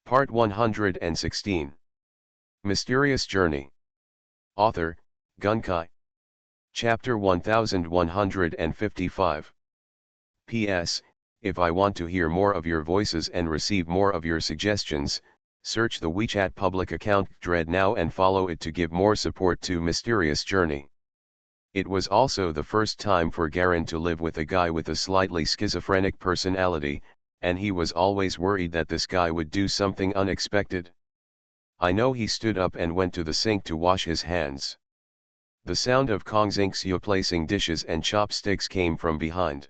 Part 116. Mysterious Journey. Author, Gunkai. Chapter 1155. P.S. If I want to hear more of your voices and receive more of your suggestions, search the WeChat public account Dread now and follow it to give more support to Mysterious Journey. It was also the first time for Garen to live with a guy with a slightly schizophrenic personality, and he was always worried that this guy would do something unexpected. I know he stood up and went to the sink to wash his hands. The sound of Kong Xingxiu placing dishes and chopsticks came from behind.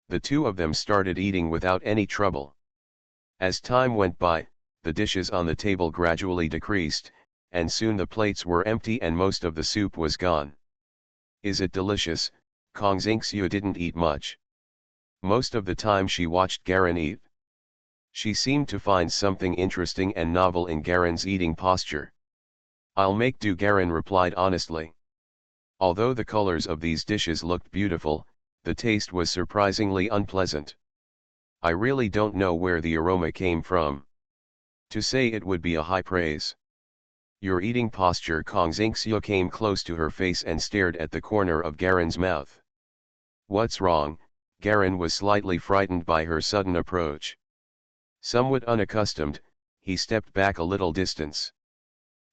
The two of them started eating without any trouble. As time went by, the dishes on the table gradually decreased, and soon the plates were empty and most of the soup was gone. Is it delicious? Kong Xingxiu didn't eat much. Most of the time she watched Garen eat. She seemed to find something interesting and novel in Garen's eating posture. I'll make do, Garen replied honestly. Although the colors of these dishes looked beautiful, the taste was surprisingly unpleasant. I really don't know where the aroma came from. To say it would be a high praise. Your eating posture. Kong Xingxiu came close to her face and stared at the corner of Garen's mouth. What's wrong? Garen was slightly frightened by her sudden approach. Somewhat unaccustomed, he stepped back a little distance.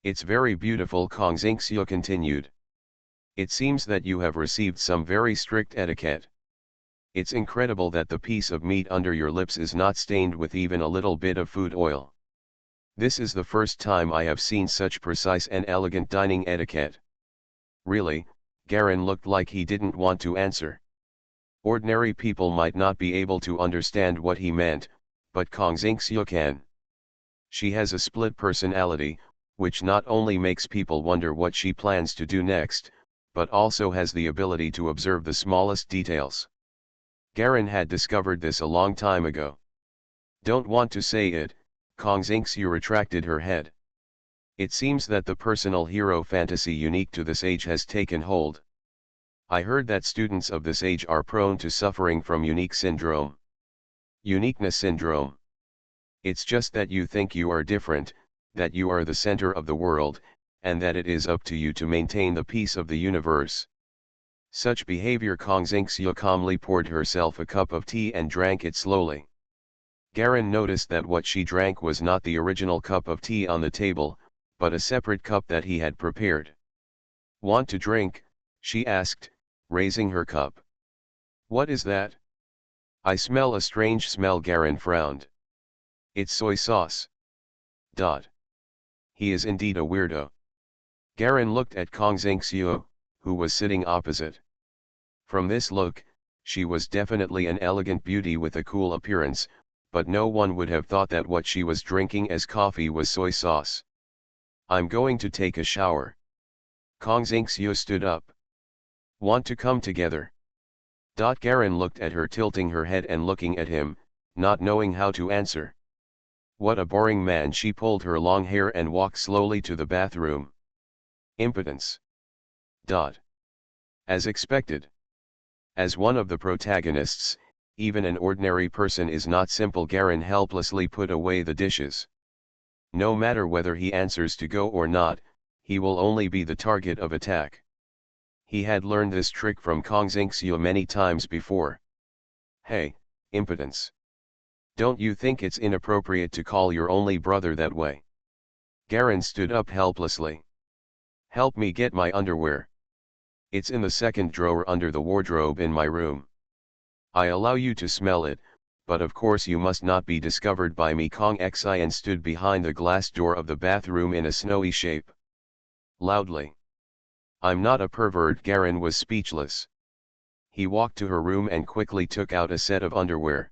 It's very beautiful, Kong Xingxiu continued. It seems that you have received some very strict etiquette. It's incredible that the piece of meat under your lips is not stained with even a little bit of food oil. This is the first time I have seen such precise and elegant dining etiquette. Really? Garen looked like he didn't want to answer. Ordinary people might not be able to understand what he meant, but Kong Xingxiu can. She has a split personality, which not only makes people wonder what she plans to do next, but also has the ability to observe the smallest details. Garen had discovered this a long time ago. Don't want to say it, Kong Xingxiu retracted her head. It seems that the personal hero fantasy unique to this age has taken hold. I heard that students of this age are prone to suffering from unique syndrome. Uniqueness syndrome. It's just that you think you are different, that you are the center of the world, and that it is up to you to maintain the peace of the universe. Such behavior. Kong Xingxiu calmly poured herself a cup of tea and drank it slowly. Garen noticed that what she drank was not the original cup of tea on the table, but a separate cup that he had prepared. Want to drink? She asked, raising her cup. What is that? I smell a strange smell. Garen frowned. It's soy sauce. He is indeed a weirdo. Garen looked at Kong Xingxiu, who was sitting opposite. From this look, she was definitely an elegant beauty with a cool appearance, but no one would have thought that what she was drinking as coffee was soy sauce. I'm going to take a shower. Kong Xingxiu stood up. Want to come together? Garen looked at her, tilting her head and looking at him, not knowing how to answer. What a boring man. She pulled her long hair and walked slowly to the bathroom. Impotence. As expected. As one of the protagonists, even an ordinary person is not simple. Garen helplessly put away the dishes. No matter whether he answers to go or not, he will only be the target of attack. He had learned this trick from Kong Xingxiu many times before. Hey, impotence. Don't you think it's inappropriate to call your only brother that way? Garen stood up helplessly. Help me get my underwear. It's in the second drawer under the wardrobe in my room. I allow you to smell it, but of course you must not be discovered by me. Kong Xian stood behind the glass door of the bathroom in a snowy shape. Loudly. I'm not a pervert. Garen was speechless. He walked to her room and quickly took out a set of underwear.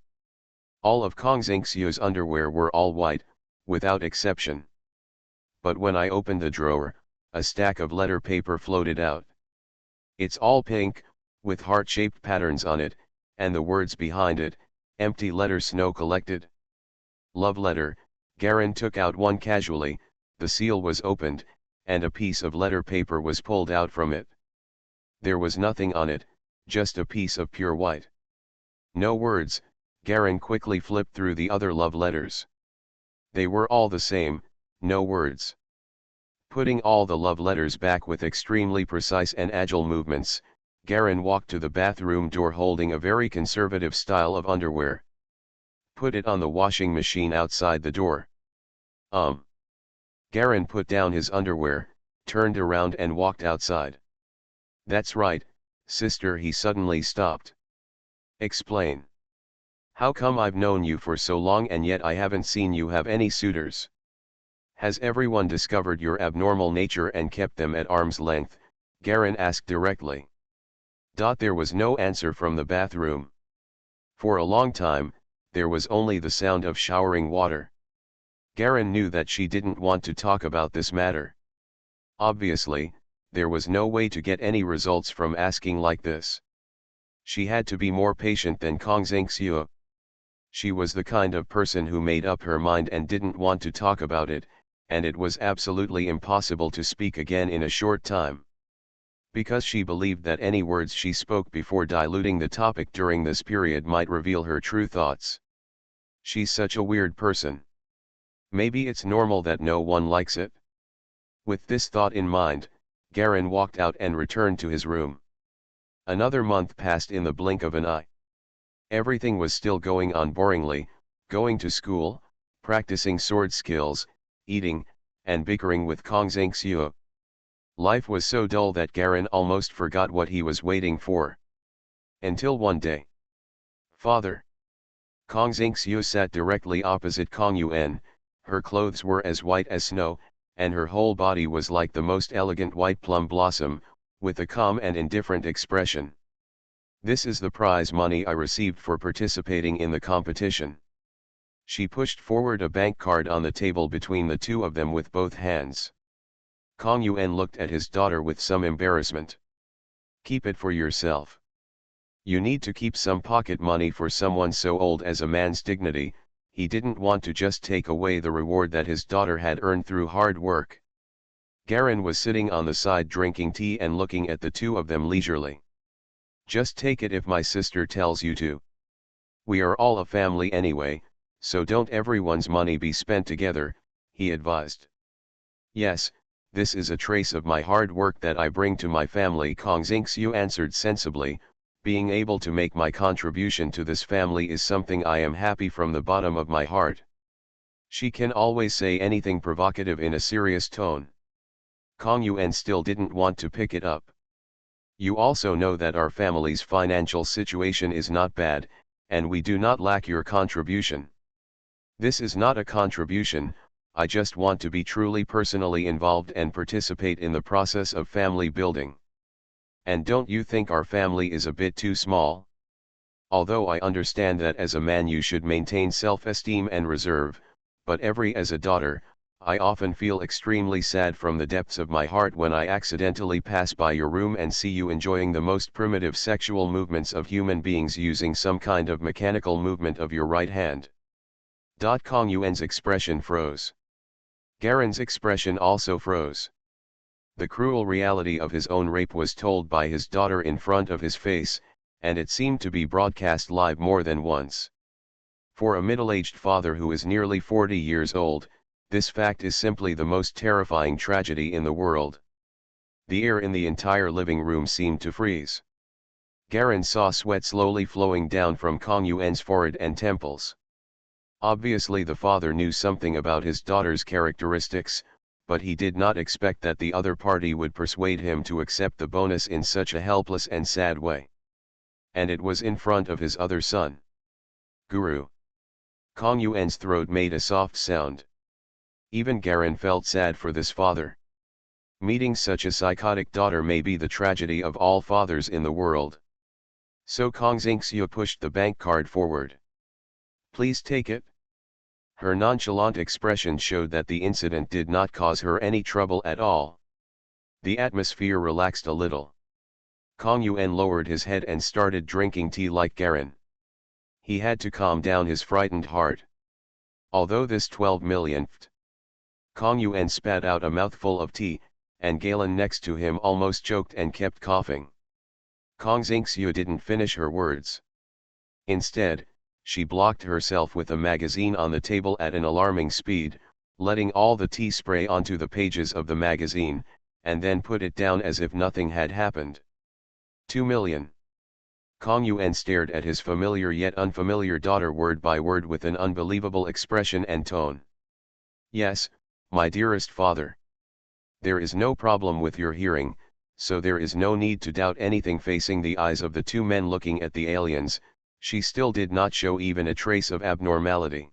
All of Kong Xingxiu's underwear were all white, without exception. But when I opened the drawer, a stack of letter paper floated out. It's all pink, with heart-shaped patterns on it, and the words behind it, empty letter snow collected. Love letter. Garen took out one casually, the seal was opened, and a piece of letter paper was pulled out from it. There was nothing on it, just a piece of pure white. No words. Garen quickly flipped through the other love letters. They were all the same, no words. Putting all the love letters back with extremely precise and agile movements, Garen walked to the bathroom door holding a very conservative style of underwear. Put it on the washing machine outside the door. Garen put down his underwear, turned around and walked outside. That's right, sister, he suddenly stopped. Explain. How come I've known you for so long and yet I haven't seen you have any suitors? Has everyone discovered your abnormal nature and kept them at arm's length? Garen asked directly. There was no answer from the bathroom. For a long time, there was only the sound of showering water. Garen knew that she didn't want to talk about this matter. Obviously, there was no way to get any results from asking like this. She had to be more patient than Kong Xingxiu. She was the kind of person who made up her mind and didn't want to talk about it, and it was absolutely impossible to speak again in a short time. Because she believed that any words she spoke before diluting the topic during this period might reveal her true thoughts. She's such a weird person. Maybe it's normal that no one likes it. With this thought in mind, Garen walked out and returned to his room. Another month passed in the blink of an eye. Everything was still going on boringly, going to school, practicing sword skills, eating, and bickering with Kong Xingxiu. Life was so dull that Garen almost forgot what he was waiting for. Until one day. Father. Kong Xingxiu sat directly opposite Kong Yuan. Her clothes were as white as snow, and her whole body was like the most elegant white plum blossom, with a calm and indifferent expression. This is the prize money I received for participating in the competition. She pushed forward a bank card on the table between the two of them with both hands. Kong Yuan looked at his daughter with some embarrassment. Keep it for yourself. You need to keep some pocket money for someone so old as a man's dignity. He didn't want to just take away the reward that his daughter had earned through hard work. Garen was sitting on the side drinking tea and looking at the two of them leisurely. Just take it if my sister tells you to. We are all a family anyway, so don't everyone's money be spent together, he advised. Yes, this is a trace of my hard work that I bring to my family, Kong Xingxiu answered sensibly. Being able to make my contribution to this family is something I am happy from the bottom of my heart. She can always say anything provocative in a serious tone. Kong Yuan still didn't want to pick it up. You also know that our family's financial situation is not bad, and we do not lack your contribution. This is not a contribution, I just want to be truly personally involved and participate in the process of family building. And don't you think our family is a bit too small? Although I understand that as a man you should maintain self-esteem and reserve, but as a daughter, I often feel extremely sad from the depths of my heart when I accidentally pass by your room and see you enjoying the most primitive sexual movements of human beings using some kind of mechanical movement of your right hand. Kong Yuan's expression froze. Garen's expression also froze. The cruel reality of his own rape was told by his daughter in front of his face, and it seemed to be broadcast live more than once. For a middle-aged father who is nearly 40 years old, this fact is simply the most terrifying tragedy in the world. The air in the entire living room seemed to freeze. Garen saw sweat slowly flowing down from Kong Yuan's forehead and temples. Obviously the father knew something about his daughter's characteristics, but he did not expect that the other party would persuade him to accept the bonus in such a helpless and sad way. And it was in front of his other son. Guru. Kong Yuan's throat made a soft sound. Even Garen felt sad for this father. Meeting such a psychotic daughter may be the tragedy of all fathers in the world. So Kong Xingxiu pushed the bank card forward. Please take it. Her nonchalant expression showed that the incident did not cause her any trouble at all. The atmosphere relaxed a little. Kong Yuan lowered his head and started drinking tea like Garen. He had to calm down his frightened heart. Although this 12 millionth. Kong Yuan spat out a mouthful of tea, and Galen next to him almost choked and kept coughing. Kong Xingxiu didn't finish her words. Instead, She blocked herself with a magazine on the table at an alarming speed, letting all the tea spray onto the pages of the magazine, and then put it down as if nothing had happened. 2 million. Kang Yuan stared at his familiar yet unfamiliar daughter word by word with an unbelievable expression and tone. Yes, my dearest father. There is no problem with your hearing, so there is no need to doubt anything. Facing the eyes of the two men looking at the aliens, she still did not show even a trace of abnormality.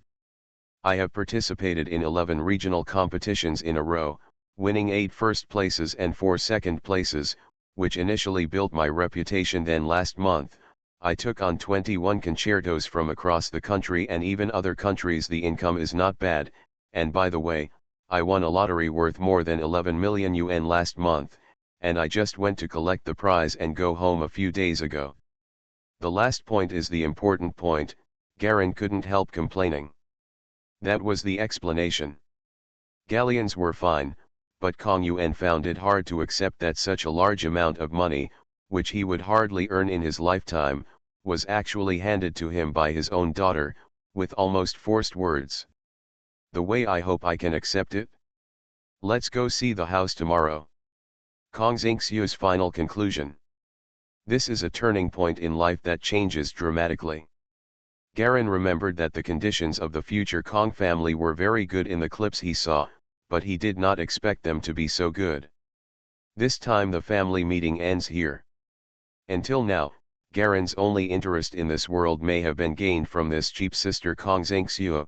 I have participated in 11 regional competitions in a row, winning 8 first places and 4 second places, which initially built my reputation. Then last month, I took on 21 concertos from across the country and even other countries. The income is not bad, and by the way, I won a lottery worth more than 11 million yuan last month, and I just went to collect the prize and go home a few days ago. The last point is the important point, Garen couldn't help complaining. That was the explanation. Galleons were fine, but Kang Yuan found it hard to accept that such a large amount of money, which he would hardly earn in his lifetime, was actually handed to him by his own daughter, with almost forced words. The way I hope I can accept it? Let's go see the house tomorrow. Kang Xingxiu's final conclusion. This is a turning point in life that changes dramatically. Garen remembered that the conditions of the future Kang family were very good in the clips he saw, but he did not expect them to be so good. This time the family meeting ends here. Until now, Garen's only interest in this world may have been gained from this cheap sister Kang Xingxiu.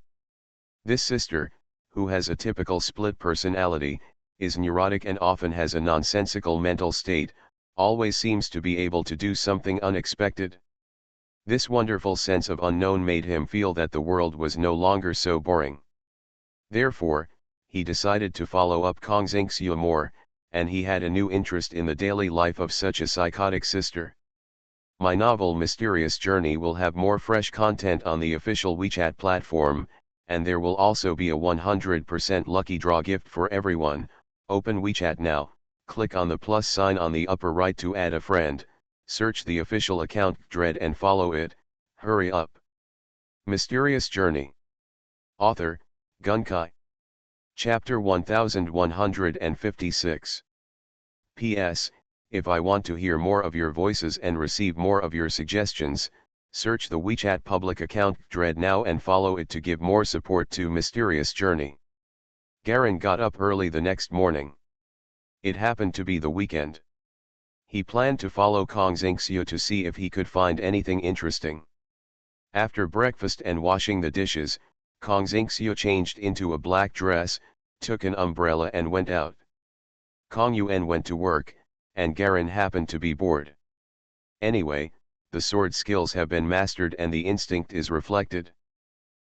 This sister, who has a typical split personality, is neurotic and often has a nonsensical mental state, always seems to be able to do something unexpected. This wonderful sense of unknown made him feel that the world was no longer so boring. Therefore, he decided to follow up Kang Xingxiu more, and he had a new interest in the daily life of such a psychotic sister. My novel Mysterious Journey will have more fresh content on the official WeChat platform, and there will also be a 100% lucky draw gift for everyone. Open WeChat now, click on the plus sign on the upper right to add a friend, search the official account Dread and follow it. Hurry up. Mysterious Journey. Author, Gunkai. Chapter 1156. P.S. If I want to hear more of your voices and receive more of your suggestions, search the WeChat public account Dread now and follow it to give more support to Mysterious Journey. Garen got up early the next morning. It happened to be the weekend. He planned to follow Kang Xingxiu to see if he could find anything interesting. After breakfast and washing the dishes, Kang Xingxiu changed into a black dress, took an umbrella and went out. Kang Yuan went to work, and Garen happened to be bored. Anyway, the sword skills have been mastered and the instinct is reflected.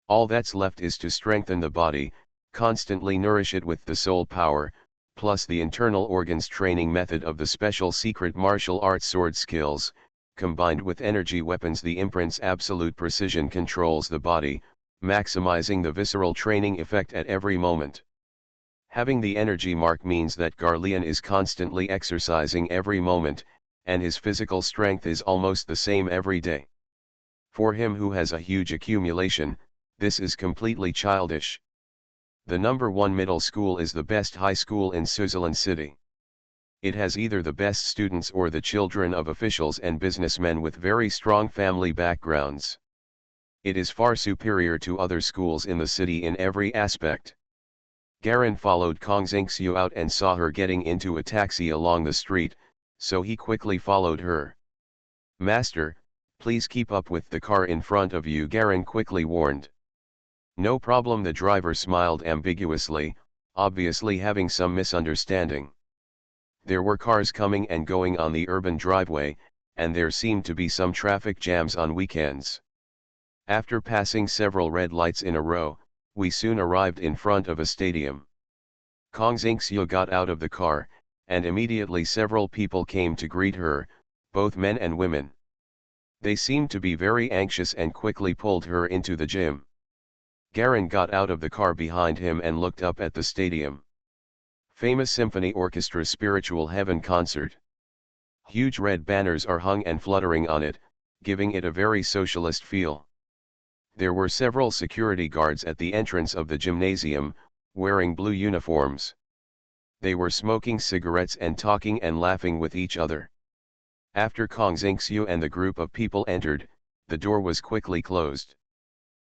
All that's left is to strengthen the body, constantly nourish it with the soul power, plus the internal organs training method of the special secret martial arts sword skills, combined with energy weapons. The imprint's absolute precision controls the body, maximizing the visceral training effect at every moment. Having the energy mark means that Garlean is constantly exercising every moment, and his physical strength is almost the same every day. For him who has a huge accumulation, this is completely childish. The number 1 middle school is the best high school in Switzerland City. It has either the best students or the children of officials and businessmen with very strong family backgrounds. It is far superior to other schools in the city in every aspect. Garen followed Kang Xingxiu out and saw her getting into a taxi along the street, so he quickly followed her. "Master, please keep up with the car in front of you," Garen quickly warned. "No problem," the driver smiled ambiguously, obviously having some misunderstanding. There were cars coming and going on the urban driveway, and there seemed to be some traffic jams on weekends. After passing several red lights in a row, we soon arrived in front of a stadium. Kang Xingxiu got out of the car, and immediately several people came to greet her, both men and women. They seemed to be very anxious and quickly pulled her into the gym. Garen got out of the car behind him and looked up at the stadium. Famous symphony orchestra Spiritual Heaven concert. Huge red banners are hung and fluttering on it, giving it a very socialist feel. There were several security guards at the entrance of the gymnasium, wearing blue uniforms. They were smoking cigarettes and talking and laughing with each other. After Kong Xingxiu and the group of people entered, the door was quickly closed.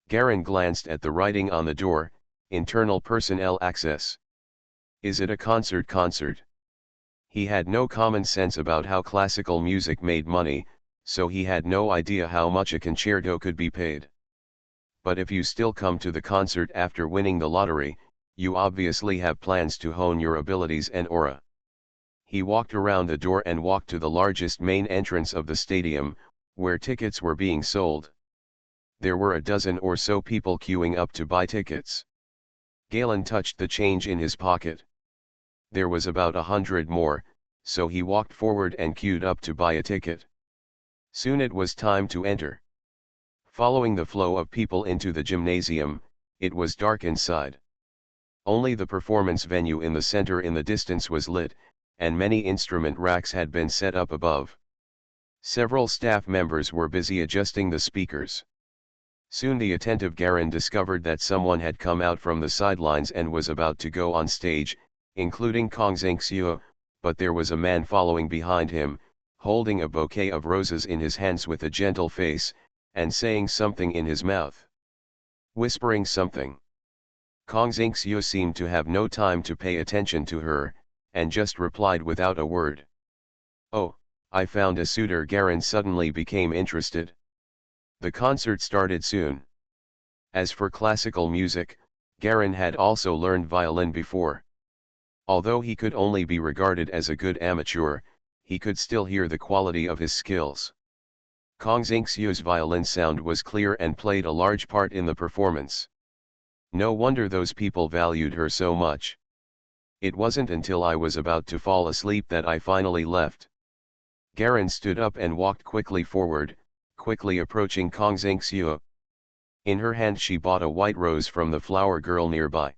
Garen glanced at the writing on the door, internal personnel access. Is it a concert? He had no common sense about how classical music made money, so he had no idea how much a concerto could be paid. But if you still come to the concert after winning the lottery, you obviously have plans to hone your abilities and aura. He walked around the door and walked to the largest main entrance of the stadium, where tickets were being sold. There were a dozen or so people queuing up to buy tickets. Galen touched the change in his pocket. There was about 100 more, so he walked forward and queued up to buy a ticket. Soon it was time to enter. Following the flow of people into the gymnasium, it was dark inside. Only the performance venue in the center in the distance was lit, and many instrument racks had been set up above. Several staff members were busy adjusting the speakers. Soon the attentive Garen discovered that someone had come out from the sidelines and was about to go on stage, including Kong Xingxiu, but there was a man following behind him, holding a bouquet of roses in his hands with a gentle face, and saying something in his mouth. Whispering something. Kong Xingxiu seemed to have no time to pay attention to her, and just replied without a word. Oh, I found a suitor. Garen suddenly became interested. The concert started soon. As for classical music, Garen had also learned violin before. Although he could only be regarded as a good amateur, he could still hear the quality of his skills. Kong Xingxiu's violin sound was clear and played a large part in the performance. No wonder those people valued her so much. It wasn't until I was about to fall asleep that I finally left. Garen stood up and walked quickly forward, quickly approaching Kong Xingxiu. In her hand she bought a white rose from the flower girl nearby.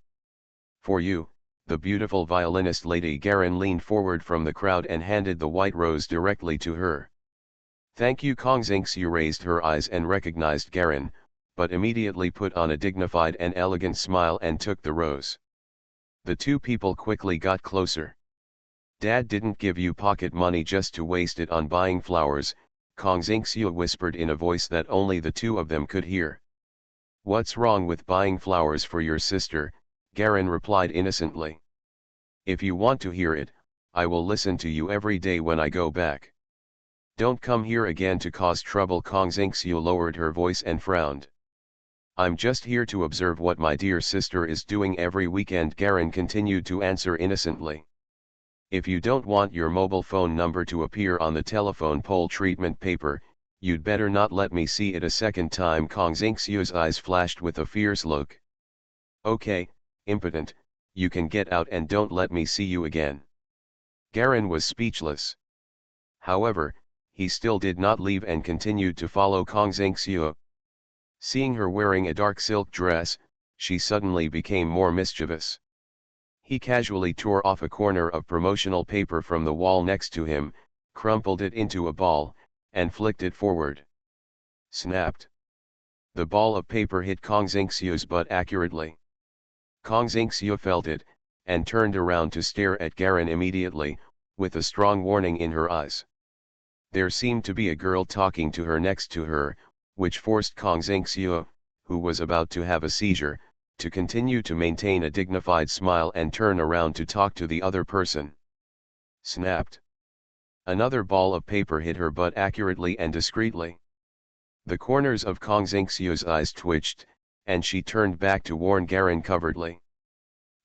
For you, the beautiful violinist lady. Garen leaned forward from the crowd and handed the white rose directly to her. Thank you. Kong Xingxiu raised her eyes and recognized Garen, but immediately put on a dignified and elegant smile and took the rose. The two people quickly got closer. Dad didn't give you pocket money just to waste it on buying flowers, Kong Xingxiu whispered in a voice that only the two of them could hear. What's wrong with buying flowers for your sister? Garen replied innocently. If you want to hear it, I will listen to you every day when I go back. Don't come here again to cause trouble. Kong Xingxiu lowered her voice and frowned. I'm just here to observe what my dear sister is doing every weekend. Garen continued to answer innocently. If you don't want your mobile phone number to appear on the telephone pole treatment paper, you'd better not let me see it a second time. Kong Xingxiu's eyes flashed with a fierce look. Okay, impotent, you can get out and don't let me see you again. Garen was speechless. However, he still did not leave and continued to follow Kong Xingxiu. Seeing her wearing a dark silk dress, she suddenly became more mischievous. He casually tore off a corner of promotional paper from the wall next to him, crumpled it into a ball, and flicked it forward. Snapped. The ball of paper hit Kong Xingxiu's butt accurately. Kong Xingxiu felt it, and turned around to stare at Garen immediately, with a strong warning in her eyes. There seemed to be a girl talking to her next to her, which forced Kong Xingxiu, who was about to have a seizure, to continue to maintain a dignified smile and turn around to talk to the other person. Snapped. Another ball of paper hit her butt accurately and discreetly. The corners of Kong Xingxiu's eyes twitched, and she turned back to warn Garen covertly.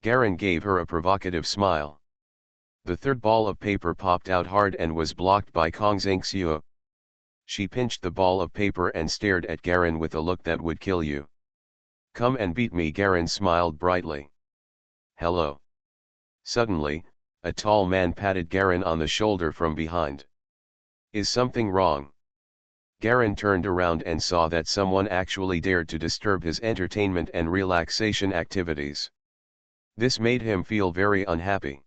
Garen gave her a provocative smile. The third ball of paper popped out hard and was blocked by Kong Xingxiu. She pinched the ball of paper and stared at Garen with a look that would kill you. Come and beat me. Garen smiled brightly. Hello. Suddenly, a tall man patted Garen on the shoulder from behind. Is something wrong? Garen turned around and saw that someone actually dared to disturb his entertainment and relaxation activities. This made him feel very unhappy.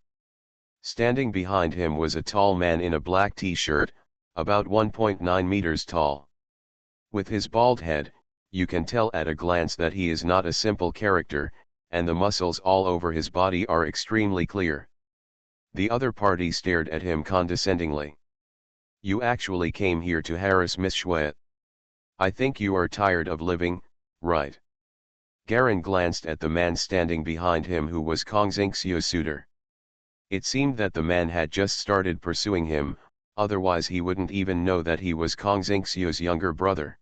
Standing behind him was a tall man in a black t-shirt, about 1.9 meters tall. With his bald head, you can tell at a glance that he is not a simple character, and the muscles all over his body are extremely clear. The other party stared at him condescendingly. You actually came here to harass Miss Shuet. I think you are tired of living, right? Garen glanced at the man standing behind him who was Kong Xingxiu's suitor. It seemed that the man had just started pursuing him, otherwise he wouldn't even know that he was Kong Xingxiu's younger brother.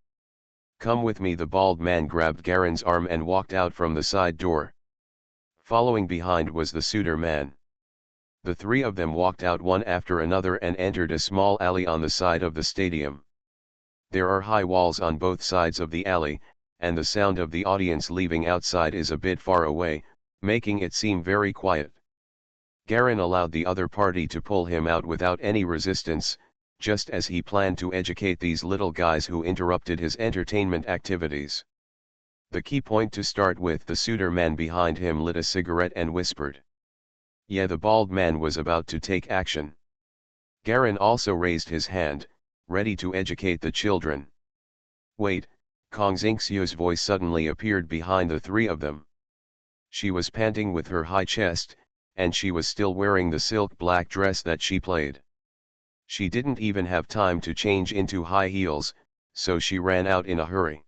Come with me. The bald man grabbed Garen's arm and walked out from the side door. Following behind was the suitor man. The three of them walked out one after another and entered a small alley on the side of the stadium. There are high walls on both sides of the alley, and the sound of the audience leaving outside is a bit far away, making it seem very quiet. Garen allowed the other party to pull him out without any resistance, just as he planned to educate these little guys who interrupted his entertainment activities. The key point to start with, the suitor man behind him lit a cigarette and whispered. Yeah, the bald man was about to take action. Garen also raised his hand, ready to educate the children. Wait, Kong Xingxiu's voice suddenly appeared behind the three of them. She was panting with her high chest, and she was still wearing the silk black dress that she played. She didn't even have time to change into high heels, so she ran out in a hurry.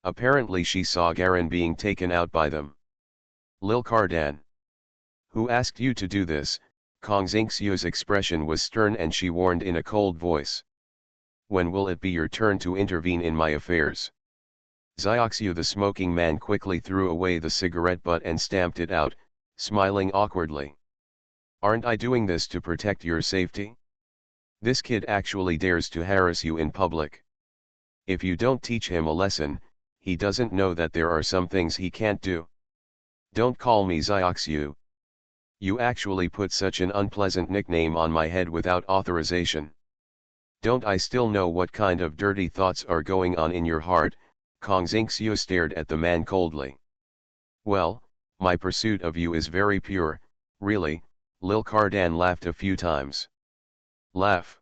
Apparently she saw Garen being taken out by them. Lil Cardan. Who asked you to do this? Kong Xingxiu's expression was stern and she warned in a cold voice. When will it be your turn to intervene in my affairs? Xiaoxiu, the smoking man, quickly threw away the cigarette butt and stamped it out, smiling awkwardly. Aren't I doing this to protect your safety? This kid actually dares to harass you in public. If you don't teach him a lesson, he doesn't know that there are some things he can't do. Don't call me Xiaoxiu. You actually put such an unpleasant nickname on my head without authorization. Don't I still know what kind of dirty thoughts are going on in your heart? Kong Xingxiu stared at the man coldly. Well, my pursuit of you is very pure, really. Lil Cardan laughed a few times. Laugh.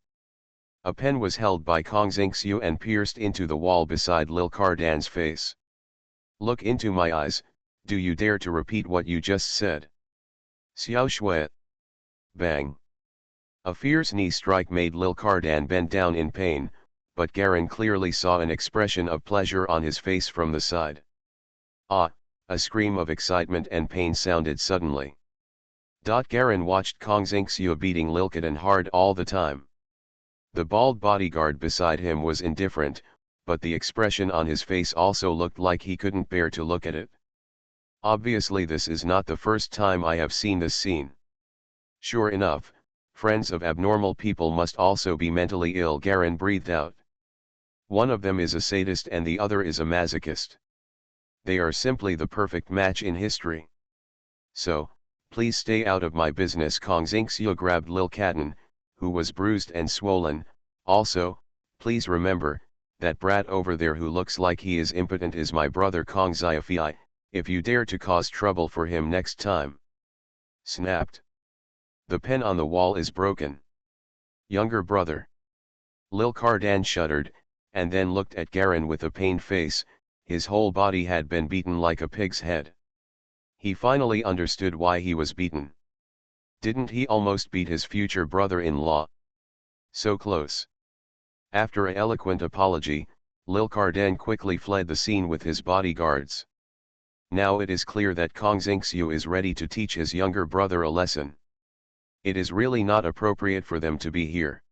A pen was held by Kong Xingxiu and pierced into the wall beside Lil Cardan's face. Look into my eyes. Do you dare to repeat what you just said? Xiao Shui. Bang. A fierce knee strike made Lil Cardan bend down in pain, but Garen clearly saw an expression of pleasure on his face from the side. Ah, a scream of excitement and pain sounded suddenly. Garen watched Kong Xingxiu beating Lil Cardan hard all the time. The bald bodyguard beside him was indifferent, but the expression on his face also looked like he couldn't bear to look at it. Obviously this is not the first time I have seen this scene. Sure enough, friends of abnormal people must also be mentally ill, Garen breathed out. One of them is a sadist and the other is a masochist. They are simply the perfect match in history. So, please stay out of my business. Kong Xingxiu grabbed Lil Cardan, who was bruised and swollen. Also, please remember, that brat over there who looks like he is impotent is my brother Kong Xiaofei. If you dare to cause trouble for him next time. Snapped. The pen on the wall is broken. Younger brother. Lil Cardan shuddered, and then looked at Garen with a pained face. His whole body had been beaten like a pig's head. He finally understood why he was beaten. Didn't he almost beat his future brother-in-law? So close. After an eloquent apology, Lil Cardan quickly fled the scene with his bodyguards. Now it is clear that Kong Xingxiu is ready to teach his younger brother a lesson. It is really not appropriate for them to be here.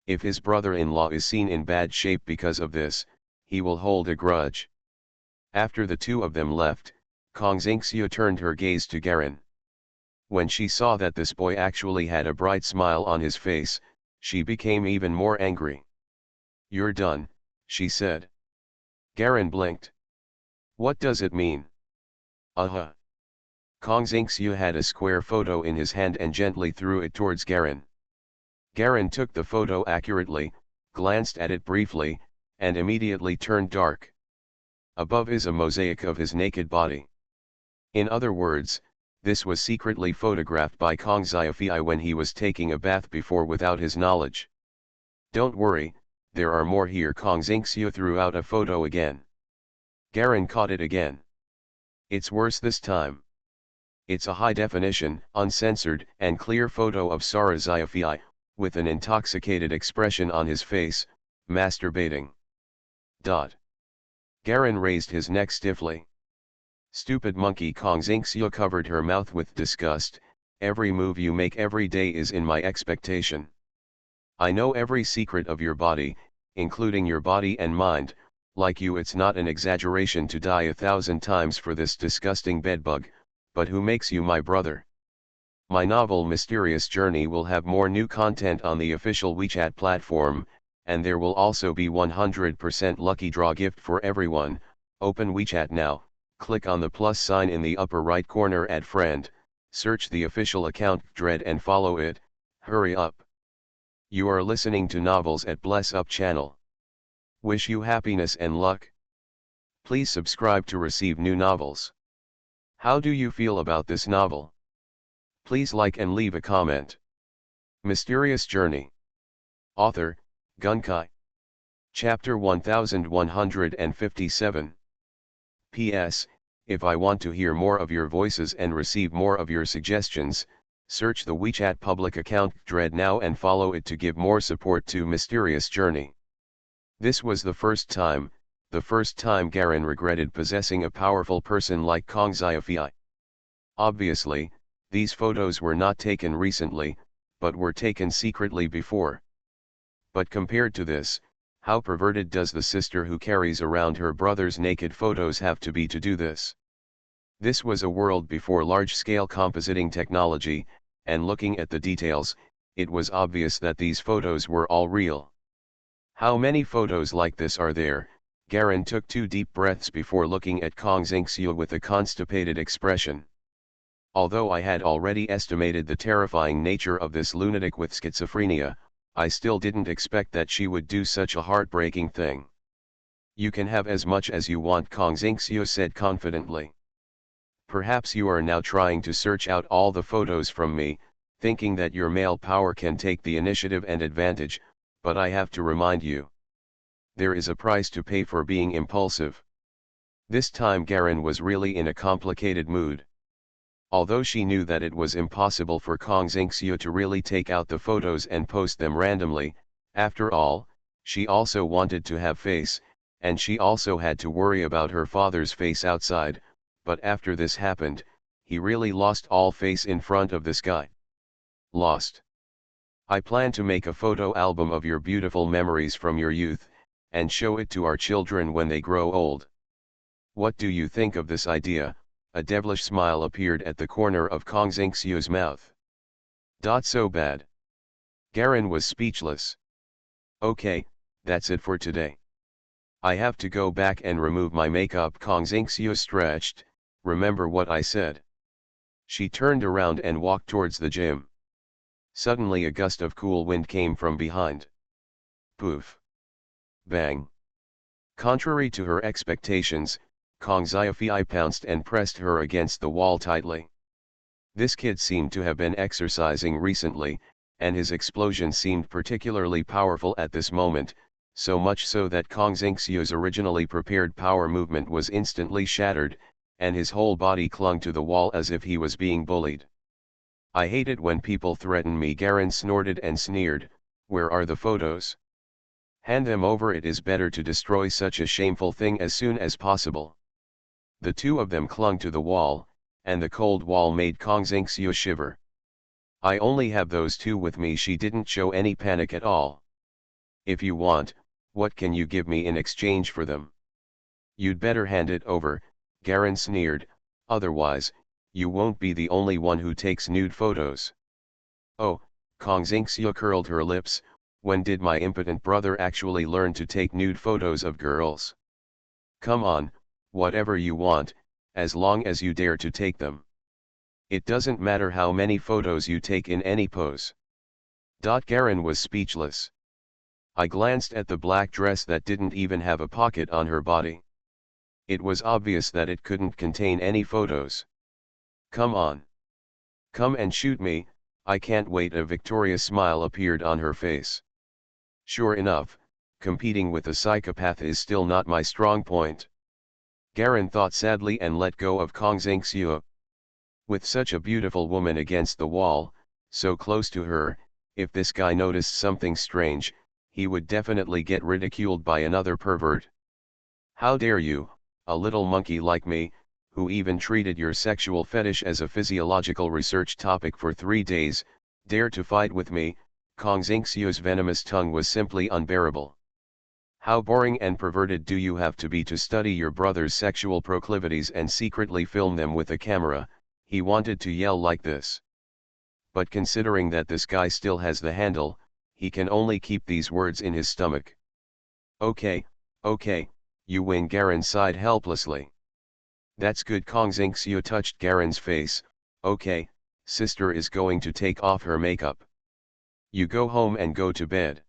If his brother-in-law is seen in bad shape because of this, he will hold a grudge. After the two of them left, Kong Xingxiu turned her gaze to Garen. When she saw that this boy actually had a bright smile on his face, she became even more angry. You're done, she said. Garen blinked. What does it mean? Kong Xingxiu had a square photo in his hand and gently threw it towards Garen. Garen took the photo accurately, glanced at it briefly, and immediately turned dark. Above is a mosaic of his naked body. In other words, this was secretly photographed by Kong Xiaofei when he was taking a bath before without his knowledge. Don't worry, there are more here. Kong Xingxiu threw out a photo again. Garen caught it again. It's worse this time. It's a high-definition, uncensored, and clear photo of Sci-fi, with an intoxicated expression on his face, masturbating. Garen raised his neck stiffly. Stupid monkey, Kong Xingxiu covered her mouth with disgust. Every move you make every day is in my expectation. I know every secret of your body, including your body and mind. Like you, it's not an exaggeration to die 1,000 times for this disgusting bedbug, but who makes you my brother? My novel Mysterious Journey will have more new content on the official WeChat platform, and there will also be 100% lucky draw gift for everyone. Open WeChat now, click on the plus sign in the upper right corner, add friend, search the official account Dread and follow it. Hurry up. You are listening to Novels at Bless Up channel. Wish you happiness and luck. Please subscribe to receive new novels. How do you feel about this novel? Please like and leave a comment. Mysterious Journey. Author, Gunkai. Chapter 1157. P.S. If I want to hear more of your voices and receive more of your suggestions, search the WeChat public account Dread now and follow it to give more support to Mysterious Journey. This was the first time Garen regretted possessing a powerful person like Kong Xingxiu. Obviously, these photos were not taken recently, but were taken secretly before. But compared to this, how perverted does the sister who carries around her brother's naked photos have to be to do this? This was a world before large-scale compositing technology, and looking at the details, it was obvious that these photos were all real. How many photos like this are there? Garen took 2 deep breaths before looking at Kong Xingxiu with a constipated expression. Although I had already estimated the terrifying nature of this lunatic with schizophrenia, I still didn't expect that she would do such a heartbreaking thing. You can have as much as you want, Kong Xingxiu said confidently. Perhaps you are now trying to search out all the photos from me, thinking that your male power can take the initiative and advantage, but I have to remind you. There is a price to pay for being impulsive. This time Garen was really in a complicated mood. Although she knew that it was impossible for Kong Xingxiu to really take out the photos and post them randomly, after all, she also wanted to have face, and she also had to worry about her father's face outside, but after this happened, he really lost all face in front of this guy. Lost. I plan to make a photo album of your beautiful memories from your youth, and show it to our children when they grow old. What do you think of this idea? A devilish smile appeared at the corner of Kong Xingxiu's mouth. So bad. Garen was speechless. Okay, that's it for today. I have to go back and remove my makeup. Kong Xingxiu stretched. Remember what I said. She turned around and walked towards the gym. Suddenly a gust of cool wind came from behind. Poof. Bang. Contrary to her expectations, Kong Xingxiu pounced and pressed her against the wall tightly. This kid seemed to have been exercising recently, and his explosion seemed particularly powerful at this moment, so much so that Kong Xingxiu's originally prepared power movement was instantly shattered, and his whole body clung to the wall as if he was being bullied. I hate it when people threaten me, Garen snorted and sneered. Where are the photos? Hand them over. It is better to destroy such a shameful thing as soon as possible. The 2 of them clung to the wall, and the cold wall made Kong Xingxiu shiver. I only have those 2 with me. She didn't show any panic at all. If you want, what can you give me in exchange for them? You'd better hand it over, Garen sneered, otherwise, you won't be the only one who takes nude photos. Oh, Kong Xingxiu curled her lips. When did my impotent brother actually learn to take nude photos of girls? Come on, whatever you want, as long as you dare to take them. It doesn't matter how many photos you take in any pose. Garen was speechless. I glanced at the black dress that didn't even have a pocket on her body. It was obvious that it couldn't contain any photos. Come on. Come and shoot me, I can't wait. A victorious smile appeared on her face. Sure enough, competing with a psychopath is still not my strong point. Garen thought sadly and let go of Kong Xingxiu. With such a beautiful woman against the wall, so close to her, if this guy noticed something strange, he would definitely get ridiculed by another pervert. How dare you, a little monkey like me, who even treated your sexual fetish as a physiological research topic for 3 days, dare to fight with me? Kong Xingxiu's venomous tongue was simply unbearable. How boring and perverted do you have to be to study your brother's sexual proclivities and secretly film them with a camera? He wanted to yell like this. But considering that this guy still has the handle, he can only keep these words in his stomach. Okay, you win, Garen sighed helplessly. That's good. Kong Xingxiu touched Garen's face. Okay, sister is going to take off her makeup. You go home and go to bed.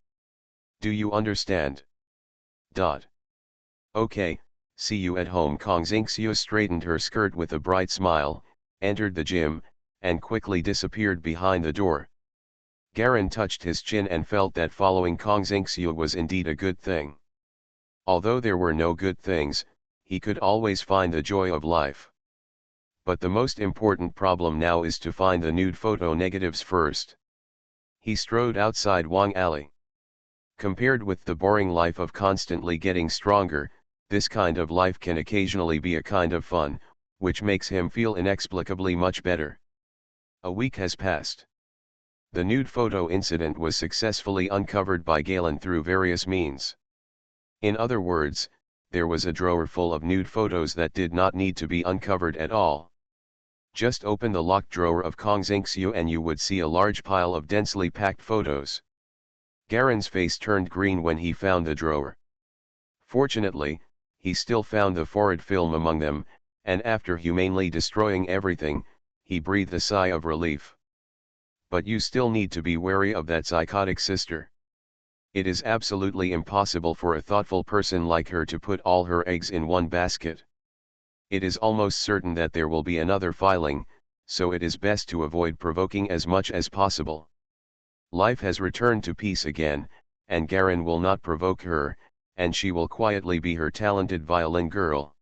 Do you understand? Okay, see you at home. Kong Xingxiu straightened her skirt with a bright smile, entered the gym, and quickly disappeared behind the door. Garen touched his chin and felt that following Kong Xingxiu was indeed a good thing. Although there were no good things, he could always find the joy of life. But the most important problem now is to find the nude photo negatives first. He strode outside Wang Alley. Compared with the boring life of constantly getting stronger, this kind of life can occasionally be a kind of fun, which makes him feel inexplicably much better. A week has passed. The nude photo incident was successfully uncovered by Galen through various means. In other words, there was a drawer full of nude photos that did not need to be uncovered at all. Just open the locked drawer of Kong Xingxiu and you would see a large pile of densely packed photos. Garen's face turned green when he found the drawer. Fortunately, he still found the forehead film among them, and after humanely destroying everything, he breathed a sigh of relief. But you still need to be wary of that psychotic sister. It is absolutely impossible for a thoughtful person like her to put all her eggs in one basket. It is almost certain that there will be another filing, so it is best to avoid provoking as much as possible. Life has returned to peace again, and Garen will not provoke her, and she will quietly be her talented violin girl.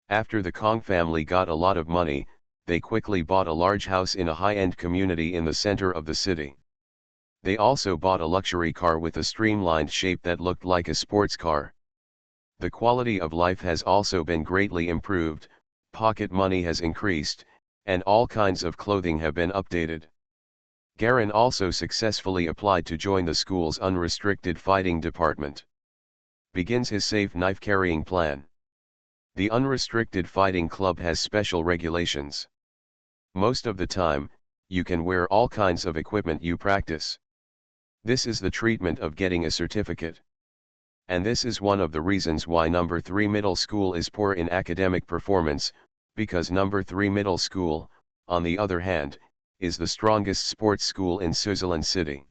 After the Kong family got a lot of money, they quickly bought a large house in a high-end community in the center of the city. They also bought a luxury car with a streamlined shape that looked like a sports car. The quality of life has also been greatly improved, pocket money has increased, and all kinds of clothing have been updated. Garen also successfully applied to join the school's unrestricted fighting department. Begins his safe knife carrying plan. The unrestricted fighting club has special regulations. Most of the time, you can wear all kinds of equipment you practice. This is the treatment of getting a certificate. And this is one of the reasons why number 3 middle school is poor in academic performance, because number 3 middle school, on the other hand, is the strongest sports school in Switzerland City.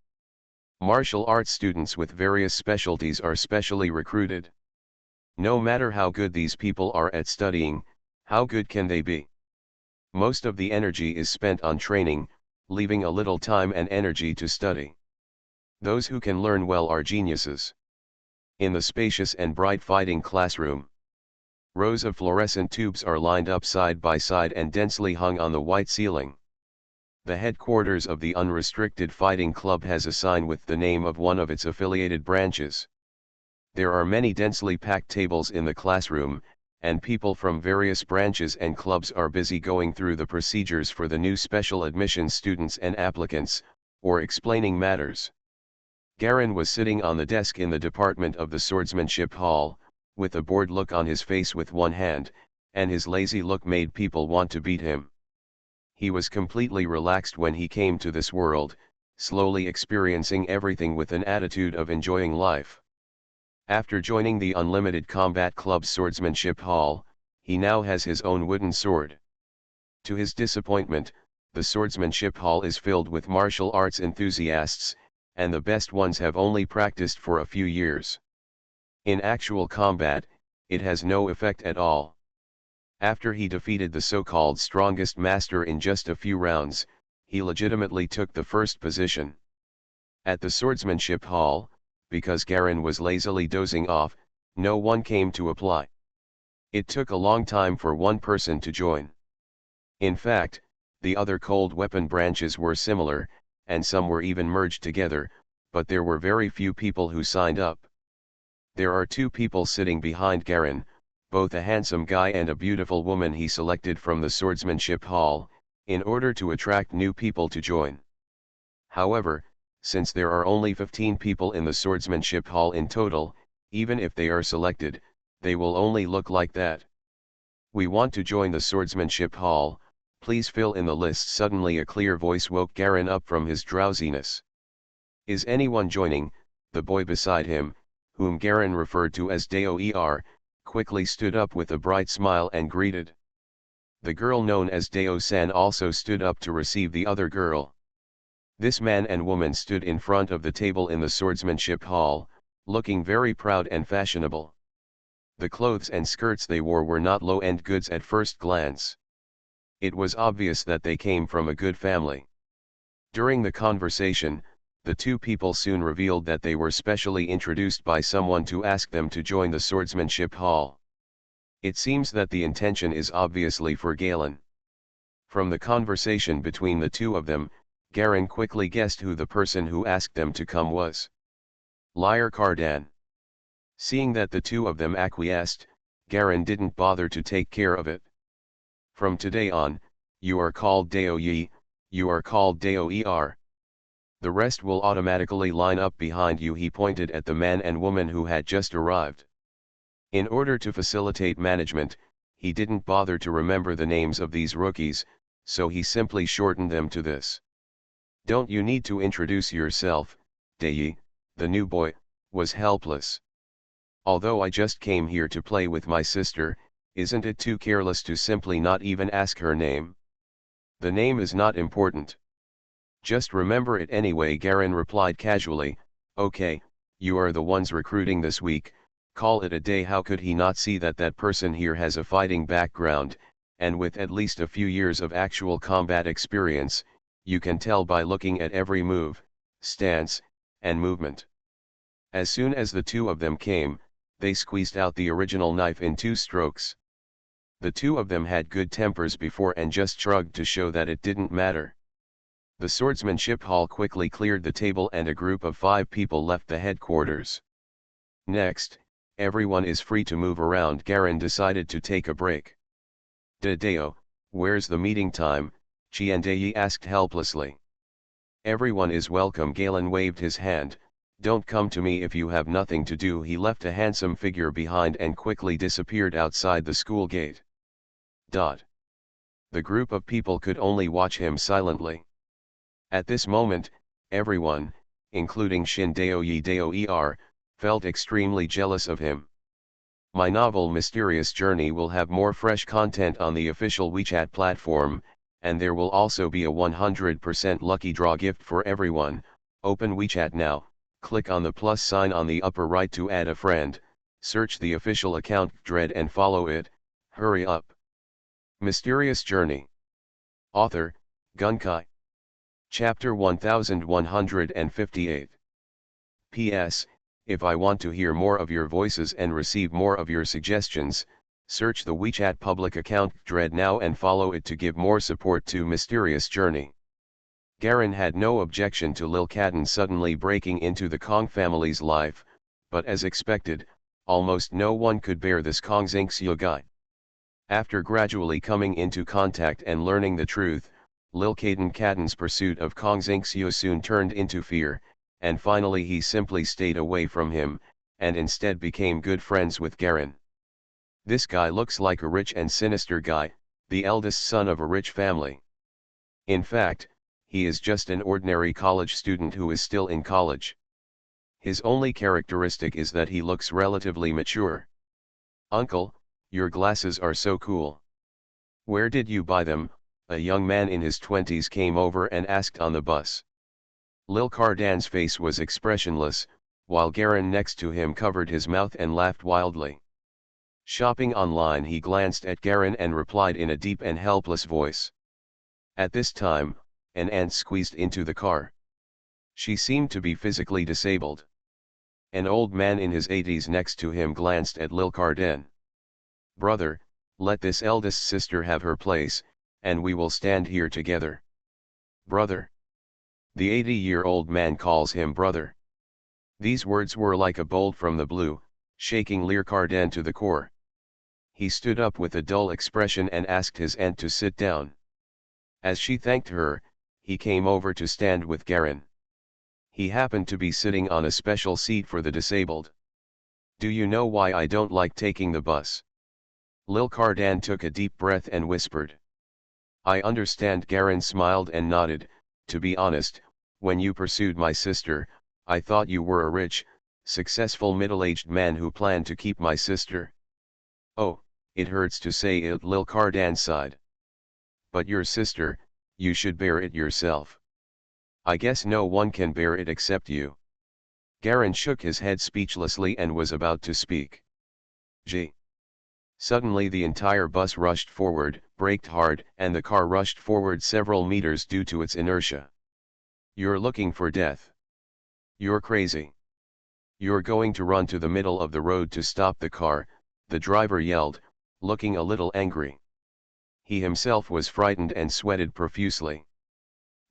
Martial arts students with various specialties are specially recruited. No matter how good these people are at studying, how good can they be? Most of the energy is spent on training, leaving a little time and energy to study. Those who can learn well are geniuses. In the spacious and bright fighting classroom, rows of fluorescent tubes are lined up side by side and densely hung on the white ceiling. The headquarters of the Unrestricted Fighting Club has a sign with the name of one of its affiliated branches. There are many densely packed tables in the classroom, and people from various branches and clubs are busy going through the procedures for the new special admission students and applicants, or explaining matters. Garen was sitting on the desk in the department of the swordsmanship hall, with a bored look on his face with one hand, and his lazy look made people want to beat him. He was completely relaxed when he came to this world, slowly experiencing everything with an attitude of enjoying life. After joining the Unlimited Combat Club's swordsmanship hall, he now has his own wooden sword. To his disappointment, the swordsmanship hall is filled with martial arts enthusiasts, and the best ones have only practiced for a few years. In actual combat, it has no effect at all. After he defeated the so-called strongest master in just a few rounds, he legitimately took the first position. At the swordsmanship hall, because Garen was lazily dozing off, no one came to apply. It took a long time for one person to join. In fact, the other cold weapon branches were similar, and some were even merged together, but there were very few people who signed up. There are two people sitting behind Garen, both a handsome guy and a beautiful woman he selected from the swordsmanship hall, in order to attract new people to join. However, since there are only 15 people in the swordsmanship hall in total, even if they are selected, they will only look like that. "We want to join the swordsmanship hall, please fill in the list." Suddenly a clear voice woke Garen up from his drowsiness. "Is anyone joining?" The boy beside him, whom Garen referred to as Deo-er, quickly stood up with a bright smile and greeted. The girl known as Deo-san also stood up to receive the other girl. This man and woman stood in front of the table in the swordsmanship hall, looking very proud and fashionable. The clothes and skirts they wore were not low-end goods at first glance. It was obvious that they came from a good family. During the conversation, the two people soon revealed that they were specially introduced by someone to ask them to join the swordsmanship hall. It seems that the intention is obviously for Galen. From the conversation between the two of them, Garen quickly guessed who the person who asked them to come was. Liar Cardan. Seeing that the two of them acquiesced, Garen didn't bother to take care of it. "From today on, you are called Deo-yi, you are called Deo-er. The rest will automatically line up behind you." He pointed at the man and woman who had just arrived. In order to facilitate management, he didn't bother to remember the names of these rookies, so he simply shortened them to this. "Don't you need to introduce yourself?" Dei, the new boy, was helpless. "Although I just came here to play with my sister, isn't it too careless to simply not even ask her name?" "The name is not important. Just remember it anyway," Garen replied casually. "Okay, you are the ones recruiting this week, call it a day." How could he not see that that person here has a fighting background, and with at least a few years of actual combat experience? You can tell by looking at every move, stance, and movement. As soon as the two of them came, they squeezed out the original knife in 2 strokes. The two of them had good tempers before and just shrugged to show that it didn't matter. The swordsmanship hall quickly cleared the table and a group of 5 people left the headquarters. Next, everyone is free to move around. Garen decided to take a break. "Deo, where's the meeting time?" Chiandei asked helplessly. "Everyone is welcome." Galen waved his hand. "Don't come to me if you have nothing to do." He left a handsome figure behind and quickly disappeared outside the school gate. The group of people could only watch him silently. At this moment, everyone, including Shin Deo-er, felt extremely jealous of him. My novel Mysterious Journey will have more fresh content on the official WeChat platform, and there will also be a 100% lucky draw gift for everyone. Open WeChat now. Click on the plus sign on the upper right to add a friend, search the official account Dread and follow it. Hurry up. Mysterious Journey. Author, Gunkai. Chapter 1158. P.S. If I want to hear more of your voices and receive more of your suggestions, search the WeChat public account Dread now and follow it to give more support to Mysterious Journey. Garen had no objection to Lil Cadden suddenly breaking into the Kong family's life, but as expected, almost no one could bear this Kong Xingxiu guy. After gradually coming into contact and learning the truth, Lil Cadden's pursuit of Kong Xingxiu soon turned into fear, and finally he simply stayed away from him, and instead became good friends with Garen. This guy looks like a rich and sinister guy, the eldest son of a rich family. In fact, he is just an ordinary college student who is still in college. His only characteristic is that he looks relatively mature. "Uncle, your glasses are so cool. Where did you buy them?" a young man in his 20s came over and asked on the bus. Lil Cardan's face was expressionless, while Garen next to him covered his mouth and laughed wildly. "Shopping online." He glanced at Garen and replied in a deep and helpless voice. At this time, an aunt squeezed into the car. She seemed to be physically disabled. An old man in his 80s next to him glanced at Lil Cardan. Brother, let this eldest sister have her place, and we will stand here together. Brother. The 80-year-old man calls him brother. These words were like a bolt from the blue, shaking Learcarden to the core. He stood up with a dull expression and asked his aunt to sit down. As she thanked her, he came over to stand with Garin. He happened to be sitting on a special seat for the disabled. Do you know why I don't like taking the bus? Learcarden took a deep breath and whispered. I understand. Garin smiled and nodded. To be honest, when you pursued my sister, I thought you were a rich, successful middle-aged man who planned to keep my sister. Oh, it hurts to say it. Learcarden sighed. But your sister, you should bear it yourself. I guess no one can bear it except you. Garin shook his head speechlessly and was about to speak. Gee. Suddenly the entire bus rushed forward, braked hard, and the car rushed forward several meters due to its inertia. You're looking for death. You're crazy. You're going to run to the middle of the road to stop the car, the driver yelled, looking a little angry. He himself was frightened and sweated profusely.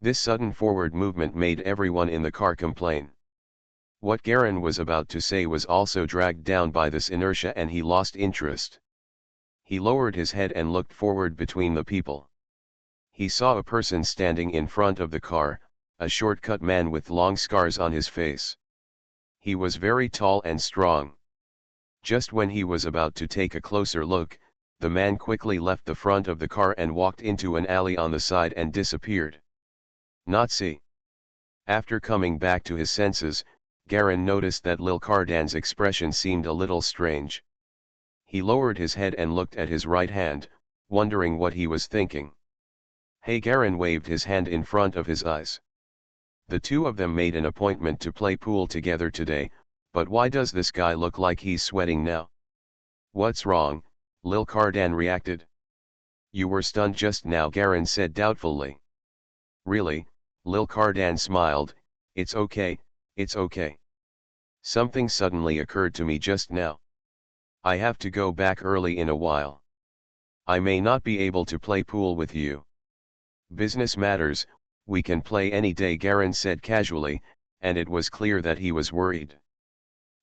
This sudden forward movement made everyone in the car complain. What Garin was about to say was also dragged down by this inertia and he lost interest. He lowered his head and looked forward between the people. He saw a person standing in front of the car, a short-cut man with long scars on his face. He was very tall and strong. Just when he was about to take a closer look, the man quickly left the front of the car and walked into an alley on the side and disappeared. Not see. After coming back to his senses, Garin noticed that Learcarden's expression seemed a little strange. He lowered his head and looked at his right hand, wondering what he was thinking. Hey, Garin waved his hand in front of his eyes. The two of them made an appointment to play pool together today, but why does this guy look like he's sweating now? What's wrong? Learcarden reacted. You were stunned just now, Garin said doubtfully. Really? Learcarden smiled. It's okay, it's okay. Something suddenly occurred to me just now. I have to go back early in a while. I may not be able to play pool with you. Business matters, we can play any day, Garin said casually, and it was clear that he was worried.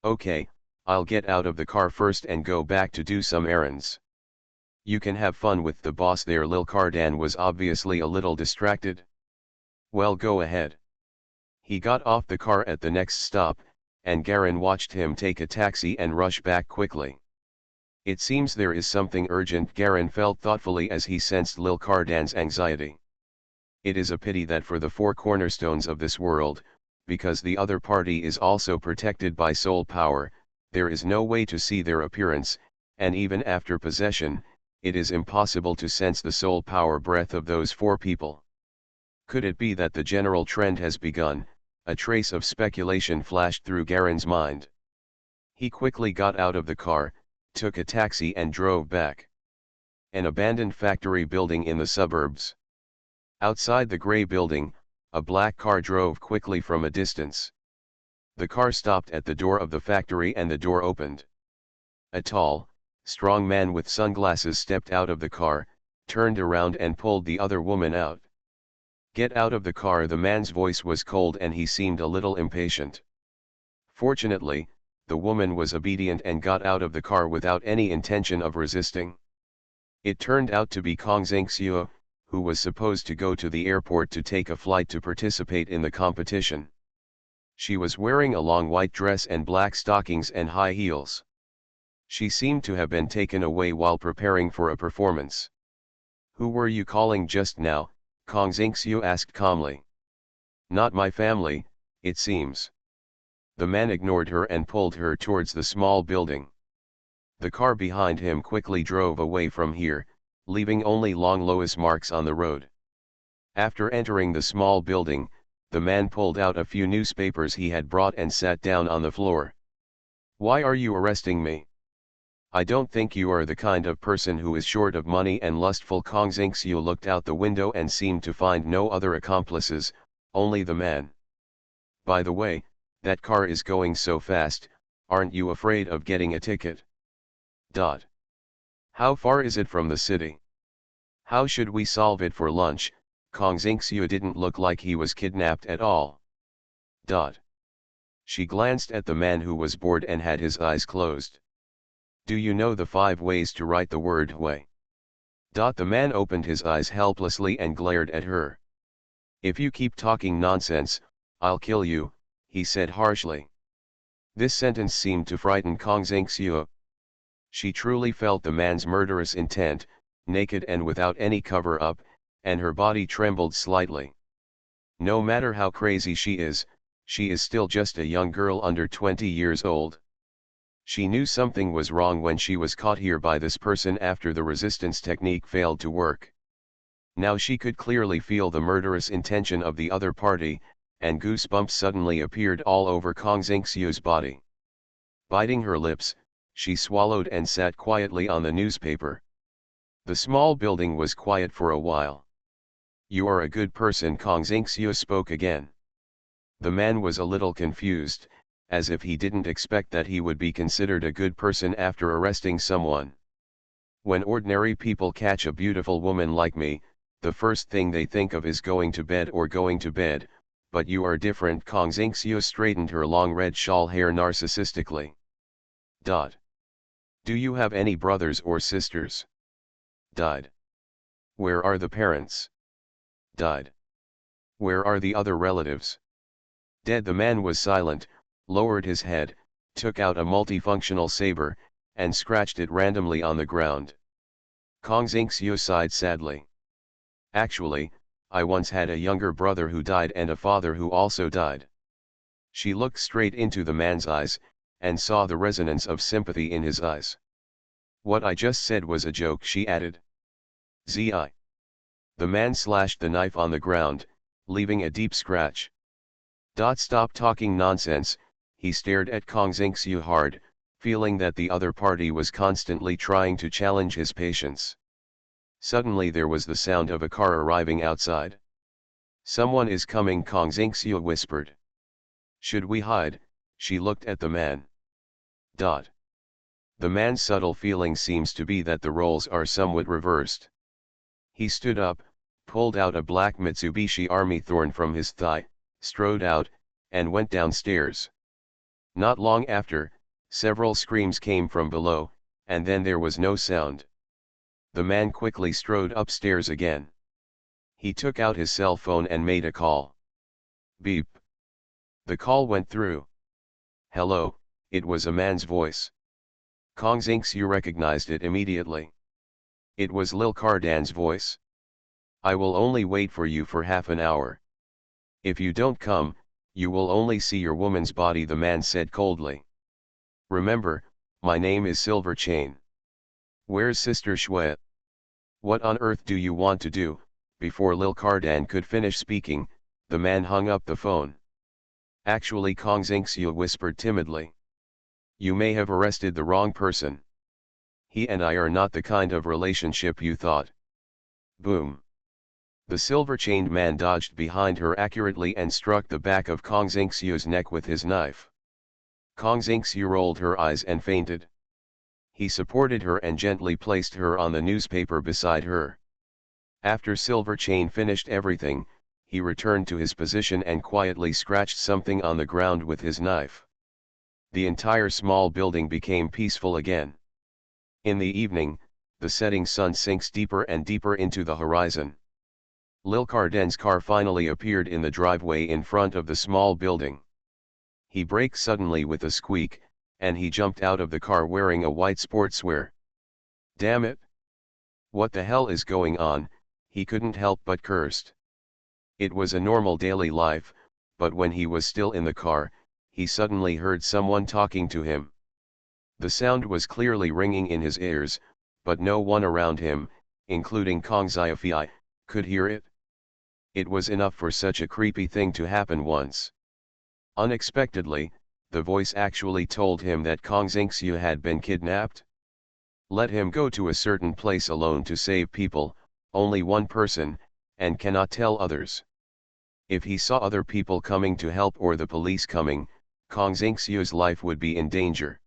Okay, I'll get out of the car first and go back to do some errands. You can have fun with the boss there. Learcarden was obviously a little distracted. Well, go ahead. He got off the car at the next stop, and Garin watched him take a taxi and rush back quickly. It seems there is something urgent, Garin felt thoughtfully as he sensed Learcarden's anxiety. It is a pity that for the four cornerstones of this world, because the other party is also protected by soul power, there is no way to see their appearance, and even after possession, it is impossible to sense the soul power breath of those four people. Could it be that the general trend has begun? A trace of speculation flashed through Garin's mind. He quickly got out of the car, took a taxi and drove back. An abandoned factory building in the suburbs. Outside the gray building, a black car drove quickly from a distance. The car stopped at the door of the factory and the door opened. A tall, strong man with sunglasses stepped out of the car, turned around and pulled the other woman out. Get out of the car. The man's voice was cold and he seemed a little impatient. Fortunately, the woman was obedient and got out of the car without any intention of resisting. It turned out to be Kong Zhengxiu, who was supposed to go to the airport to take a flight to participate in the competition. She was wearing a long white dress and black stockings and high heels. She seemed to have been taken away while preparing for a performance. Who were you calling just now? Kong Zhengxiu asked calmly. Not my family, it seems. The man ignored her and pulled her towards the small building. The car behind him quickly drove away from here, leaving only long Lois marks on the road. After entering the small building, the man pulled out a few newspapers he had brought and sat down on the floor. Why are you arresting me? I don't think you are the kind of person who is short of money and lustful. Kong Zhengxiu looked out the window and seemed to find no other accomplices, only the man. By the way, that car is going so fast, aren't you afraid of getting a ticket? How far is it from the city? How should we solve it for lunch? Kong Xingxiu didn't look like he was kidnapped at all. Dot. She glanced at the man who was bored and had his eyes closed. Do you know the 5 ways to write the word Hui? The man opened his eyes helplessly and glared at her. If you keep talking nonsense, I'll kill you, he said harshly. This sentence seemed to frighten Kong Xingxiu. She truly felt the man's murderous intent, naked and without any cover-up, and her body trembled slightly. No matter how crazy she is still just a young girl under 20 years old. She knew something was wrong when she was caught here by this person after the resistance technique failed to work. Now she could clearly feel the murderous intention of the other party, and goosebumps suddenly appeared all over Kong Xingxiu's body. Biting her lips, she swallowed and sat quietly on the newspaper. The small building was quiet for a while. You are a good person, Kong Xingxiu spoke again. The man was a little confused, as if he didn't expect that he would be considered a good person after arresting someone. When ordinary people catch a beautiful woman like me, the first thing they think of is going to bed or going to bed, but you are different. Kong Xingxiu straightened her long red shawl hair narcissistically. Do you have any brothers or sisters? Died. Where are the parents? Died. Where are the other relatives? Dead. The man was silent, lowered his head, took out a multifunctional saber, and scratched it randomly on the ground. Kong Xingxiu sighed sadly. Actually, I once had a younger brother who died and a father who also died. She looked straight into the man's eyes, and saw the resonance of sympathy in his eyes. What I just said was a joke, she added. Zi. The man slashed the knife on the ground, leaving a deep scratch. Stop talking nonsense, he stared at Kong Xingxiu hard, feeling that the other party was constantly trying to challenge his patience. Suddenly there was the sound of a car arriving outside. Someone is coming, Kong Xingxiu whispered. Should we hide? She looked at the man. The man's subtle feeling seems to be that the roles are somewhat reversed. He stood up, pulled out a black Mitsubishi Army Thorn from his thigh, strode out, and went downstairs. Not long after, several screams came from below, and then there was no sound. The man quickly strode upstairs again. He took out his cell phone and made a call. Beep. The call went through. Hello, it was a man's voice. Kong Xingxiu recognized it immediately. It was Lil Cardan's voice. I will only wait for you for half an hour. If you don't come, you will only see your woman's body, the man said coldly. Remember, my name is Silver Chain. Where's Sister Shui? What on earth do you want to do? Before Lil Cardan could finish speaking, the man hung up the phone. Actually, Kong Xingxiu whispered timidly. You may have arrested the wrong person. He and I are not the kind of relationship you thought. Boom. The silver-chained man dodged behind her accurately and struck the back of Kong Xingxiu's neck with his knife. Kong Xingxiu rolled her eyes and fainted. He supported her and gently placed her on the newspaper beside her. After Silver Chain finished everything, he returned to his position and quietly scratched something on the ground with his knife. The entire small building became peaceful again. In the evening, the setting sun sinks deeper and deeper into the horizon. Lil Cardan's car finally appeared in the driveway in front of the small building. He braked suddenly with a squeak, and he jumped out of the car wearing a white sportswear. Damn it! What the hell is going on? He couldn't help but cursed. It was a normal daily life, but when he was still in the car, he suddenly heard someone talking to him. The sound was clearly ringing in his ears, but no one around him, including Kong Xiaofei, could hear it. It was enough for such a creepy thing to happen once. Unexpectedly, the voice actually told him that Kong Xingxiu had been kidnapped. Let him go to a certain place alone to save people, only one person, and cannot tell others. If he saw other people coming to help or the police coming, Kong Xingxiu's life would be in danger.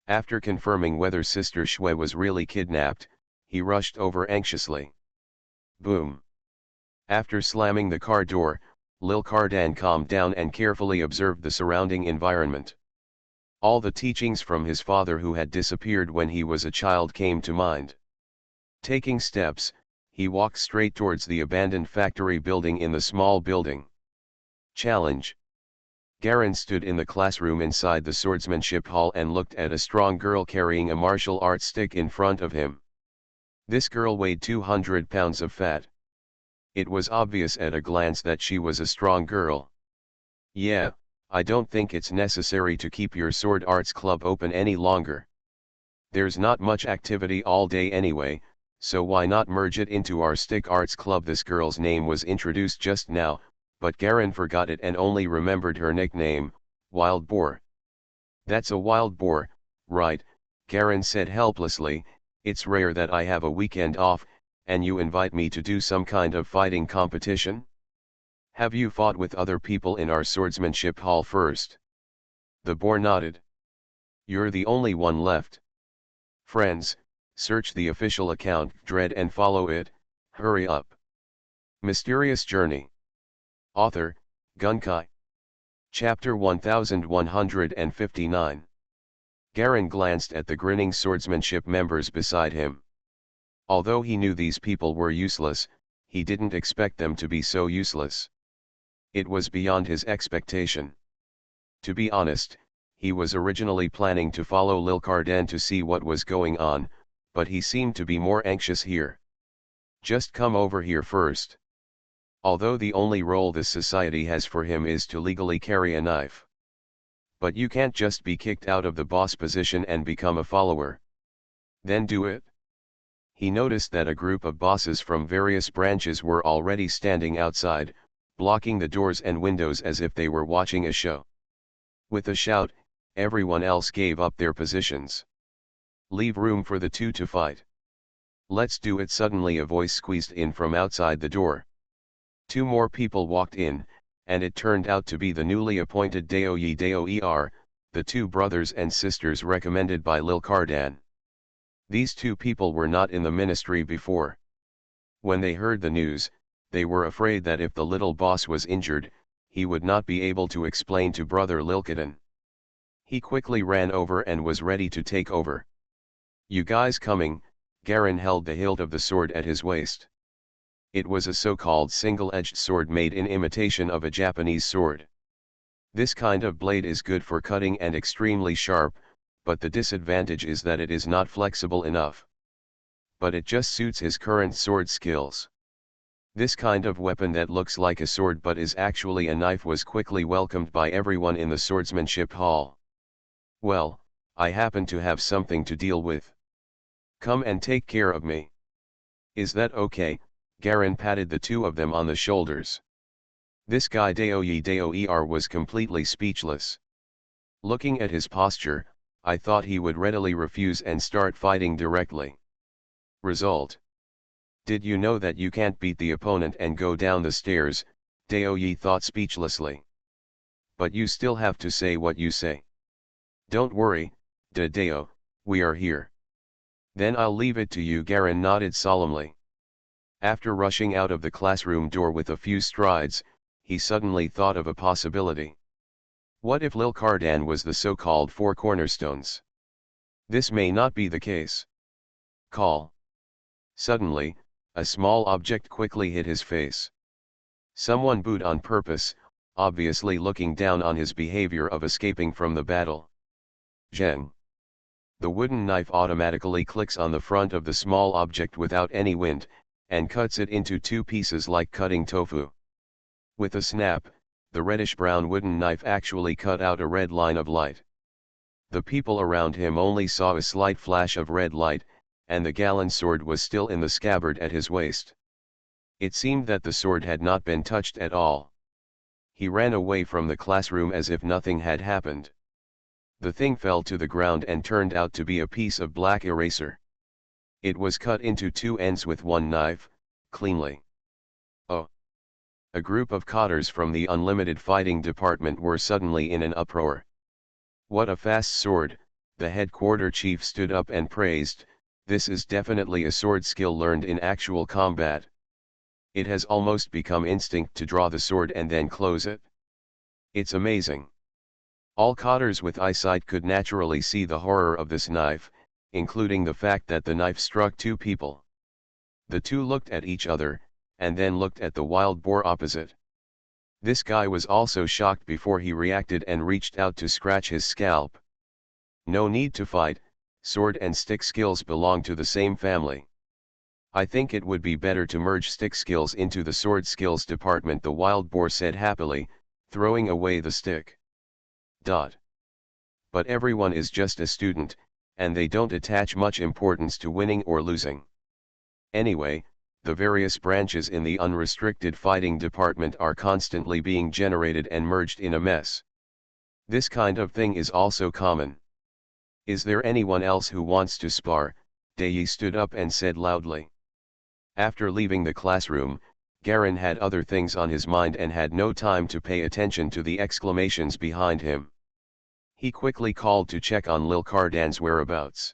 After confirming whether Sister Shui was really kidnapped, he rushed over anxiously. Boom. After slamming the car door, Lil Cardan calmed down and carefully observed the surrounding environment. All the teachings from his father who had disappeared when he was a child came to mind. Taking steps, he walked straight towards the abandoned factory building in the small building. Challenge. Garen stood in the classroom inside the swordsmanship hall and looked at a strong girl carrying a martial arts stick in front of him. This girl weighed 200 pounds of fat. It was obvious at a glance that she was a strong girl. Yeah, I don't think it's necessary to keep your sword arts club open any longer. There's not much activity all day anyway, so why not merge it into our stick arts club? This girl's name was introduced just now, but Garen forgot it and only remembered her nickname, Wild Boar. That's a wild boar, right? Garen said helplessly. It's rare that I have a weekend off, and you invite me to do some kind of fighting competition? Have you fought with other people in our swordsmanship hall first? The boar nodded. You're the only one left. Friends, search the official account Dread and follow it, hurry up. Mysterious Journey. Author, Gunkai. Chapter 1159. Garen glanced at the grinning swordsmanship members beside him. Although he knew these people were useless, he didn't expect them to be so useless. It was beyond his expectation. To be honest, he was originally planning to follow Lil Cardan to see what was going on, but he seemed to be more anxious here. Just come over here first. Although the only role this society has for him is to legally carry a knife. But you can't just be kicked out of the boss position and become a follower. Then do it. He noticed that a group of bosses from various branches were already standing outside, blocking the doors and windows as if they were watching a show. With a shout, everyone else gave up their positions. Leave room for the two to fight. Let's do it. Suddenly a voice squeezed in from outside the door. Two more people walked in, and it turned out to be the newly appointed Daoyer, the two brothers and sisters recommended by Lil Cardan. These two people were not in the ministry before. When they heard the news, they were afraid that if the little boss was injured, he would not be able to explain to brother Lilkadan. He quickly ran over and was ready to take over. You guys coming? Garen held the hilt of the sword at his waist. It was a so-called single-edged sword made in imitation of a Japanese sword. This kind of blade is good for cutting and extremely sharp, but the disadvantage is that it is not flexible enough. But it just suits his current sword skills. This kind of weapon that looks like a sword but is actually a knife was quickly welcomed by everyone in the swordsmanship hall. Well, I happen to have something to deal with. Come and take care of me. Is that okay? Garen patted the two of them on the shoulders. This guy Daoyer was completely speechless. Looking at his posture, I thought he would readily refuse and start fighting directly. Result. Did you know that you can't beat the opponent and go down the stairs? Daoyer thought speechlessly. But you still have to say what you say. Don't worry, Dao, we are here. Then I'll leave it to you. Garen nodded solemnly. After rushing out of the classroom door with a few strides, he suddenly thought of a possibility. What if Lil Cardan was the so-called Four Cornerstones? This may not be the case. Call. Suddenly, a small object quickly hit his face. Someone booed on purpose, obviously looking down on his behavior of escaping from the battle. Zheng. The wooden knife automatically clicks on the front of the small object without any wind, and cuts it into two pieces like cutting tofu. With a snap, the reddish-brown wooden knife actually cut out a red line of light. The people around him only saw a slight flash of red light, and the gallant sword was still in the scabbard at his waist. It seemed that the sword had not been touched at all. He ran away from the classroom as if nothing had happened. The thing fell to the ground and turned out to be a piece of black eraser. It was cut into two ends with one knife, cleanly. Oh! A group of cotters from the Unlimited Fighting Department were suddenly in an uproar. What a fast sword, The headquarter chief stood up and praised, "This is definitely a sword skill learned in actual combat. It has almost become instinct to draw the sword and then close it. It's amazing." All cotters with eyesight could naturally see the horror of this knife, including the fact that the knife struck two people. The two looked at each other, and then looked at the wild boar opposite. This guy was also shocked before he reacted and reached out to scratch his scalp. No need to fight, sword and stick skills belong to the same family. "I think it would be better to merge stick skills into the sword skills department," the wild boar said happily, throwing away the stick. But everyone is just a student, and they don't attach much importance to winning or losing. Anyway, the various branches in the unrestricted fighting department are constantly being generated and merged in a mess. This kind of thing is also common. "Is there anyone else who wants to spar?" Dayi stood up and said loudly. After leaving the classroom, Garen had other things on his mind and had no time to pay attention to the exclamations behind him. He quickly called to check on Lil Cardan's whereabouts.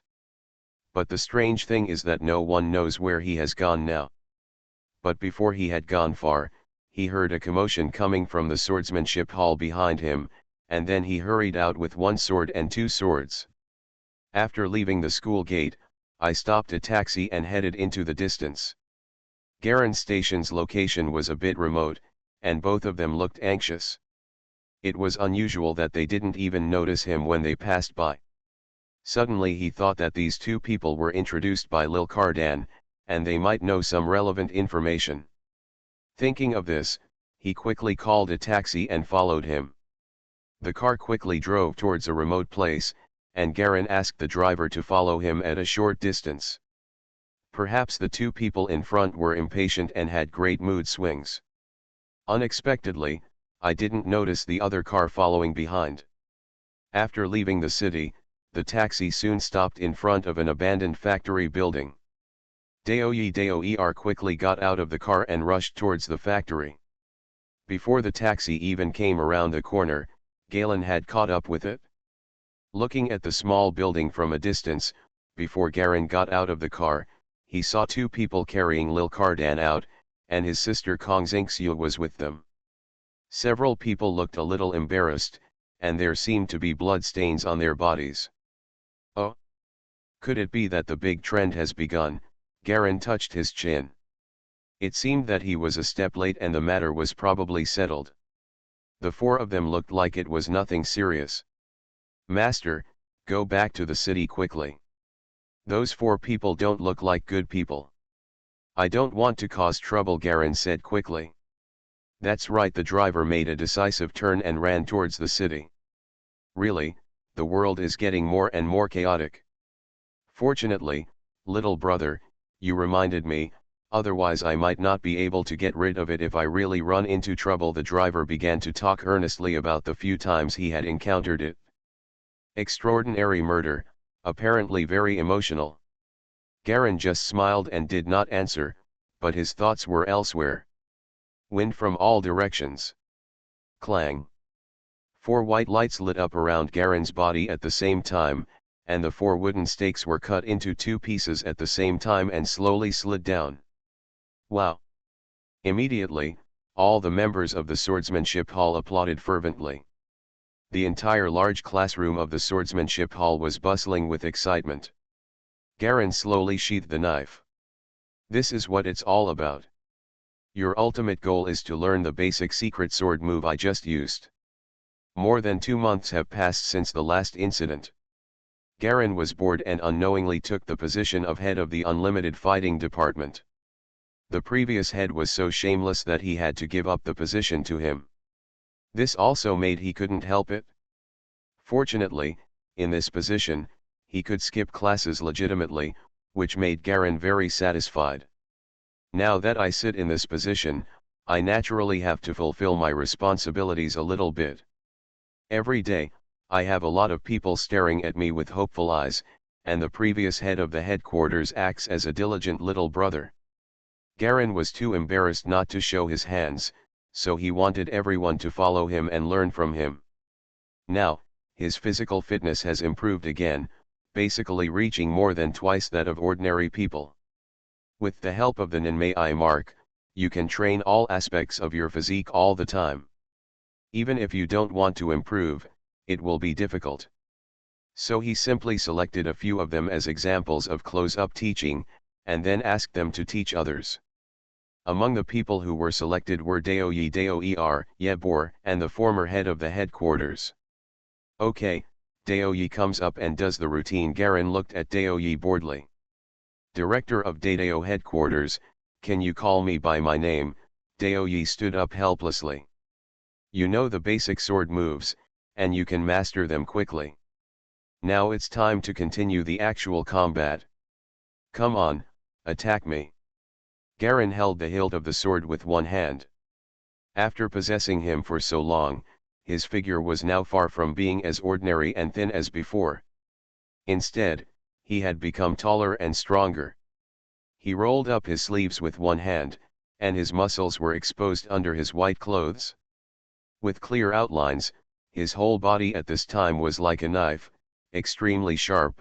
But the strange thing is that no one knows where he has gone now. But before he had gone far, he heard a commotion coming from the swordsmanship hall behind him, and then he hurried out with one sword and two swords. After leaving the school gate, I stopped a taxi and headed into the distance. Garen Station's location was a bit remote, and both of them looked anxious. It was unusual that they didn't even notice him when they passed by. Suddenly he thought that these two people were introduced by Lil Cardan, and they might know some relevant information. Thinking of this, he quickly called a taxi and followed him. The car quickly drove towards a remote place, and Garen asked the driver to follow him at a short distance. Perhaps the two people in front were impatient and had great mood swings. Unexpectedly, I didn't notice the other car following behind. After leaving the city, the taxi soon stopped in front of an abandoned factory building. Daoyi quickly got out of the car and rushed towards the factory. Before the taxi even came around the corner, Galen had caught up with it. Looking at the small building from a distance, before Garen got out of the car, he saw two people carrying Lil Cardan out, and his sister Kong Xingxiu was with them. Several people looked a little embarrassed, and there seemed to be blood stains on their bodies. Oh! Could it be that the big trend has begun? Garen touched his chin. It seemed that he was a step late and the matter was probably settled. The four of them looked like it was nothing serious. "Master, go back to the city quickly. Those four people don't look like good people." "I don't want to cause trouble," Garen said quickly. That's right, the driver made a decisive turn and ran towards the city. Really, the world is getting more and more chaotic. Fortunately, little brother, you reminded me, otherwise I might not be able to get rid of it if I really run into trouble. The driver began to talk earnestly about the few times he had encountered it. Extraordinary murder, apparently very emotional. Garen just smiled and did not answer, but his thoughts were elsewhere. Wind from all directions. Clang. Four white lights lit up around Garen's body at the same time, and the four wooden stakes were cut into two pieces at the same time and slowly slid down. Wow! Immediately, all the members of the swordsmanship hall applauded fervently. The entire large classroom of the swordsmanship hall was bustling with excitement. Garen slowly sheathed the knife. "This is what it's all about. Your ultimate goal is to learn the basic secret sword move I just used." More than 2 months have passed since the last incident. Garen was bored and unknowingly took the position of head of the unlimited fighting department. The previous head was so shameless that he had to give up the position to him. This also made he couldn't help it. Fortunately, in this position, he could skip classes legitimately, which made Garen very satisfied. Now that I sit in this position, I naturally have to fulfill my responsibilities a little bit. Every day, I have a lot of people staring at me with hopeful eyes, and the previous head of the headquarters acts as a diligent little brother. Garen was too embarrassed not to show his hands, so he wanted everyone to follow him and learn from him. Now, his physical fitness has improved again, basically reaching more than twice that of ordinary people. With the help of the Ninmei mark, you can train all aspects of your physique all the time. Even if you don't want to improve, it will be difficult. So he simply selected a few of them as examples of close-up teaching, and then asked them to teach others. Among the people who were selected were Daoyi Daoer, Yebor, and the former head of the headquarters. Okay, Daoyi comes up and does the routine. Garen looked at Daoyi boredly. Director of Dadao headquarters, can you call me by my name? Daoyi stood up helplessly. You know the basic sword moves, and you can master them quickly. Now it's time to continue the actual combat. Come on, attack me. Garen held the hilt of the sword with one hand. After possessing him for so long, his figure was now far from being as ordinary and thin as before. Instead, he had become taller and stronger. He rolled up his sleeves with one hand, and his muscles were exposed under his white clothes. With clear outlines, his whole body at this time was like a knife, extremely sharp.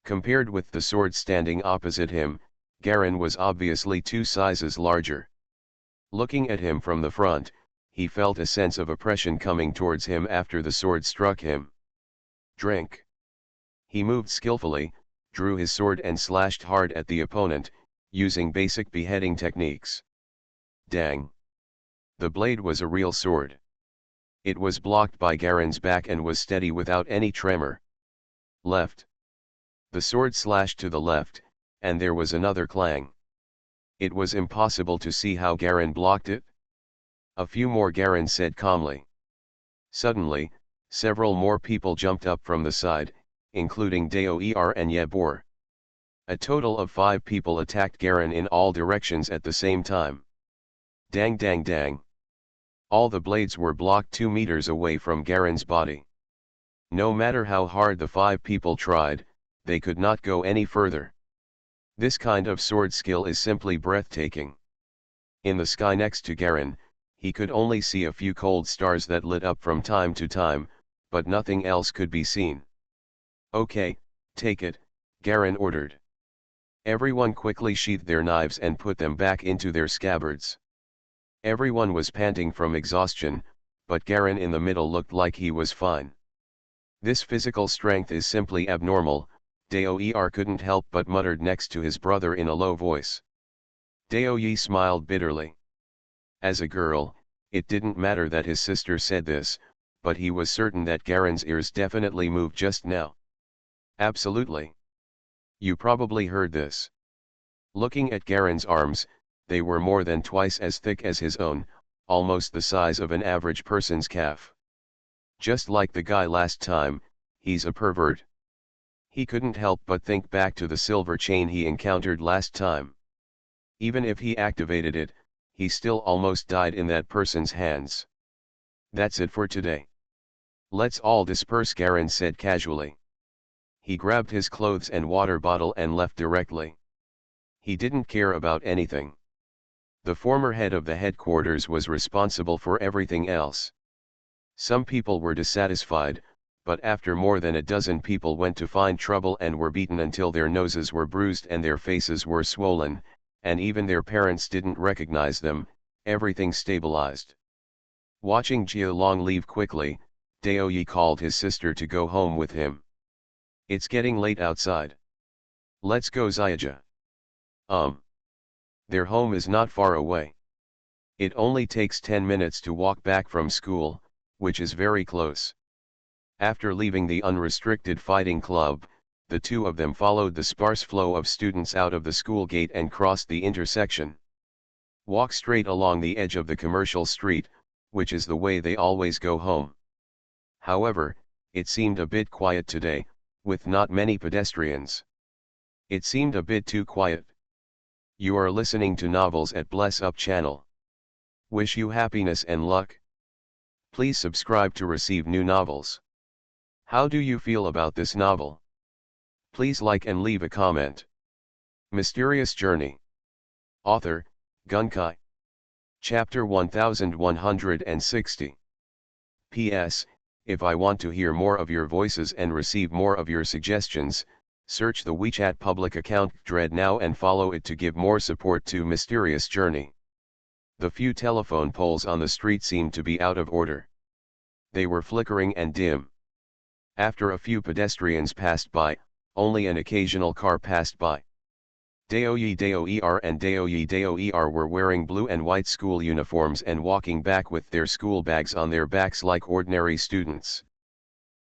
Compared with the sword standing opposite him, Garen was obviously 2 sizes larger. Looking at him from the front, he felt a sense of oppression coming towards him after the sword struck him. Drink. He moved skillfully, drew his sword and slashed hard at the opponent, using basic beheading techniques. Dang! The blade was a real sword. It was blocked by Garen's back and was steady without any tremor. Left. The sword slashed to the left, and there was another clang. It was impossible to see how Garen blocked it. A few more, Garen said calmly. Suddenly, several more people jumped up from the side, including Daoer and Yebor. A total of 5 people attacked Garen in all directions at the same time. Dang dang dang. All the blades were blocked 2 meters away from Garen's body. No matter how hard the 5 people tried, they could not go any further. This kind of sword skill is simply breathtaking. In the sky next to Garen, he could only see a few cold stars that lit up from time to time, but nothing else could be seen. Okay, take it, Garen ordered. Everyone quickly sheathed their knives and put them back into their scabbards. Everyone was panting from exhaustion, but Garen in the middle looked like he was fine. This physical strength is simply abnormal, Daoer couldn't help but muttered next to his brother in a low voice. Daoyi smiled bitterly. As a girl, it didn't matter that his sister said this, but he was certain that Garen's ears definitely moved just now. Absolutely. You probably heard this. Looking at Garen's arms, they were more than twice as thick as his own, almost the size of an average person's calf. Just like the guy last time, he's a pervert. He couldn't help but think back to the silver chain he encountered last time. Even if he activated it, he still almost died in that person's hands. That's it for today. Let's all disperse, Garen said casually. He grabbed his clothes and water bottle and left directly. He didn't care about anything. The former head of the headquarters was responsible for everything else. Some people were dissatisfied, but after more than a dozen people went to find trouble and were beaten until their noses were bruised and their faces were swollen, and even their parents didn't recognize them, everything stabilized. Watching Jia Long leave quickly, Daoyi called his sister to go home with him. It's getting late outside. Let's go, Xiaja. Their home is not far away. It only takes 10 minutes to walk back from school, which is very close. After leaving the unrestricted fighting club, the two of them followed the sparse flow of students out of the school gate and crossed the intersection. Walk straight along the edge of the commercial street, which is the way they always go home. However, it seemed a bit quiet today, with not many pedestrians. It seemed a bit too quiet. You are listening to Novels at Bless Up channel. Wish you happiness and luck. Please subscribe to receive new novels. How do you feel about this novel? Please like and leave a comment. Mysterious Journey. Author, Gunkai. Chapter 1160. P.S. If I want to hear more of your voices and receive more of your suggestions, search the WeChat public account Dread now and follow it to give more support to Mysterious Journey. The few telephone poles on the street seemed to be out of order. They were flickering and dim. After a few pedestrians passed by, only an occasional car passed by. Doer and Doer were wearing blue and white school uniforms and walking back with their school bags on their backs like ordinary students.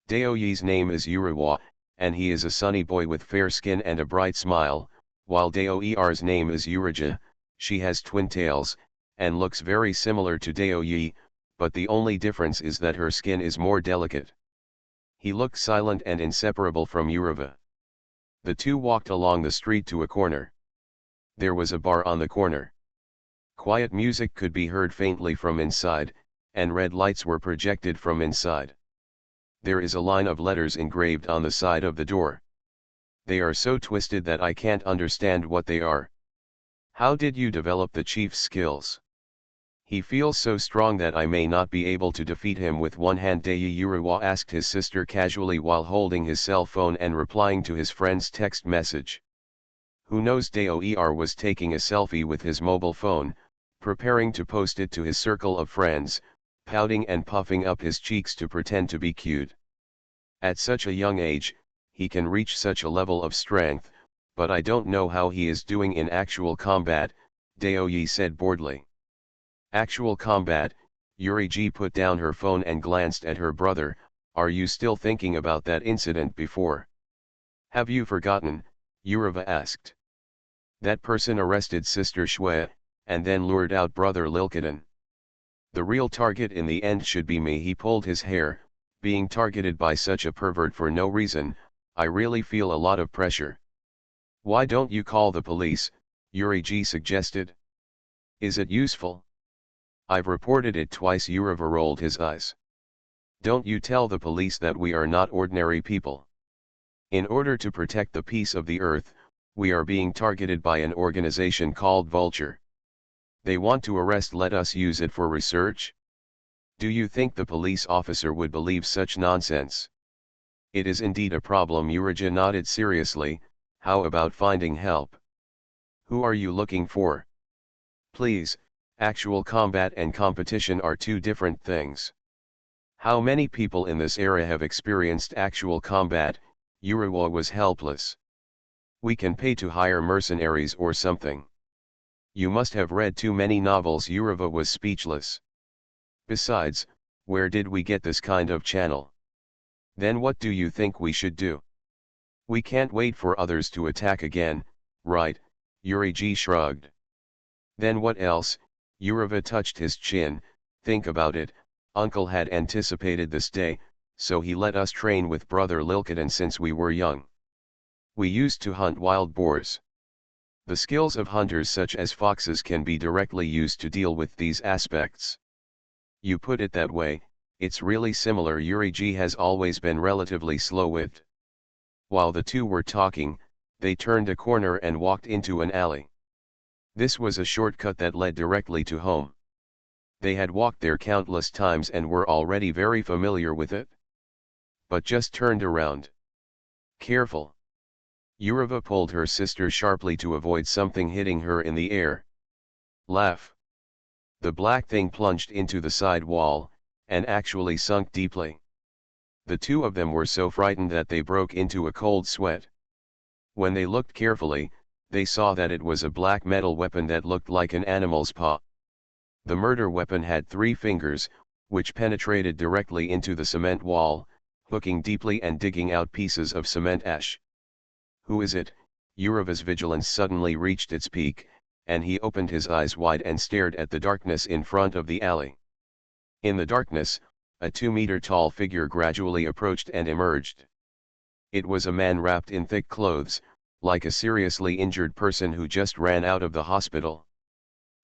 Doye's name is Urawa, and he is a sunny boy with fair skin and a bright smile, while Doer's name is Uraja. She has twin tails, and looks very similar to Doye, but the only difference is that her skin is more delicate. He looked silent and inseparable from Urava. The two walked along the street to a corner. There was a bar on the corner. Quiet music could be heard faintly from inside, and red lights were projected from inside. There is a line of letters engraved on the side of the door. They are so twisted that I can't understand what they are. How did you develop the chief's skills? He feels so strong that I may not be able to defeat him with one hand. Urawa asked his sister casually while holding his cell phone and replying to his friend's text message. Who knows? Doer was taking a selfie with his mobile phone, preparing to post it to his circle of friends, pouting and puffing up his cheeks to pretend to be cute. At such a young age, he can reach such a level of strength, but I don't know how he is doing in actual combat, Doye said boredly. Actual combat? Yurigi put down her phone and glanced at her brother. Are you still thinking about that incident before? Have you forgotten? Urava asked. That person arrested Sister Shwe, and then lured out Brother Lilkadan. The real target in the end should be me. He pulled his hair, being targeted by such a pervert for no reason. I really feel a lot of pressure. Why don't you call the police? Yurigi suggested. Is it useful? I've reported it twice. Urava rolled his eyes. Don't you tell the police that we are not ordinary people. In order to protect the peace of the earth, we are being targeted by an organization called Vulture. They want to arrest. Let us use it for research? Do you think the police officer would believe such nonsense? It is indeed a problem. Uraja nodded seriously. How about finding help? Who are you looking for? Please, actual combat and competition are two different things. How many people in this era have experienced actual combat? Urawa was helpless. We can pay to hire mercenaries or something. You must have read too many novels. Urava was speechless. Besides, where did we get this kind of channel? Then what do you think we should do? We can't wait for others to attack again, right? Yurigi shrugged. Then what else? Urava touched his chin. Think about it, Uncle had anticipated this day, so he let us train with Brother Lilkadan since we were young. We used to hunt wild boars. The skills of hunters such as foxes can be directly used to deal with these aspects. You put it that way, it's really similar. Yurigi has always been relatively slow-witted. While the two were talking, they turned a corner and walked into an alley. This was a shortcut that led directly to home. They had walked there countless times and were already very familiar with it. But just turned around. Careful. Urava pulled her sister sharply to avoid something hitting her in the air. Laugh. The black thing plunged into the side wall, and actually sunk deeply. The two of them were so frightened that they broke into a cold sweat. When they looked carefully, they saw that it was a black metal weapon that looked like an animal's paw. The murder weapon had 3 fingers, which penetrated directly into the cement wall, hooking deeply and digging out pieces of cement ash. Who is it? Urava's vigilance suddenly reached its peak, and he opened his eyes wide and stared at the darkness in front of the alley. In the darkness, a 2-meter-tall figure gradually approached and emerged. It was a man wrapped in thick clothes, like a seriously injured person who just ran out of the hospital.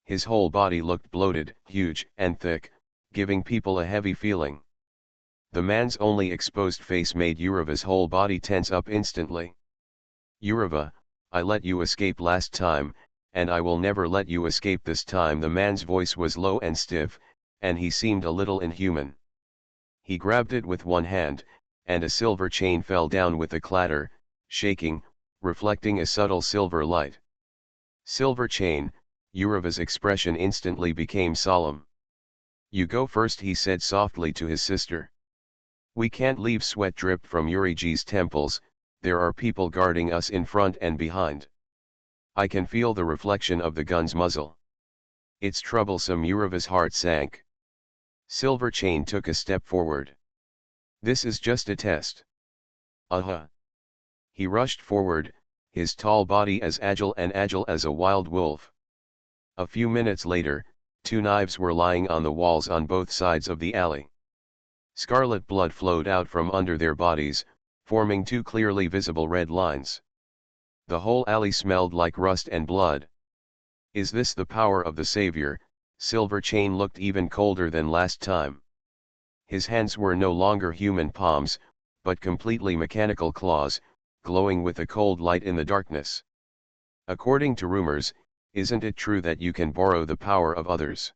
His whole body looked bloated, huge, and thick, giving people a heavy feeling. The man's only exposed face made Urava's whole body tense up instantly. Urava, I let you escape last time, and I will never let you escape this time. The man's voice was low and stiff, and he seemed a little inhuman. He grabbed it with one hand, and a silver chain fell down with a clatter, shaking, reflecting a subtle silver light. Silver chain, Yuriva's expression instantly became solemn. You go first, he said softly to his sister. We can't leave sweat drip from Yuriji's temples, there are people guarding us in front and behind. I can feel the reflection of the gun's muzzle. It's troublesome. Yuriva's heart sank. Silver chain took a step forward. This is just a test. He rushed forward, his tall body as agile as a wild wolf. A few minutes later, two knives were lying on the walls on both sides of the alley. Scarlet blood flowed out from under their bodies, forming two clearly visible red lines. The whole alley smelled like rust and blood. Is this the power of the Savior? Silver Chain looked even colder than last time. His hands were no longer human palms, but completely mechanical claws, glowing with a cold light in the darkness. According to rumors, isn't it true that you can borrow the power of others?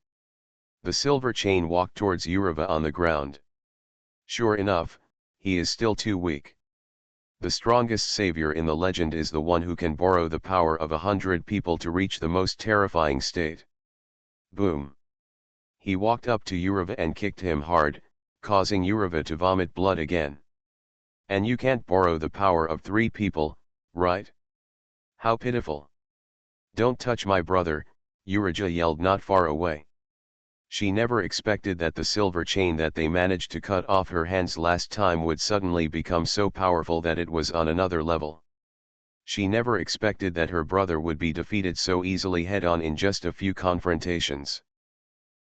The Silver Chain walked towards Yuriva on the ground. Sure enough, he is still too weak. The strongest savior in the legend is the one who can borrow the power of 100 people to reach the most terrifying state. Boom. He walked up to Yuriva and kicked him hard, causing Yuriva to vomit blood again. And you can't borrow the power of 3 people, right? How pitiful. Don't touch my brother, Yurija yelled not far away. She never expected that the silver chain that they managed to cut off her hands last time would suddenly become so powerful that it was on another level. She never expected that her brother would be defeated so easily head-on in just a few confrontations.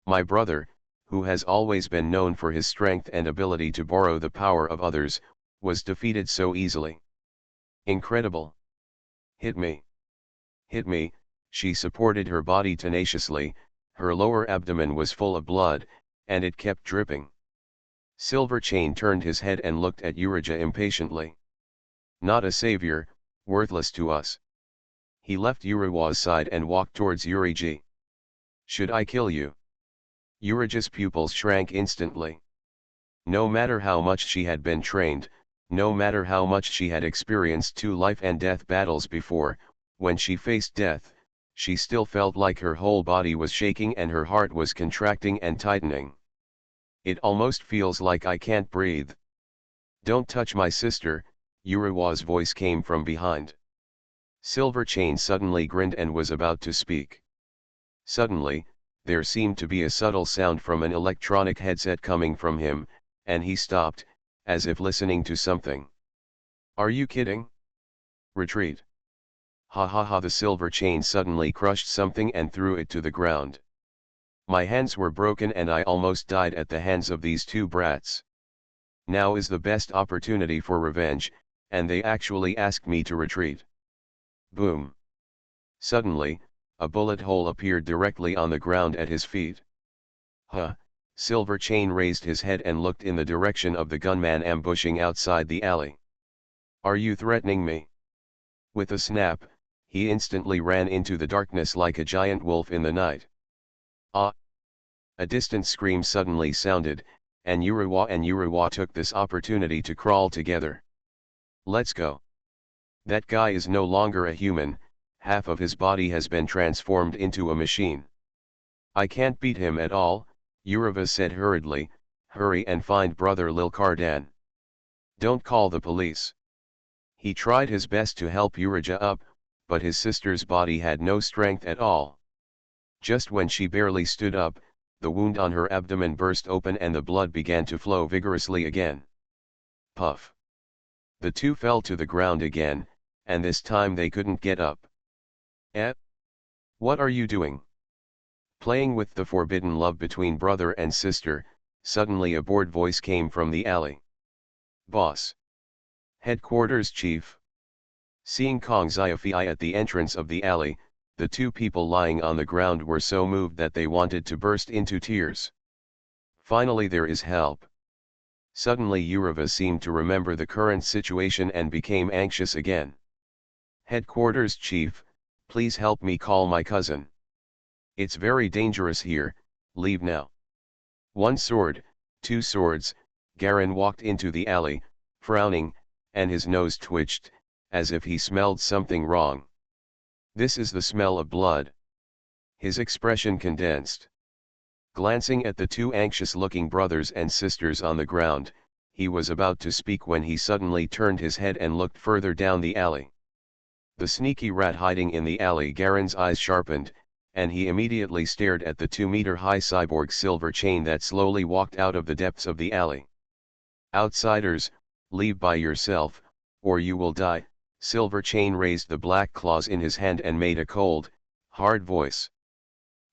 My brother, who has always been known for his strength and ability to borrow the power of others, was defeated so easily. Incredible. Hit me. Hit me, she supported her body tenaciously, her lower abdomen was full of blood, and it kept dripping. Silver Chain turned his head and looked at Yurija impatiently. Not a savior, worthless to us. He left Yuriwa's side and walked towards Yuriji. Should I kill you? Yurija's pupils shrank instantly. No matter how much she had been trained, no matter how much she had experienced 2 life and death battles before, when she faced death, she still felt like her whole body was shaking and her heart was contracting and tightening. It almost feels like I can't breathe. Don't touch my sister, Yuriwa's voice came from behind. Silver Chain suddenly grinned and was about to speak. Suddenly, there seemed to be a subtle sound from an electronic headset coming from him, and he stopped, as if listening to something. Are you kidding? Retreat. Ha ha ha! The Silver Chain suddenly crushed something and threw it to the ground. My hands were broken and I almost died at the hands of these 2 brats. Now is the best opportunity for revenge, and they actually asked me to retreat. Boom. Suddenly, a bullet hole appeared directly on the ground at his feet. Huh. Silver Chain raised his head and looked in the direction of the gunman ambushing outside the alley. Are you threatening me? With a snap, he instantly ran into the darkness like a giant wolf in the night. Ah! A distant scream suddenly sounded, and Yuriwa took this opportunity to crawl together. Let's go. That guy is no longer a human, half of his body has been transformed into a machine. I can't beat him at all, Yuriva said hurriedly. Hurry and find brother Lil Cardan. Don't call the police. He tried his best to help Yurija up, but his sister's body had no strength at all. Just when she barely stood up, the wound on her abdomen burst open and the blood began to flow vigorously again. Puff. The 2 fell to the ground again, and this time they couldn't get up. Eh? What are you doing? Playing with the forbidden love between brother and sister, suddenly a bored voice came from the alley. Boss. Headquarters Chief. Seeing Kong Xiaofei at the entrance of the alley, the 2 people lying on the ground were so moved that they wanted to burst into tears. Finally there is help. Suddenly Yuriva seemed to remember the current situation and became anxious again. Headquarters Chief, please help me call my cousin. It's very dangerous here, leave now. 1 sword, 2 swords, Garen walked into the alley, frowning, and his nose twitched, as if he smelled something wrong. This is the smell of blood. His expression condensed. Glancing at the two anxious-looking brothers and sisters on the ground, he was about to speak when he suddenly turned his head and looked further down the alley. The sneaky rat hiding in the alley. Garen's eyes sharpened, and he immediately stared at the 2-meter-high cyborg silver chain that slowly walked out of the depths of the alley. "Outsiders, leave by yourself, or you will die." Silver Chain raised the black claws in his hand and made a cold, hard voice.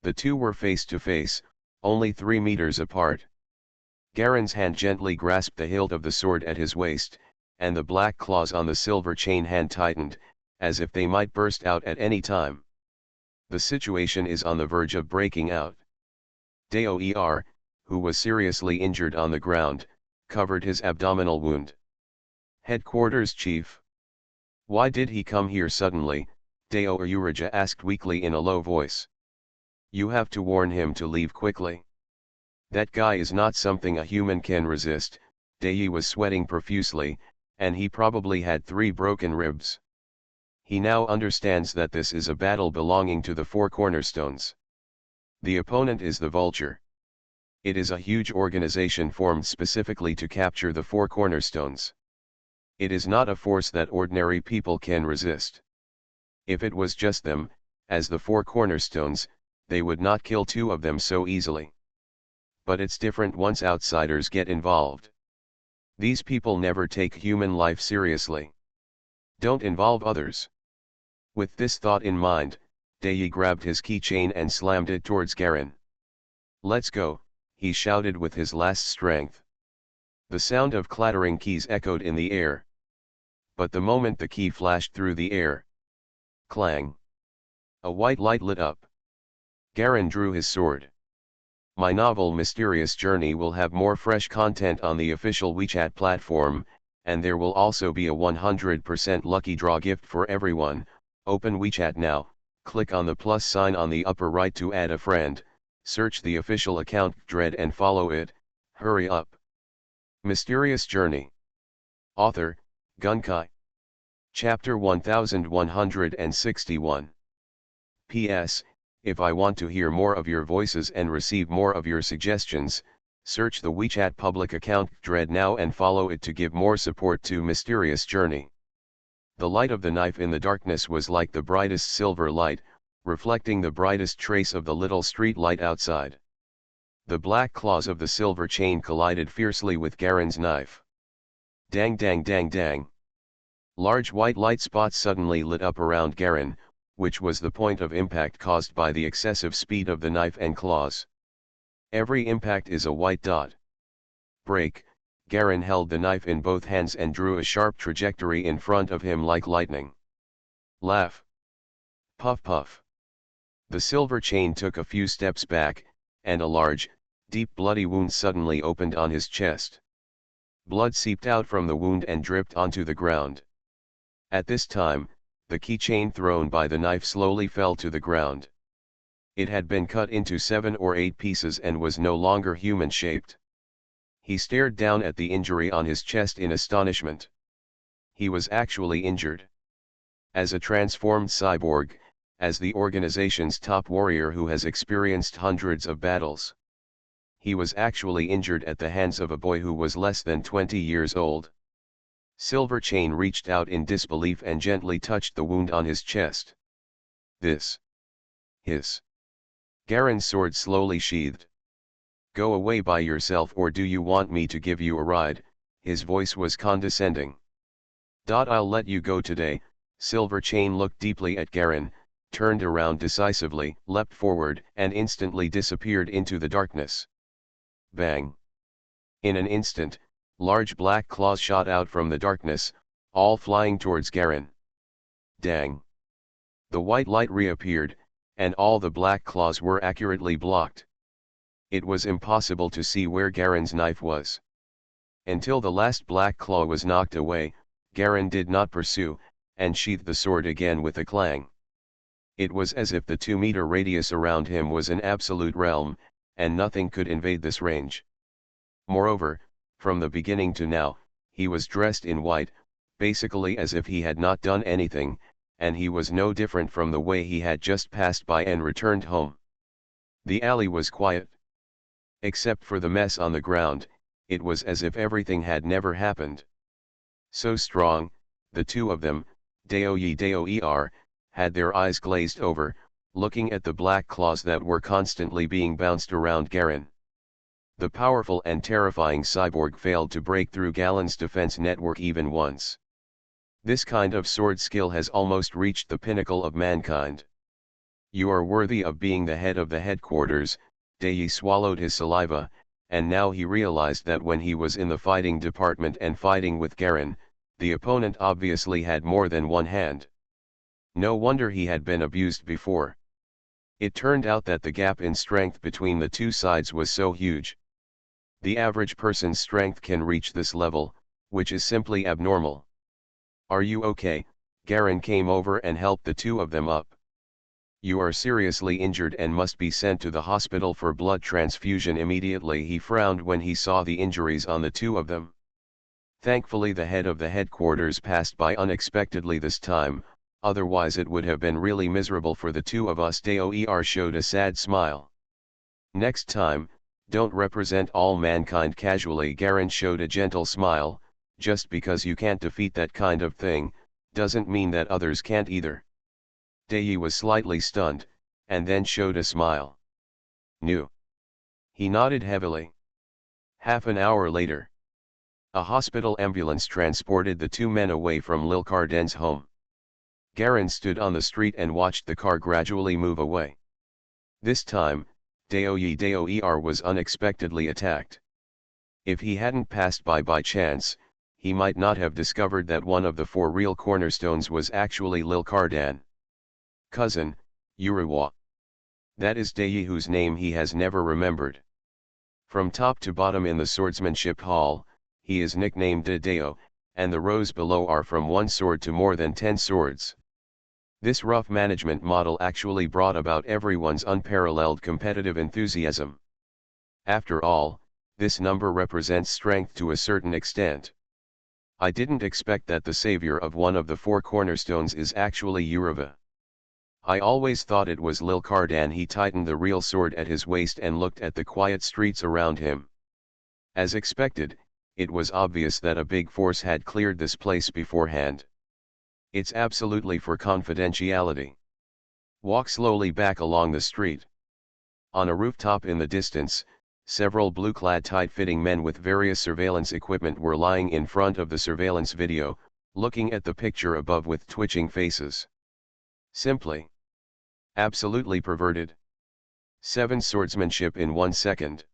The two were face to face, only 3 meters apart. Garen's hand gently grasped the hilt of the sword at his waist, and the black claws on the Silver Chain hand tightened, as if they might burst out at any time. The situation is on the verge of breaking out. Daoer, who was seriously injured on the ground, covered his abdominal wound. "Headquarters Chief. Why did he come here suddenly?" Daoer asked weakly in a low voice. "You have to warn him to leave quickly. That guy is not something a human can resist." Dayi was sweating profusely, and he probably had 3 broken ribs. He now understands that this is a battle belonging to the 4 cornerstones. The opponent is the Vulture. It is a huge organization formed specifically to capture the 4 cornerstones. It is not a force that ordinary people can resist. If it was just them, as the 4 cornerstones, they would not kill 2 of them so easily. But it's different once outsiders get involved. These people never take human life seriously. Don't involve others. With this thought in mind, Dayi grabbed his keychain and slammed it towards Garen. "Let's go," he shouted with his last strength. The sound of clattering keys echoed in the air. But the moment the key flashed through the air, clang! A white light lit up. Garen drew his sword. My novel Mysterious Journey will have more fresh content on the official WeChat platform, and there will also be a 100% lucky draw gift for everyone. Open WeChat now, click on the plus sign on the upper right to add a friend, search the official account Dread and follow it. Hurry up. Mysterious Journey. Author, Gunkai. Chapter 1161. P.S. If I want to hear more of your voices and receive more of your suggestions, search the WeChat public account Dread now and follow it to give more support to Mysterious Journey. The light of the knife in the darkness was like the brightest silver light, reflecting the brightest trace of the little street light outside. The black claws of the silver chain collided fiercely with Garen's knife. Dang dang dang dang. Large white light spots suddenly lit up around Garen, which was the point of impact caused by the excessive speed of the knife and claws. Every impact is a white dot. Break. Garen held the knife in both hands and drew a sharp trajectory in front of him like lightning. Laugh. Puff puff. The silver chain took a few steps back, and a large, deep bloody wound suddenly opened on his chest. Blood seeped out from the wound and dripped onto the ground. At this time, the keychain thrown by the knife slowly fell to the ground. It had been cut into 7 or 8 pieces and was no longer human-shaped. He stared down at the injury on his chest in astonishment. He was actually injured. As a transformed cyborg, as the organization's top warrior who has experienced hundreds of battles. He was actually injured at the hands of a boy who was less than 20 years old. Silver Chain reached out in disbelief and gently touched the wound on his chest. This. Hiss. Garen's sword slowly sheathed. Go away by yourself, or do you want me to give you a ride? His voice was condescending. I'll let you go today. Silver Chain looked deeply at Garen, turned around decisively, leapt forward, and instantly disappeared into the darkness. Bang! In an instant, large black claws shot out from the darkness, all flying towards Garen. Dang! The white light reappeared, and all the black claws were accurately blocked. It was impossible to see where Garen's knife was. Until the last black claw was knocked away, Garen did not pursue, and sheathed the sword again with a clang. It was as if the 2-meter radius around him was an absolute realm, and nothing could invade this range. Moreover, From the beginning to now, he was dressed in white, basically as if he had not done anything, and he was no different from the way he had just passed by and returned home. The alley was quiet. Except for the mess on the ground, it was as if everything had never happened. So strong, the two of them, Doer, had their eyes glazed over, looking at the black claws that were constantly being bounced around Garen. The powerful and terrifying cyborg failed to break through Galen's defense network even once. This kind of sword skill has almost reached the pinnacle of mankind. You are worthy of being the head of the headquarters. Dei swallowed his saliva, and now he realized that when he was in the fighting department and fighting with Garen, the opponent obviously had more than one hand. No wonder he had been abused before. It turned out that the gap in strength between the two sides was so huge. The average person's strength can reach this level, which is simply abnormal. "Are you okay?" Garen came over and helped the two of them up. "You are seriously injured and must be sent to the hospital for blood transfusion immediately." He frowned when he saw the injuries on the two of them. Thankfully the head of the headquarters passed by unexpectedly this time, otherwise it would have been really miserable for the two of us. Doer showed a sad smile. "Next time, don't represent all mankind casually." Garen showed a gentle smile. "Just because you can't defeat that kind of thing, doesn't mean that others can't either." Dei was slightly stunned, and then showed a smile. "New." He nodded heavily. Half an hour later, a hospital ambulance transported the two men away from Lil Carden's home. Garen stood on the street and watched the car gradually move away. This time, Doer was unexpectedly attacked. If he hadn't passed by chance, he might not have discovered that one of the four real cornerstones was actually Lil Cardan. "Cousin, Urawa." That is Dei, whose name he has never remembered. From top to bottom in the swordsmanship hall, he is nicknamed Deo, and the rows below are from one sword to more than 10 swords. This rough management model actually brought about everyone's unparalleled competitive enthusiasm. After all, this number represents strength to a certain extent. I didn't expect that the savior of one of the four cornerstones is actually Urava. I always thought it was Lil Cardan. He tightened the real sword at his waist and looked at the quiet streets around him. As expected, it was obvious that a big force had cleared this place beforehand. It's absolutely for confidentiality. Walk slowly back along the street. On a rooftop in the distance, several blue-clad tight-fitting men with various surveillance equipment were lying in front of the surveillance video, looking at the picture above with twitching faces. Simply, absolutely perverted. 7 swordsmanship in 1 second.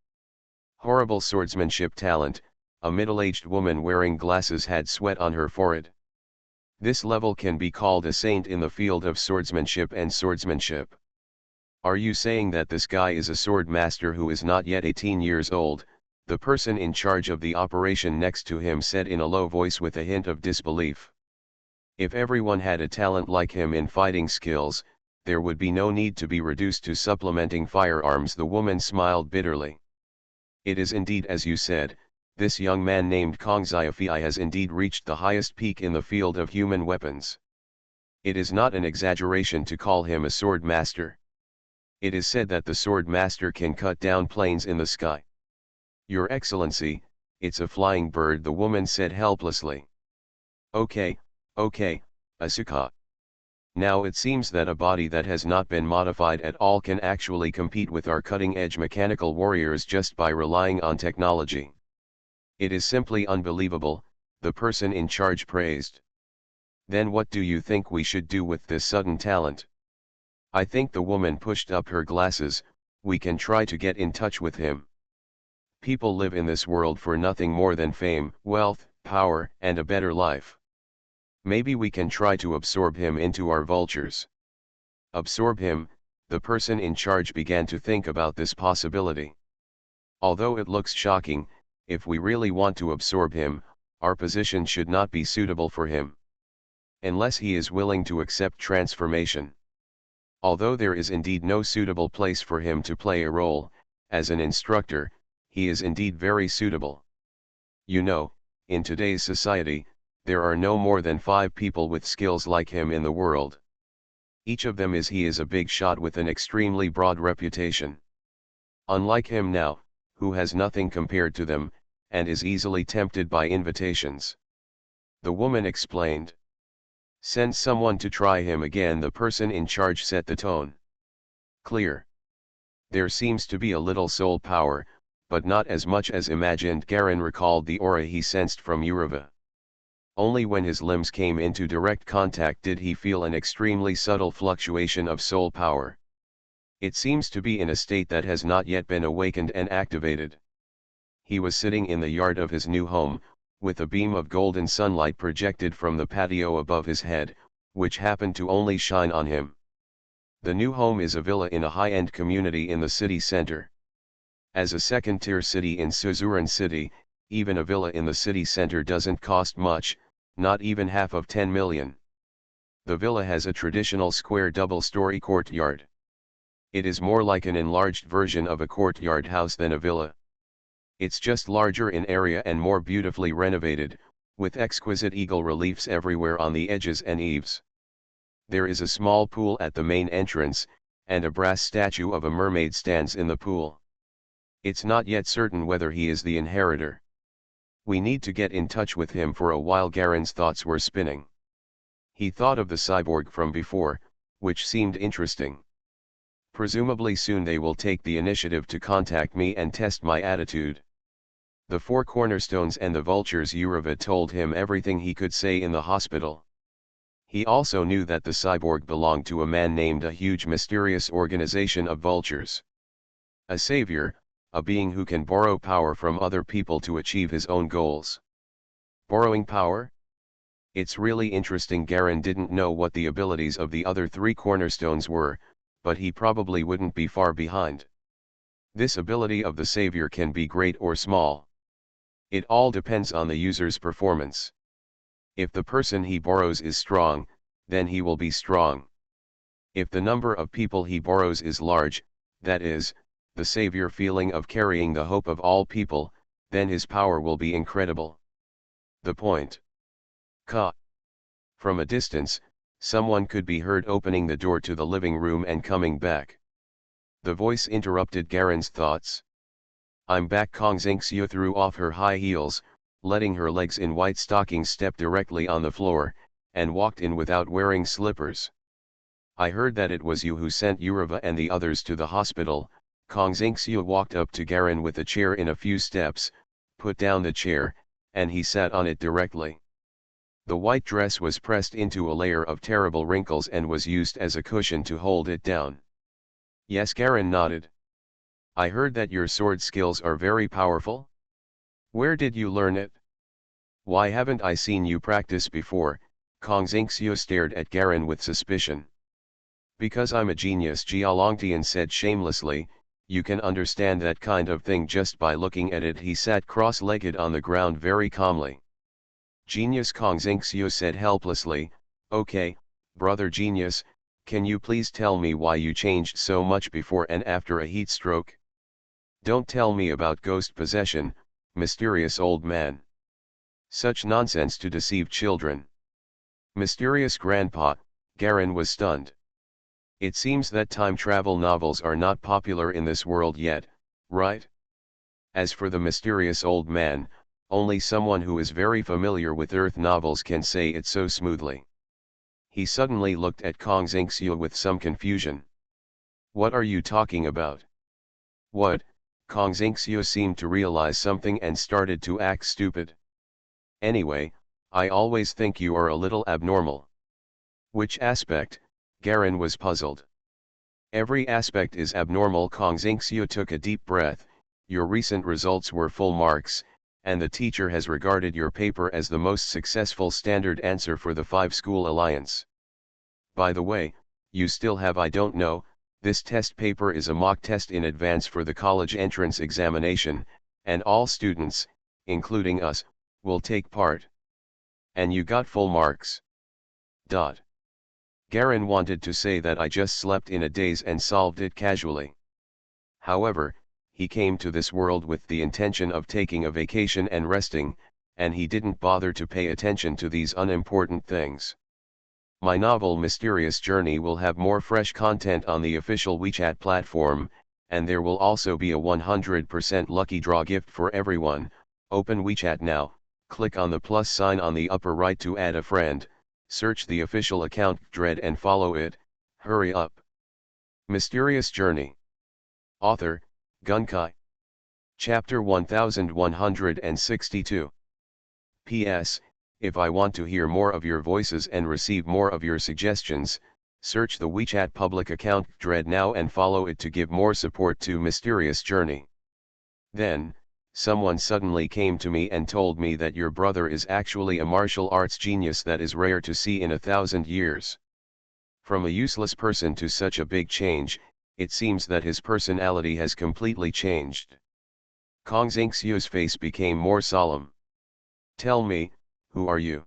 Horrible swordsmanship talent. A middle-aged woman wearing glasses had sweat on her forehead. This level can be called a saint in the field of swordsmanship and swordsmanship. "Are you saying that this guy is a sword master who is not yet 18 years old?" the person in charge of the operation next to him said in a low voice with a hint of disbelief. If everyone had a talent like him in fighting skills, there would be no need to be reduced to supplementing firearms. The woman smiled bitterly. "It is indeed as you said. This young man named Kong Xiaofei has indeed reached the highest peak in the field of human weapons. It is not an exaggeration to call him a sword master. It is said that the sword master can cut down planes in the sky." "Your Excellency, it's a flying bird," the woman said helplessly. Okay, Asuka. Now it seems that a body that has not been modified at all can actually compete with our cutting-edge mechanical warriors just by relying on technology. It is simply unbelievable," the person in charge praised. "Then what do you think we should do with this sudden talent?" "I think," the woman pushed up her glasses, "we can try to get in touch with him. People live in this world for nothing more than fame, wealth, power, and a better life. Maybe we can try to absorb him into our vultures." Absorb him, the person in charge began to think about this possibility. Although it looks shocking, if we really want to absorb him, our position should not be suitable for him. Unless he is willing to accept transformation. Although there is indeed no suitable place for him to play a role, as an instructor, he is indeed very suitable. You know, in today's society, there are no more than 5 people with skills like him in the world. Each of them he is a big shot with an extremely broad reputation. Unlike him now, who has nothing compared to them, and is easily tempted by invitations. The woman explained. Send someone to try him again. The person in charge set the tone. Clear. There seems to be a little soul power, but not as much as imagined. Garen recalled the aura he sensed from Yureva. Only when his limbs came into direct contact did he feel an extremely subtle fluctuation of soul power. It seems to be in a state that has not yet been awakened and activated. He was sitting in the yard of his new home, with a beam of golden sunlight projected from the patio above his head, which happened to only shine on him. The new home is a villa in a high-end community in the city center. As a second-tier city in Suzuran City, even a villa in the city center doesn't cost much, not even half of 10 million. The villa has a traditional square double-story courtyard. It is more like an enlarged version of a courtyard house than a villa. It's just larger in area and more beautifully renovated, with exquisite eagle reliefs everywhere on the edges and eaves. There is a small pool at the main entrance, and a brass statue of a mermaid stands in the pool. It's not yet certain whether he is the inheritor. We need to get in touch with him. For a while Garen's thoughts were spinning. He thought of the cyborg from before, which seemed interesting. Presumably soon they will take the initiative to contact me and test my attitude. The 4 cornerstones and the vultures. Yureva told him everything he could say in the hospital. He also knew that the cyborg belonged to a man named a huge mysterious organization of vultures. A savior, a being who can borrow power from other people to achieve his own goals. Borrowing power? It's really interesting. Garen didn't know what the abilities of the other 3 cornerstones were, but he probably wouldn't be far behind. This ability of the savior can be great or small. It all depends on the user's performance. If the person he borrows is strong, then he will be strong. If the number of people he borrows is large, that is, the savior feeling of carrying the hope of all people, then his power will be incredible. The point. Ka. From a distance, someone could be heard opening the door to the living room and coming back. The voice interrupted Garen's thoughts. I'm back. Kong Xingxiu threw off her high heels, letting her legs in white stockings step directly on the floor, and walked in without wearing slippers. I heard that it was you who sent Yureva and the others to the hospital. Kong Xingxiu walked up to Garen with a chair in a few steps, put down the chair, and he sat on it directly. The white dress was pressed into a layer of terrible wrinkles and was used as a cushion to hold it down. Yes, Garen nodded. I heard that your sword skills are very powerful. Where did you learn it? Why haven't I seen you practice before? Kong Xingxiu stared at Garen with suspicion. Because I'm a genius, Jia Longtian said shamelessly. You can understand that kind of thing just by looking at it. He sat cross-legged on the ground very calmly. Genius, Kong Xingxiu said helplessly. Okay, brother genius, can you please tell me why you changed so much before and after a heat stroke? Don't tell me about ghost possession, mysterious old man. Such nonsense to deceive children. Mysterious grandpa. Garen was stunned. It seems that time travel novels are not popular in this world yet, right? As for the mysterious old man, only someone who is very familiar with Earth novels can say it so smoothly. He suddenly looked at Kong Xingxiu with some confusion. What are you talking about? What? Kong Xingxiu seemed to realize something and started to act stupid. Anyway, I always think you are a little abnormal. Which aspect? Garen was puzzled. Every aspect is abnormal. Kong Xingxiu took a deep breath. Your recent results were full marks, and the teacher has regarded your paper as the most successful standard answer for the 5-school alliance. By the way, you still have I don't know, this test paper is a mock test in advance for the college entrance examination, and all students, including us, will take part. And you got full marks. Garen wanted to say that I just slept in a daze and solved it casually. However, he came to this world with the intention of taking a vacation and resting, and he didn't bother to pay attention to these unimportant things. My novel Mysterious Journey will have more fresh content on the official WeChat platform, and there will also be a 100% lucky draw gift for everyone. Open WeChat now, click on the plus sign on the upper right to add a friend, search the official account Dread and follow it. Hurry up. Mysterious Journey. Author, Gunkai. Chapter 1162. P.S. If I want to hear more of your voices and receive more of your suggestions, search the WeChat public account Dread now and follow it to give more support to Mysterious Journey. Then, someone suddenly came to me and told me that your brother is actually a martial arts genius that is rare to see in 1,000 years. From a useless person to such a big change, it seems that his personality has completely changed. Kong Xingxiu's face became more solemn. Tell me, who are you?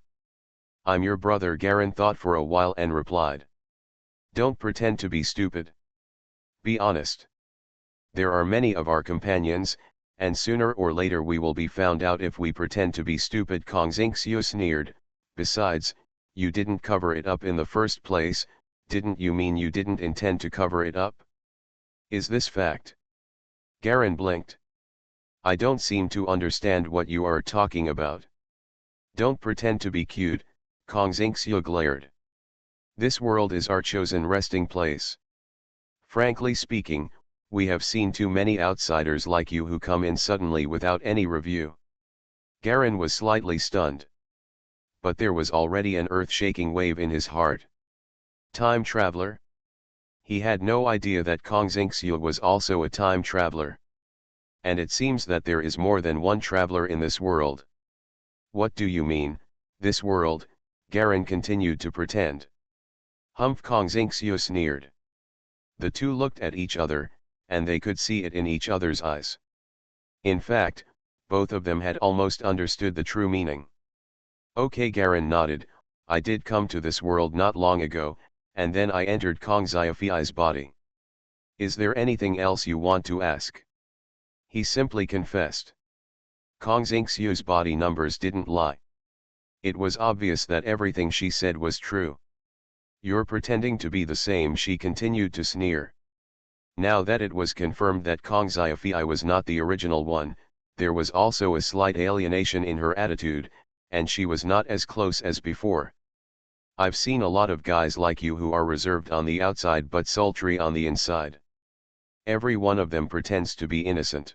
I'm your brother. Garen thought for a while and replied. Don't pretend to be stupid. Be honest. There are many of our companions, and sooner or later we will be found out if we pretend to be stupid. Kong Xingxiu sneered. Besides, you didn't cover it up in the first place. Didn't you mean you didn't intend to cover it up? Is this fact? Garen blinked. I don't seem to understand what you are talking about. Don't pretend to be cute, Kong Xingxiu glared. This world is our chosen resting place. Frankly speaking, we have seen too many outsiders like you who come in suddenly without any review. Garen was slightly stunned. But there was already an earth-shaking wave in his heart. Time traveler? He had no idea that Kong Xingxiu was also a time traveler. And it seems that there is more than one traveler in this world. What do you mean, this world? Garen continued to pretend. Humph! Kong Xingxiu sneered. The two looked at each other, and they could see it in each other's eyes. In fact, both of them had almost understood the true meaning. Okay, Garen nodded. I did come to this world not long ago, and then I entered Kong Xiaofi's body. Is there anything else you want to ask? He simply confessed. Kong Xingxiu's body numbers didn't lie. It was obvious that everything she said was true. You're pretending to be the same, she continued to sneer. Now that it was confirmed that Kong Xiaofi was not the original one, there was also a slight alienation in her attitude, and she was not as close as before. I've seen a lot of guys like you who are reserved on the outside but sultry on the inside. Every one of them pretends to be innocent.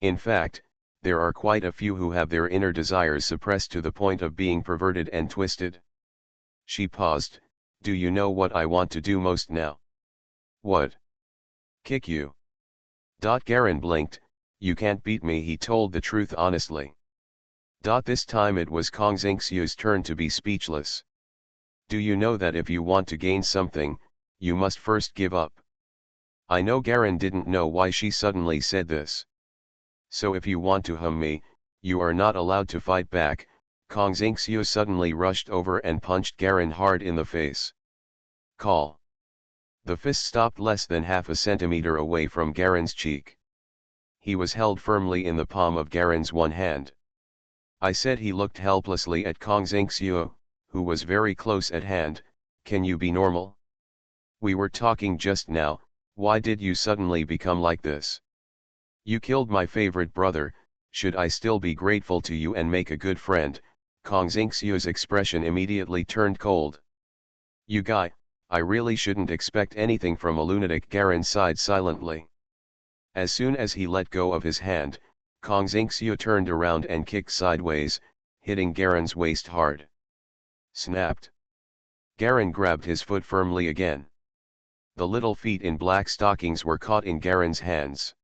In fact, there are quite a few who have their inner desires suppressed to the point of being perverted and twisted. She paused. Do you know what I want to do most now? What? Kick you. Garen blinked. You can't beat me, he told the truth honestly. This time it was Kong Xingxiu's turn to be speechless. Do you know that if you want to gain something, you must first give up? I know. Garen didn't know why she suddenly said this. So if you want to harm me, you are not allowed to fight back. Kong Xingxiu suddenly rushed over and punched Garen hard in the face. Call. The fist stopped less than half a centimeter away from Garen's cheek. He was held firmly in the palm of Garen's one hand. I said. He looked helplessly at Kong Xingxiu, who was very close at hand. Can you be normal? We were talking just now. Why did you suddenly become like this? You killed my favorite brother. Should I still be grateful to you and make a good friend? Kong Xingxiu's expression immediately turned cold. You guy, I really shouldn't expect anything from a lunatic. Garen sighed silently. As soon as he let go of his hand, Kong Xingxiu turned around and kicked sideways, hitting Garen's waist hard. Snapped. Garen grabbed his foot firmly again. The little feet in black stockings were caught in Garen's hands.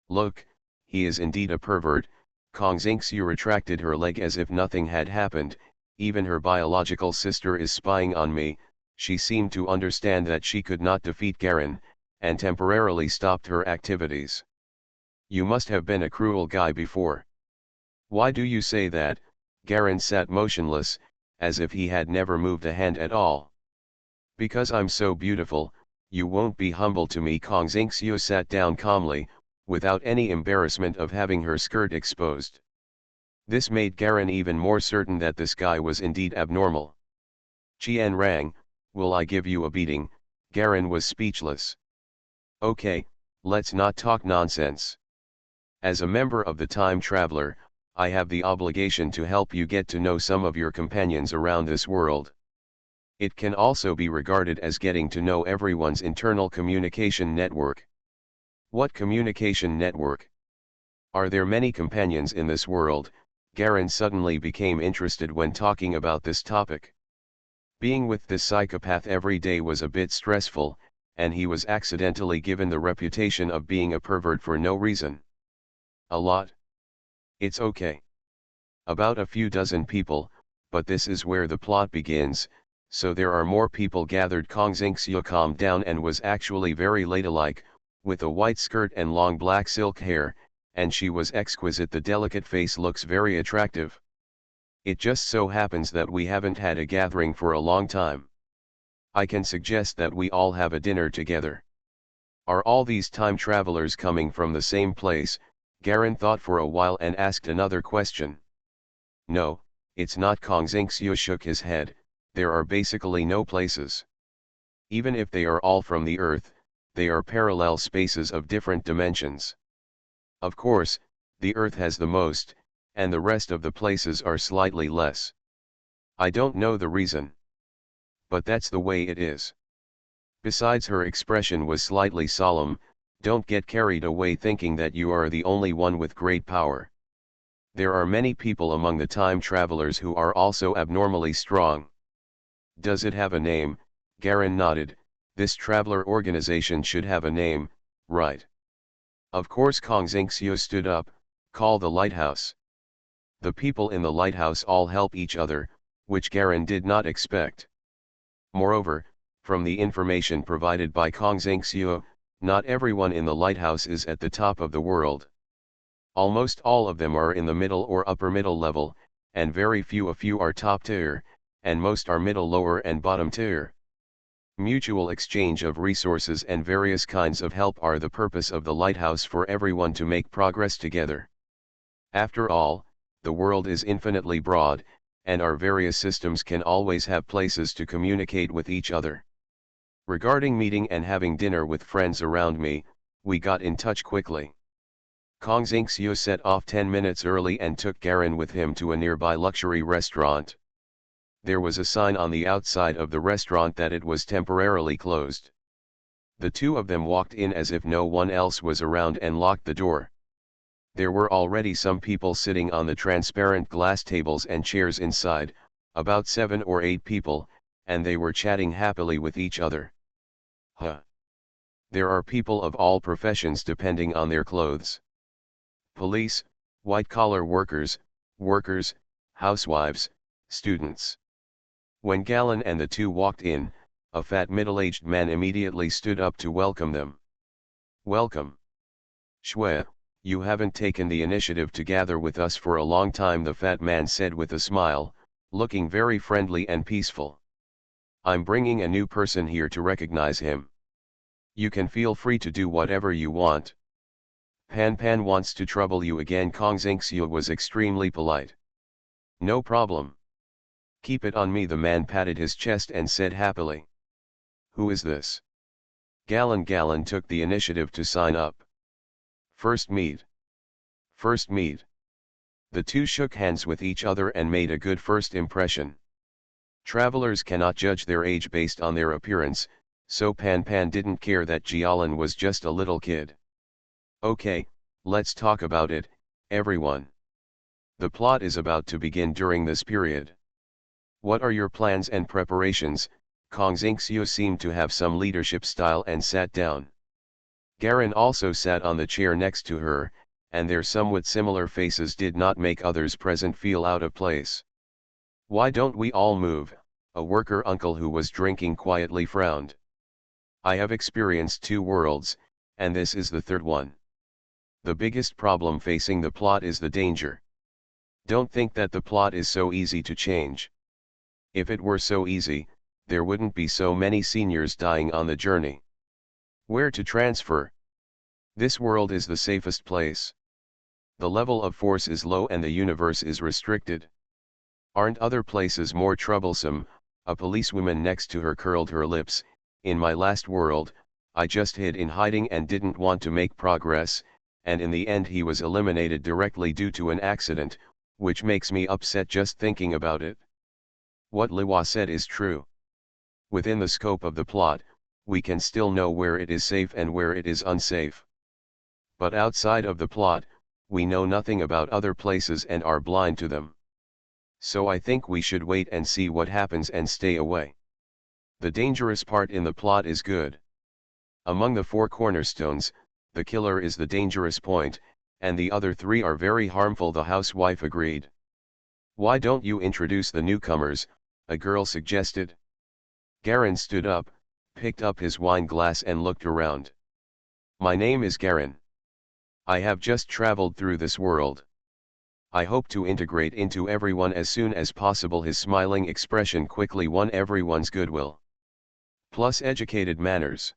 Look, he is indeed a pervert. Kong Xingxiu retracted her leg as if nothing had happened. Even her biological sister is spying on me. She seemed to understand that she could not defeat Garen, and temporarily stopped her activities. You must have been a cruel guy before. Why do you say that? Garen sat motionless, as if he had never moved a hand at all. Because I'm so beautiful, you won't be humble to me. Kong Xingxiu sat down calmly. without any embarrassment of having her skirt exposed. This made Garen even more certain that this guy was indeed abnormal. Qian Rang, will I give you a beating? Garen was speechless. Okay, let's not talk nonsense. As a member of the Time Traveler, I have the obligation to help you get to know some of your companions around this world. It can also be regarded as getting to know everyone's internal communication network. What communication network? Are there many companions in this world? Garen suddenly became interested when talking about this topic. Being with this psychopath every day was a bit stressful, and he was accidentally given the reputation of being a pervert for no reason. A lot. It's okay. About a few dozen people, but this is where the plot begins. So there are more people gathered. Kong Xingxiu calmed down and was actually very ladylike, with a white skirt and long black silk hair, and she was exquisite. The delicate face looks very attractive. It just so happens that we haven't had a gathering for a long time. I can suggest that we all have a dinner together. Are all these time travelers coming from the same place? Garen thought for a while and asked another question. No, it's not. Kong Xingxiu shook his head. There are basically no places. Even if they are all from the Earth, they are parallel spaces of different dimensions. Of course, the Earth has the most, and the rest of the places are slightly less. I don't know the reason. But that's the way it is. Besides, her expression was slightly solemn. Don't get carried away thinking that you are the only one with great power. There are many people among the time travelers who are also abnormally strong. Does it have a name? Garen nodded. This traveler organization should have a name, right? Of course. Kong Xingxiu stood up. Call the lighthouse. The people in the lighthouse all help each other, which Garen did not expect. Moreover, from the information provided by Kong Xingxiu, not everyone in the lighthouse is at the top of the world. Almost all of them are in the middle or upper middle level, and very few are top tier, and most are middle, lower and bottom tier. Mutual exchange of resources and various kinds of help are the purpose of the lighthouse, for everyone to make progress together. After all, the world is infinitely broad, and our various systems can always have places to communicate with each other. Regarding meeting and having dinner with friends around me, we got in touch quickly. Kong Xingxiu set off 10 minutes early and took Garen with him to a nearby luxury restaurant. There was a sign on the outside of the restaurant that it was temporarily closed. The two of them walked in as if no one else was around and locked the door. There were already some people sitting on the transparent glass tables and chairs inside, about 7 or 8 people, and they were chatting happily with each other. There are people of all professions depending on their clothes. Police, white-collar workers, housewives, students. When Galen and the two walked in, a fat middle-aged man immediately stood up to welcome them. Welcome. Shui, you haven't taken the initiative to gather with us for a long time, the fat man said with a smile, looking very friendly and peaceful. I'm bringing a new person here to recognize him. You can feel free to do whatever you want. Pan wants to trouble you again. Kong Xingxiu was extremely polite. No problem. Keep it on me, the man patted his chest and said happily. Who is this? Galen took the initiative to sign up. First meet. The two shook hands with each other and made a good first impression. Travelers cannot judge their age based on their appearance, so Pan didn't care that Jialan was just a little kid. Okay, let's talk about it, everyone. The plot is about to begin during this period. What are your plans and preparations? Kong Xingxiu seemed to have some leadership style and sat down. Garen also sat on the chair next to her, and their somewhat similar faces did not make others present feel out of place. Why don't we all move? A worker uncle who was drinking quietly frowned. I have experienced 2 worlds, and this is the 3rd one. The biggest problem facing the plot is the danger. Don't think that the plot is so easy to change. If it were so easy, there wouldn't be so many seniors dying on the journey. Where to transfer? This world is the safest place. The level of force is low and the universe is restricted. Aren't other places more troublesome? A policewoman next to her curled her lips. In my last world, I just hid in hiding and didn't want to make progress, and in the end he was eliminated directly due to an accident, which makes me upset just thinking about it. What Liwa said is true. Within the scope of the plot, we can still know where it is safe and where it is unsafe. But outside of the plot, we know nothing about other places and are blind to them. So I think we should wait and see what happens and stay away. The dangerous part in the plot is good. Among the 4 cornerstones, the killer is the dangerous point, and the other 3 are very harmful, the housewife agreed. Why don't you introduce the newcomers? A girl suggested. Garen stood up, picked up his wine glass and looked around. My name is Garen. I have just traveled through this world. I hope to integrate into everyone as soon as possible. His smiling expression quickly won everyone's goodwill. Plus educated manners.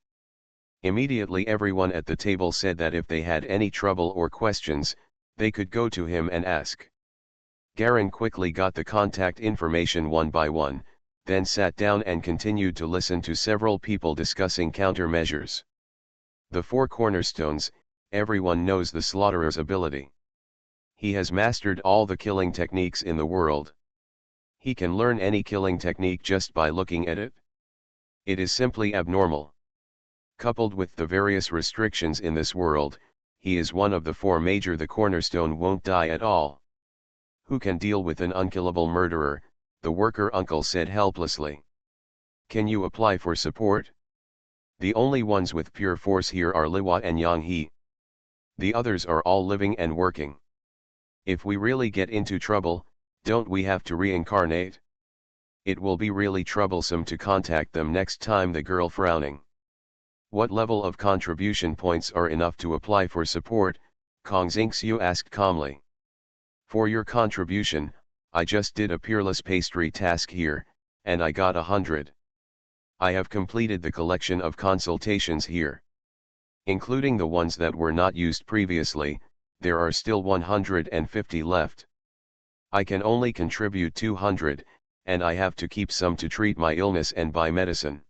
Immediately everyone at the table said that if they had any trouble or questions, they could go to him and ask. Garen quickly got the contact information one by one, then sat down and continued to listen to several people discussing countermeasures. The 4 cornerstones, everyone knows the Slaughterer ability. He has mastered all the killing techniques in the world. He can learn any killing technique just by looking at it. It is simply abnormal. Coupled with the various restrictions in this world, he is one of the 4 major. The cornerstone won't die at all. Who can deal with an unkillable murderer? The worker uncle said helplessly. Can you apply for support? The only ones with pure force here are Liwa and Yang He. The others are all living and working. If we really get into trouble, don't we have to reincarnate? It will be really troublesome to contact them next time. The girl frowning. What level of contribution points are enough to apply for support? Kong Xingxiu asked calmly. For your contribution, I just did a peerless pastry task here, and I got 100. I have completed the collection of consultations here. Including the ones that were not used previously, there are still 150 left. I can only contribute 200, and I have to keep some to treat my illness and buy medicine.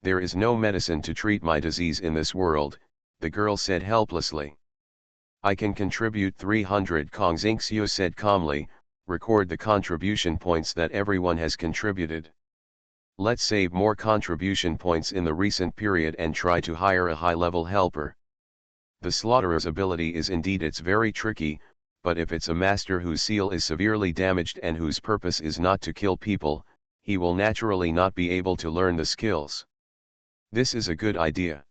There is no medicine to treat my disease in this world, the girl said helplessly. I can contribute 300, Kong Xingxiu said calmly. Record the contribution points that everyone has contributed. Let's save more contribution points in the recent period and try to hire a high-level helper. The Slaughterer ability is indeed it's very tricky, but if it's a master whose seal is severely damaged and whose purpose is not to kill people, he will naturally not be able to learn the skills. This is a good idea.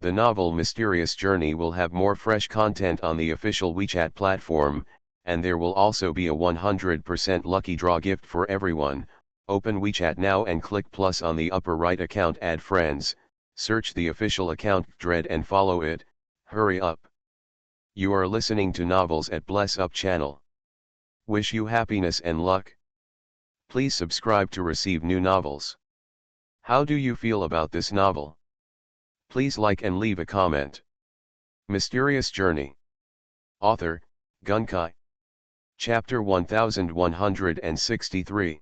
The novel Mysterious Journey will have more fresh content on the official WeChat platform, and there will also be a 100% lucky draw gift for everyone. Open WeChat now and click plus on the upper right account, add friends, search the official account Dread and follow it. Hurry up. You are listening to Novels at Bless Up channel. Wish you happiness and luck. Please subscribe to receive new novels. How do you feel about this novel? Please like and leave a comment. Mysterious Journey. Author, Gunkai. Chapter 1163.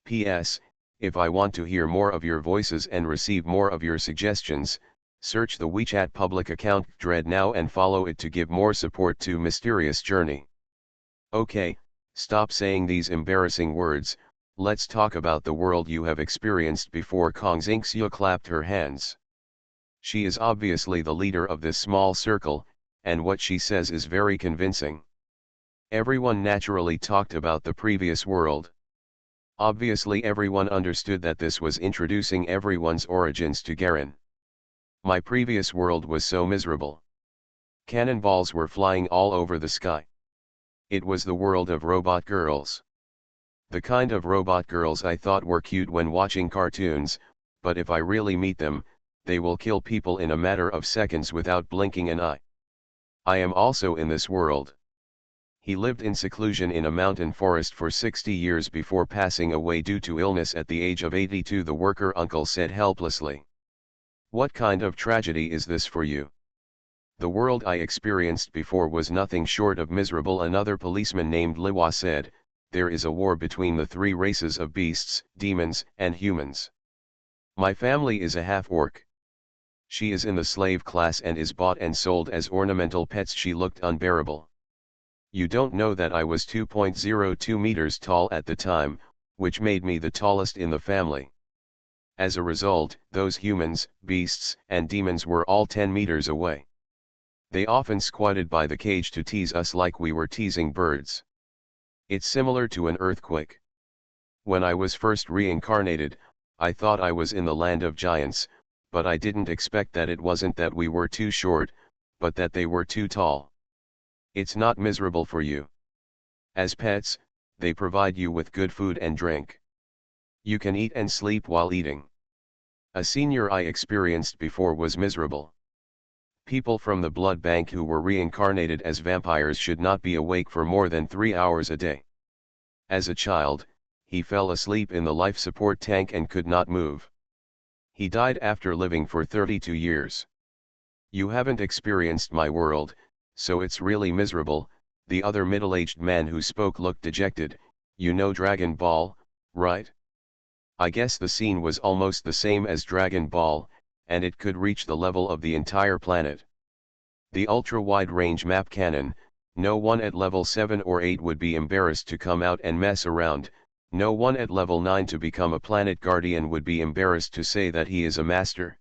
P.S. If I want to hear more of your voices and receive more of your suggestions, search the WeChat public account Dread now and follow it to give more support to Mysterious Journey. Okay, stop saying these embarrassing words, let's talk about the world you have experienced before. Kong Xingxiu clapped her hands. She is obviously the leader of this small circle, and what she says is very convincing. Everyone naturally talked about the previous world. Obviously everyone understood that this was introducing everyone's origins to Garen. My previous world was so miserable. Cannonballs were flying all over the sky. It was the world of robot girls. The kind of robot girls I thought were cute when watching cartoons, but if I really meet them, they will kill people in a matter of seconds without blinking an eye. I am also in this world. He lived in seclusion in a mountain forest for 60 years before passing away due to illness at the age of 82, the worker uncle said helplessly. What kind of tragedy is this for you? The world I experienced before was nothing short of miserable. Another policeman named Liwa said, there is a war between the three races of beasts, demons, and humans. My family is a half-orc. She is in the slave class and is bought and sold as ornamental pets. She looked unbearable. You don't know that I was 2.02 meters tall at the time, which made me the tallest in the family. As a result, those humans, beasts, and demons were all 10 meters away. They often squatted by the cage to tease us like we were teasing birds. It's similar to an earthquake. When I was first reincarnated, I thought I was in the land of giants, but I didn't expect that it wasn't that we were too short, but that they were too tall. It's not miserable for you. As pets, they provide you with good food and drink. You can eat and sleep while eating. A senior I experienced before was miserable. People from the blood bank who were reincarnated as vampires should not be awake for more than 3 hours a day. As a child, he fell asleep in the life support tank and could not move. He died after living for 32 years. You haven't experienced my world, so it's really miserable. The other middle-aged man who spoke looked dejected. You know Dragon Ball, right? I guess the scene was almost the same as Dragon Ball, and it could reach the level of the entire planet. The ultra-wide-range map cannon, no one at level 7 or 8 would be embarrassed to come out and mess around. No one at level 9 to become a planet guardian would be embarrassed to say that he is a master.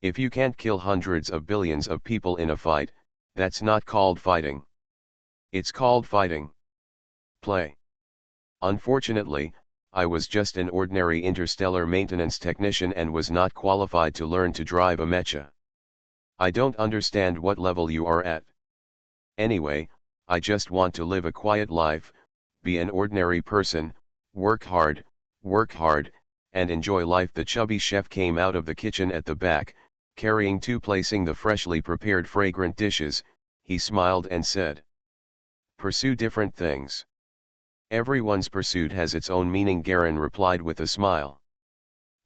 If you can't kill hundreds of billions of people in a fight, that's not called fighting. It's called fighting. Play. Unfortunately, I was just an ordinary interstellar maintenance technician and was not qualified to learn to drive a mecha. I don't understand what level you are at. Anyway, I just want to live a quiet life, be an ordinary person, work hard, and enjoy life. The chubby chef came out of the kitchen at the back, carrying placing the freshly prepared fragrant dishes. He smiled and said, "Pursue different things. Everyone's pursuit has its own meaning," Garen replied with a smile.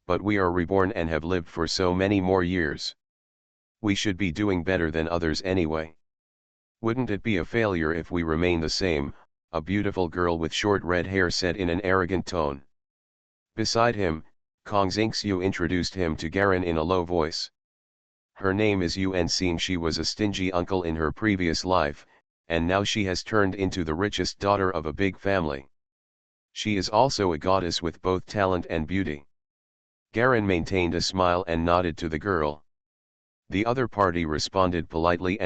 "But we are reborn and have lived for so many more years. We should be doing better than others anyway. Wouldn't it be a failure if we remain the same?" a beautiful girl with short red hair said in an arrogant tone. Beside him, Kong Xingxiu introduced him to Garen in a low voice. Her name is Yuan. Seeing she was a stingy uncle in her previous life, and now she has turned into the richest daughter of a big family. She is also a goddess with both talent and beauty. Garen maintained a smile and nodded to the girl. The other party responded politely.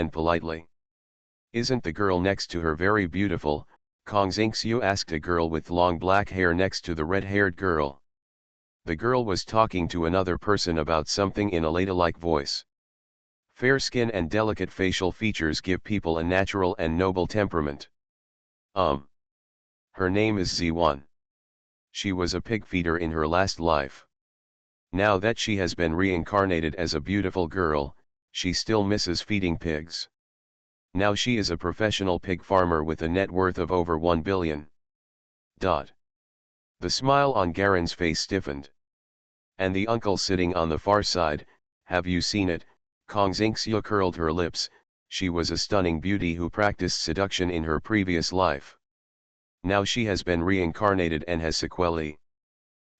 "Isn't the girl next to her very beautiful?" Kong Xingxiu asked a girl with long black hair next to the red-haired girl. The girl was talking to another person about something in a ladylike voice. Fair skin and delicate facial features give people a natural and noble temperament. Her name is Z1. She was a pig feeder in her last life. Now that she has been reincarnated as a beautiful girl, she still misses feeding pigs. Now she is a professional pig farmer with a net worth of over 1 billion. The smile on Garen's face stiffened. "And the uncle sitting on the far side, have you seen it?" Kong Xingxiu curled her lips. She was a stunning beauty who practiced seduction in her previous life. Now she has been reincarnated and has sequelae.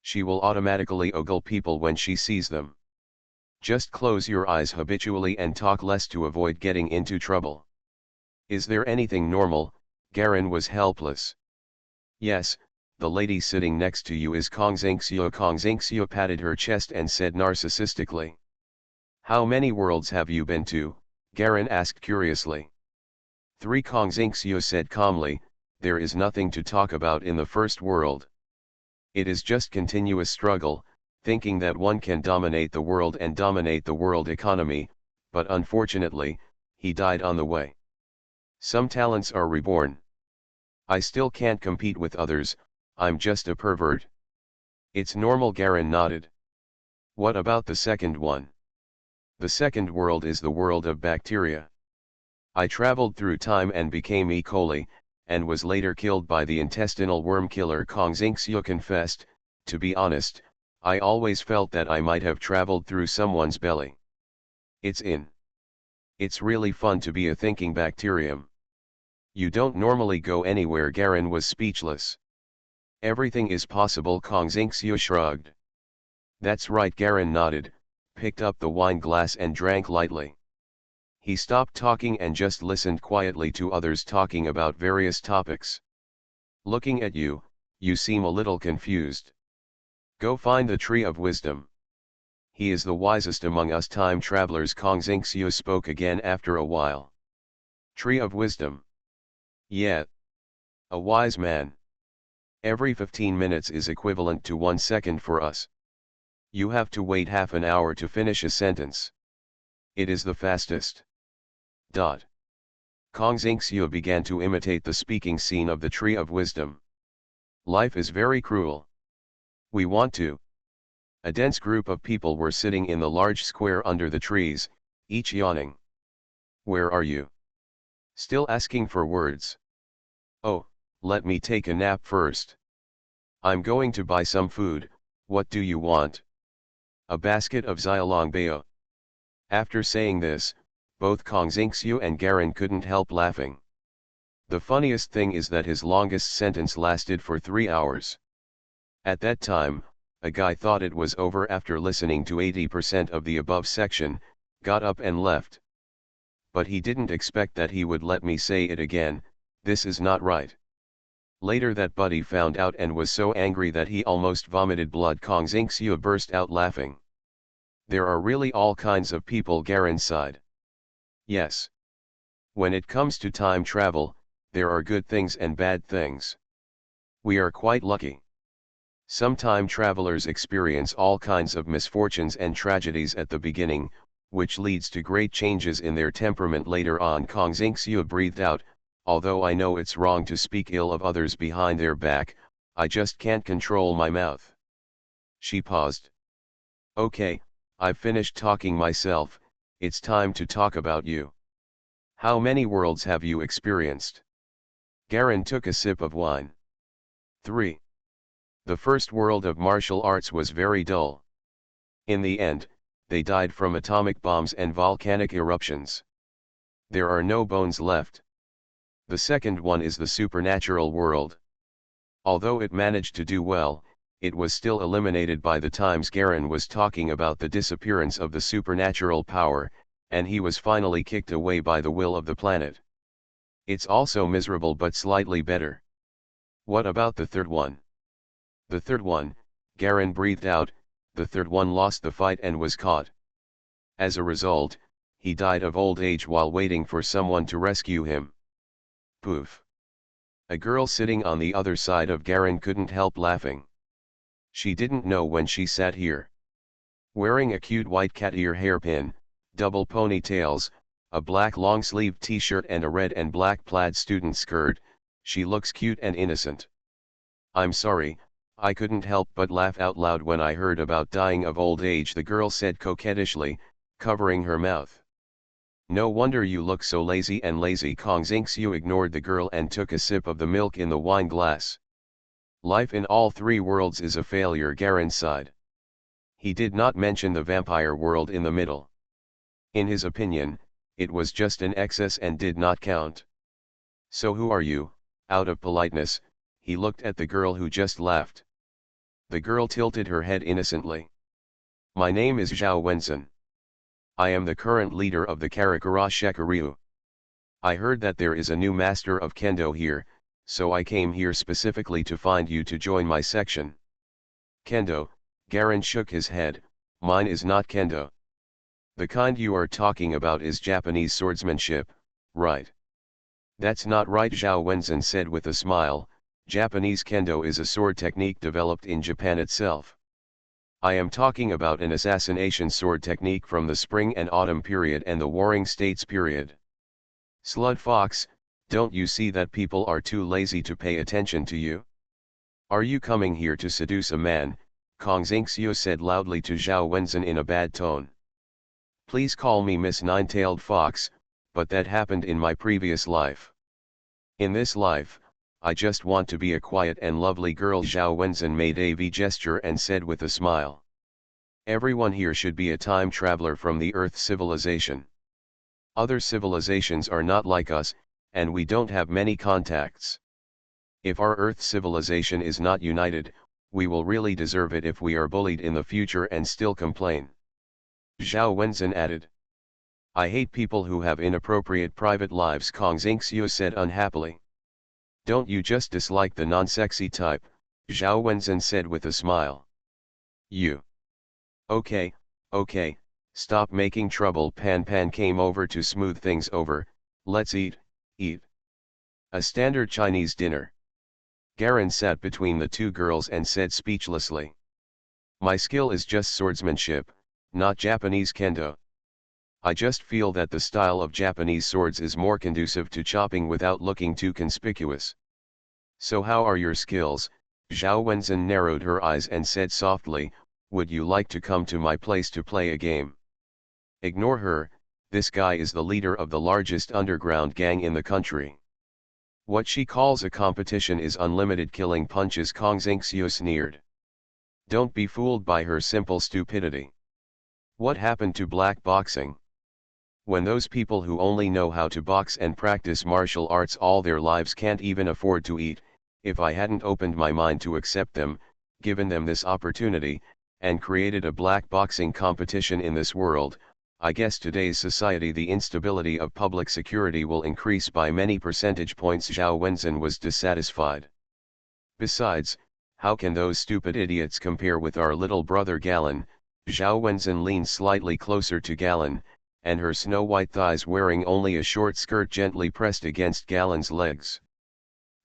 She will automatically ogle people when she sees them. Just close your eyes habitually and talk less to avoid getting into trouble. Is there anything normal? Garen was helpless. Yes, the lady sitting next to you is Kong Xingxiu. Kong Xingxiu patted her chest and said narcissistically. How many worlds have you been to? Garen asked curiously. 3. Kong Xingxiu said calmly, there is nothing to talk about in the first world. It is just continuous struggle, thinking that one can dominate the world and dominate the world economy, but unfortunately, he died on the way. Some talents are reborn. I still can't compete with others, I'm just a pervert. It's normal. Garen nodded. What about the second one? The second world is the world of bacteria. I traveled through time and became E. coli, and was later killed by the intestinal worm killer. Kong Xingxiu confessed, to be honest, I always felt that I might have traveled through someone's belly. It's in It's really fun to be a thinking bacterium. You don't normally go anywhere. Garen was speechless. Everything is possible. Kong Xingqiu shrugged. That's right. Garen nodded, picked up the wine glass and drank lightly. He stopped talking and just listened quietly to others talking about various topics. Looking at you, you seem a little confused. Go find the Tree of Wisdom. He is the wisest among us time travelers. Kong Xingqiu spoke again after a while. Tree of Wisdom. Yeah. A wise man. Every 15 minutes is equivalent to 1 second for us. You have to wait half an hour to finish a sentence. It is the fastest. Kong Xingqiu began to imitate the speaking scene of the Tree of Wisdom. Life is very cruel. We want to. A dense group of people were sitting in the large square under the trees, each yawning. Where are you? Still asking for words. Oh, let me take a nap first. I'm going to buy some food. What do you want? A basket of xiaolongbao. After saying this, both Kong Xingqiu and Garen couldn't help laughing. The funniest thing is that his longest sentence lasted for 3 hours. At that time, a guy thought it was over after listening to 80% of the above section, got up and left. But he didn't expect that he would let me say it again. This is not right. Later that buddy found out and was so angry that he almost vomited blood. Kong Xingqiu burst out laughing. There are really all kinds of people. Garen sighed. Yes. When it comes to time travel, there are good things and bad things. We are quite lucky. Some time travelers experience all kinds of misfortunes and tragedies at the beginning, which leads to great changes in their temperament later on. Kong Xingqiu breathed out, although I know it's wrong to speak ill of others behind their back, I just can't control my mouth. She paused. Okay, I've finished talking myself, it's time to talk about you. How many worlds have you experienced? Garen took a sip of wine. 3. The first world of martial arts was very dull. In the end, they died from atomic bombs and volcanic eruptions. There are no bones left. The second one is the supernatural world. Although it managed to do well, it was still eliminated by the times Garen was talking about the disappearance of the supernatural power, and he was finally kicked away by the will of the planet. It's also miserable but slightly better. What about the third one? The third one, Garen breathed out, the third one lost the fight and was caught. As a result, he died of old age while waiting for someone to rescue him. Poof. A girl sitting on the other side of Garen couldn't help laughing. She didn't know when she sat here. Wearing a cute white cat ear hairpin, double ponytails, a black long-sleeved t-shirt and a red and black plaid student skirt, she looks cute and innocent. I'm sorry, I couldn't help but laugh out loud when I heard about dying of old age, the girl said coquettishly, covering her mouth. No wonder you look so lazy and lazy. Kong Xingqiu ignored the girl and took a sip of the milk in the wine glass. Life in all 3 worlds is a failure. Garen sighed. He did not mention the vampire world in the middle. In his opinion, it was just an excess and did not count. So who are you? Out of politeness, he looked at the girl who just laughed. The girl tilted her head innocently. My name is Zhao Wenzhen. I am the current leader of the Karakura Shekaryu. I heard that there is a new master of Kendo here, so I came here specifically to find you to join my section. Kendo, Garen shook his head, mine is not Kendo. The kind you are talking about is Japanese swordsmanship, right? That's not right, Zhao Wenzhen said with a smile. Japanese Kendo is a sword technique developed in Japan itself. I am talking about an assassination sword technique from the Spring and Autumn period and the Warring States period. Slut fox, don't you see that people are too lazy to pay attention to you? Are you coming here to seduce a man? Kong Xingqiu said loudly to Zhao Wenzhen in a bad tone. Please call me Miss Nine-Tailed Fox, but that happened in my previous life. In this life, I just want to be a quiet and lovely girl. Zhao Wenzhen made a V gesture and said with a smile. Everyone here should be a time traveler from the Earth civilization. Other civilizations are not like us, and we don't have many contacts. If our Earth civilization is not united, we will really deserve it if we are bullied in the future and still complain. Zhao Wenzhen added. I hate people who have inappropriate private lives, Kong Xingxiu said unhappily. Don't you just dislike the non-sexy type? Zhao Wenzhen said with a smile. You. Okay, stop making trouble. Pan Pan came over to smooth things over. Let's eat. A standard Chinese dinner. Garen sat between the two girls and said speechlessly. My skill is just swordsmanship, not Japanese kendo. I just feel that the style of Japanese swords is more conducive to chopping without looking too conspicuous. So how are your skills? Zhao Wenzhen narrowed her eyes and said softly, would you like to come to my place to play a game? Ignore her, this guy is the leader of the largest underground gang in the country. What she calls a competition is unlimited killing punches, Kong Xingxiu sneered. Don't be fooled by her simple stupidity. What happened to black boxing? When those people who only know how to box and practice martial arts all their lives can't even afford to eat, if I hadn't opened my mind to accept them, given them this opportunity, and created a black boxing competition in this world, I guess today's society the instability of public security will increase by many percentage points. Zhao Wenzhen was dissatisfied. Besides, how can those stupid idiots compare with our little brother Galen? Zhao Wenzhen leaned slightly closer to Galen, and her snow-white thighs wearing only a short skirt gently pressed against Galen's legs.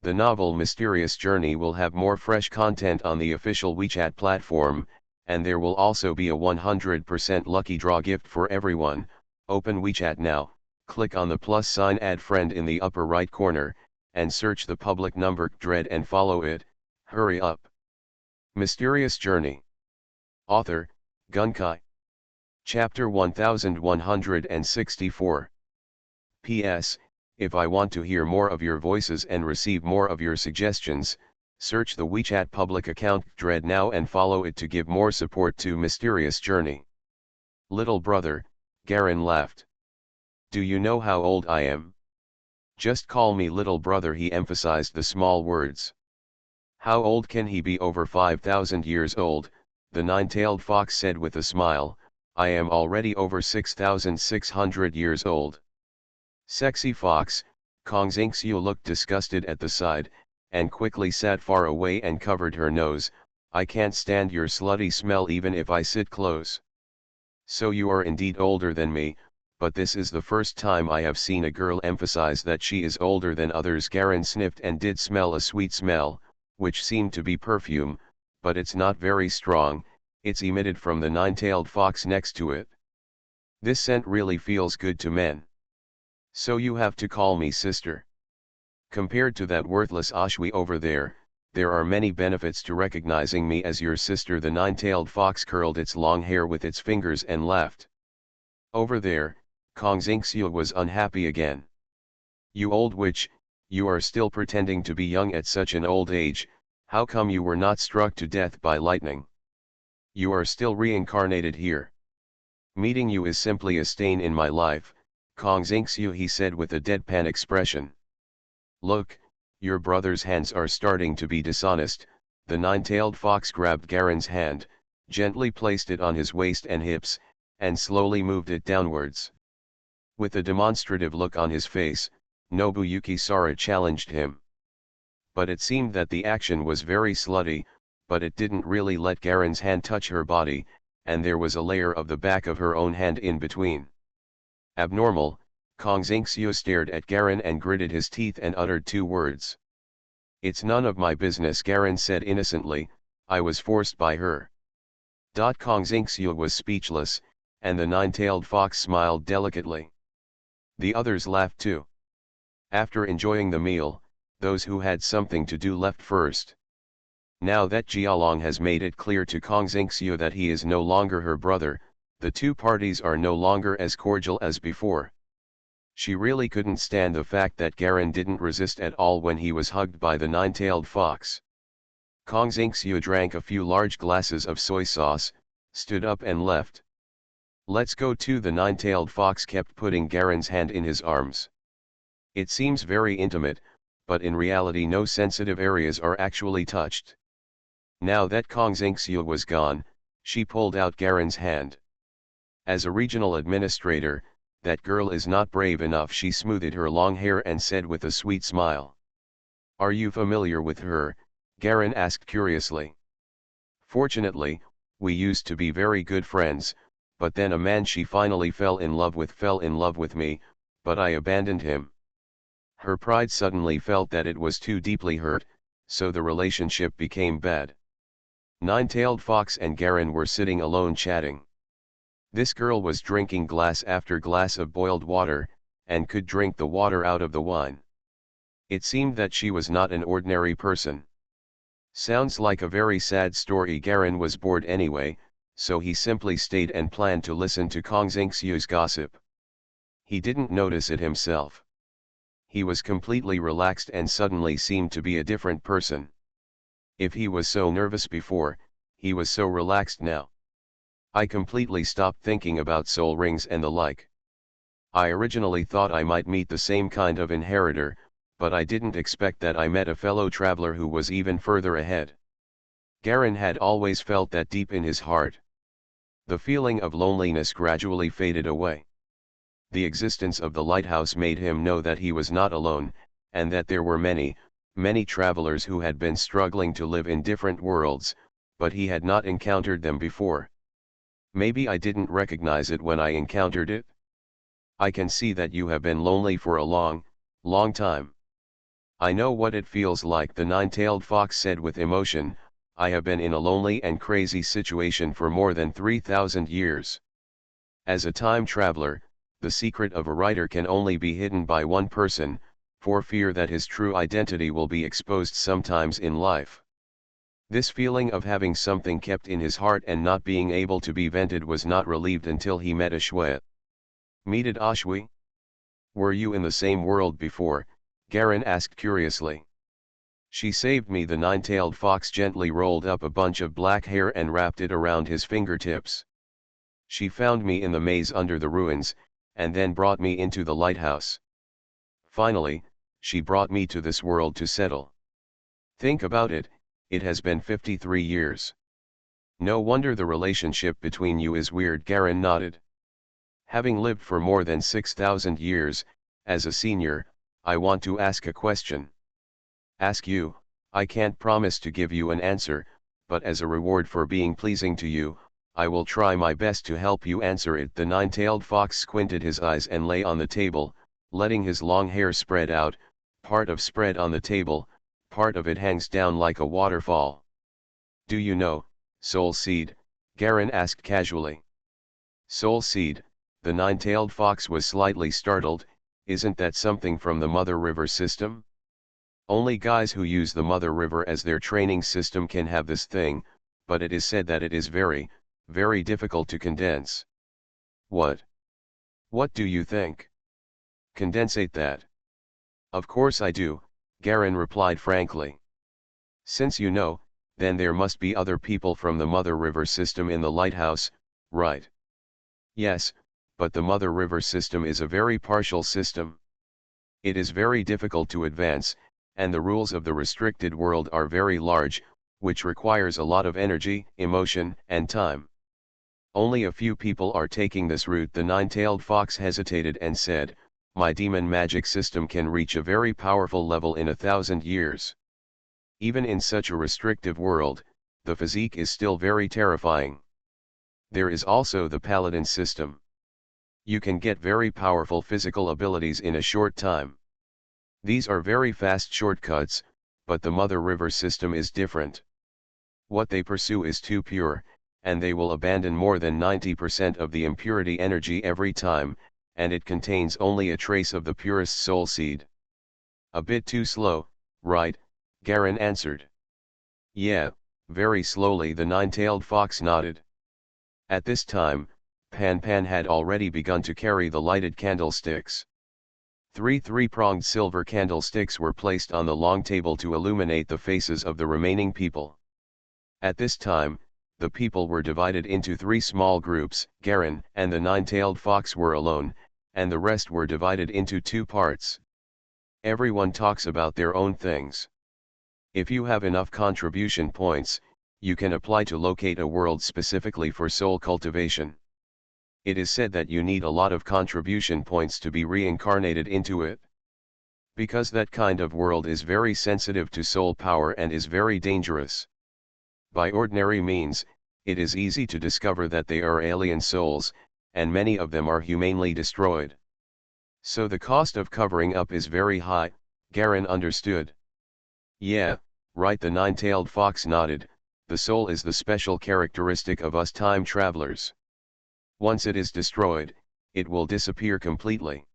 The novel Mysterious Journey will have more fresh content on the official WeChat platform, and there will also be a 100% lucky draw gift for everyone. Open WeChat now, click on the plus sign add friend in the upper right corner, and search the public number Dread and follow it. Hurry up. Mysterious Journey. Author, Gunkai. Chapter 1164. P.S. If I want to hear more of your voices and receive more of your suggestions, search the WeChat public account Dread now and follow it to give more support to Mysterious Journey. Little brother, Garen laughed. Do you know how old I am? Just call me little brother, he emphasized the small words. How old can he be? Over 5,000 years old, the nine-tailed fox said with a smile. I am already over 6,600 years old. Sexy fox, Kong Xingxiu looked disgusted at the side, and quickly sat far away and covered her nose. I can't stand your slutty smell even if I sit close. So you are indeed older than me, but this is the first time I have seen a girl emphasize that she is older than others. Garen sniffed and did smell a sweet smell, which seemed to be perfume, but it's not very strong. It's emitted from the nine-tailed fox next to it. This scent really feels good to men. So you have to call me sister. Compared to that worthless Ashwi over there, there are many benefits to recognizing me as your sister. The nine-tailed fox curled its long hair with its fingers and laughed. Over there, Kong Xingxiu was unhappy again. You old witch, you are still pretending to be young at such an old age. How come you were not struck to death by lightning? You are still reincarnated here. Meeting you is simply a stain in my life, Kong Xingxiu, he said with a deadpan expression. Look, your brother's hands are starting to be dishonest. The nine-tailed fox grabbed Garen's hand, gently placed it on his waist and hips, and slowly moved it downwards. With a demonstrative look on his face, Nobuyuki Sara challenged him. But it seemed that the action was very slutty, but it didn't really let Garen's hand touch her body, and there was a layer of the back of her own hand in between. Abnormal, Kong Xingxiu stared at Garen and gritted his teeth and uttered two words. It's none of my business, Garen said innocently, I was forced by her. Kong Xingxiu was speechless, and the nine-tailed fox smiled delicately. The others laughed too. After enjoying the meal, those who had something to do left first. Now that Jialong has made it clear to Kong Xingxiu that he is no longer her brother, the two parties are no longer as cordial as before. She really couldn't stand the fact that Garen didn't resist at all when he was hugged by the nine-tailed fox. Kong Xingxiu drank a few large glasses of soy sauce, stood up and left. Let's go too. The nine-tailed fox kept putting Garen's hand in his arms. It seems very intimate, but in reality no sensitive areas are actually touched. Now that Kong Xingxiu was gone, she pulled out Garen's hand. As a regional administrator, that girl is not brave enough. She smoothed her long hair and said with a sweet smile. Are you familiar with her? Garen asked curiously. Fortunately, we used to be very good friends, but then a man she finally fell in love with me, but I abandoned him. Her pride suddenly felt that it was too deeply hurt, so the relationship became bad. Nine-tailed fox and Garen were sitting alone chatting. This girl was drinking glass after glass of boiled water, and could drink the water out of the wine. It seemed that she was not an ordinary person. Sounds like a very sad story. Garen was bored anyway, so he simply stayed and planned to listen to Kong Xingxiu's gossip. He didn't notice it himself. He was completely relaxed and suddenly seemed to be a different person. If he was so nervous before, he was so relaxed now. I completely stopped thinking about soul rings and the like. I originally thought I might meet the same kind of inheritor, but I didn't expect that I met a fellow traveler who was even further ahead. Garen had always felt that deep in his heart. The feeling of loneliness gradually faded away. The existence of the lighthouse made him know that he was not alone, and that there were many, many travelers who had been struggling to live in different worlds, but he had not encountered them before. Maybe I didn't recognize it when I encountered it? I can see that you have been lonely for a long, long time. I know what it feels like, the nine-tailed fox said with emotion. I have been in a lonely and crazy situation for more than 3,000 years. As a time traveler, the secret of a writer can only be hidden by one person, for fear that his true identity will be exposed sometimes in life. This feeling of having something kept in his heart and not being able to be vented was not relieved until he met Ashui. Meeted Ashui? Were you in the same world before? Garen asked curiously. She saved me. The nine-tailed fox gently rolled up a bunch of black hair and wrapped it around his fingertips. She found me in the maze under the ruins, and then brought me into the lighthouse. Finally, she brought me to this world to settle. Think about it, it has been 53 years. No wonder the relationship between you is weird. Garen nodded. Having lived for more than 6,000 years, as a senior, I want to ask a question. Ask you. I can't promise to give you an answer, but as a reward for being pleasing to you, I will try my best to help you answer it. The nine-tailed fox squinted his eyes and lay on the table, letting his long hair spread out, part of spread on the table, part of it hangs down like a waterfall. Do you know, soul seed? Garen asked casually. Soul seed, the nine-tailed fox was slightly startled. Isn't that something from the Mother River system? Only guys who use the Mother River as their training system can have this thing, but it is said that it is very, very difficult to condense. What? What do you think? Condensate that. Of course I do, Garen replied frankly. Since you know, then there must be other people from the Mother River system in the lighthouse, right? Yes, but the Mother River system is a very partial system. It is very difficult to advance, and the rules of the restricted world are very large, which requires a lot of energy, emotion, and time. Only a few people are taking this route. The nine-tailed fox hesitated and said, my demon magic system can reach a very powerful level in 1,000 years. Even in such a restrictive world, the physique is still very terrifying. There is also the paladin system. You can get very powerful physical abilities in a short time. These are very fast shortcuts, but the Mother River system is different. What they pursue is too pure, and they will abandon more than 90% of the impurity energy every time, and it contains only a trace of the purest soul seed. A bit too slow, right? Garen answered. Yeah, very slowly. The nine-tailed fox nodded. At this time, Pan Pan had already begun to carry the lighted candlesticks. Three-pronged silver candlesticks were placed on the long table to illuminate the faces of the remaining people. At this time, the people were divided into 3 small groups. Garen and the nine-tailed fox were alone, and the rest were divided into 2 parts. Everyone talks about their own things. If you have enough contribution points, you can apply to locate a world specifically for soul cultivation. It is said that you need a lot of contribution points to be reincarnated into it. Because that kind of world is very sensitive to soul power and is very dangerous. By ordinary means, it is easy to discover that they are alien souls, and many of them are humanely destroyed. So the cost of covering up is very high. Garen understood. Yeah, right, the nine-tailed fox nodded. The soul is the special characteristic of us time travelers. Once it is destroyed, it will disappear completely.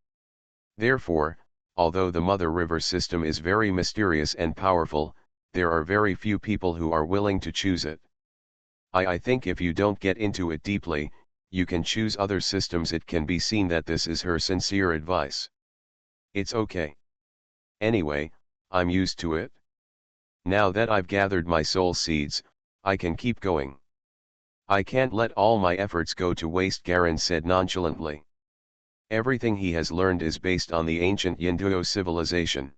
Therefore, although the Mother River system is very mysterious and powerful, there are very few people who are willing to choose it. I think if you don't get into it deeply, you can choose other systems. It can be seen that this is her sincere advice. It's okay. Anyway, I'm used to it. Now that I've gathered my soul seeds, I can keep going. I can't let all my efforts go to waste, Garen said nonchalantly. Everything he has learned is based on the ancient Yinduo civilization.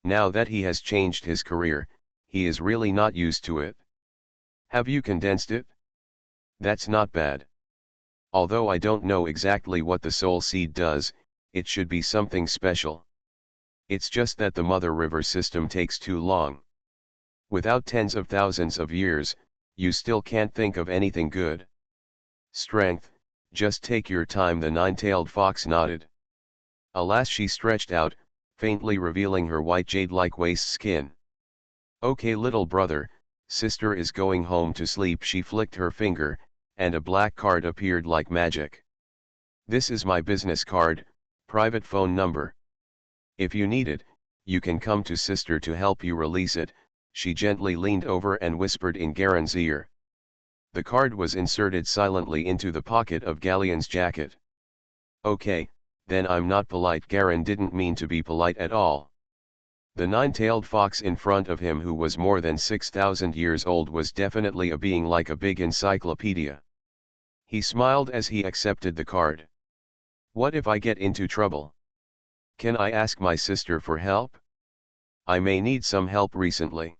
Now that he has changed his career, he is really not used to it. Have you condensed it? That's not bad. Although I don't know exactly what the soul seed does, it should be something special. It's just that the Mother River system takes too long. Without tens of thousands of years, you still can't think of anything good. Strength, just take your time, the nine-tailed fox nodded. Alas, she stretched out, faintly revealing her white jade-like waist skin. Okay, little brother, sister is going home to sleep. She flicked her finger, and a black card appeared like magic. This is my business card, private phone number. If you need it, you can come to sister to help you release it. She gently leaned over and whispered in Garen's ear. The card was inserted silently into the pocket of Galleon's jacket. Okay, then I'm not polite. Garen didn't mean to be polite at all. The nine-tailed fox in front of him, who was more than 6,000 years old, was definitely a being like a big encyclopedia. He smiled as he accepted the card. What if I get into trouble? Can I ask my sister for help? I may need some help recently.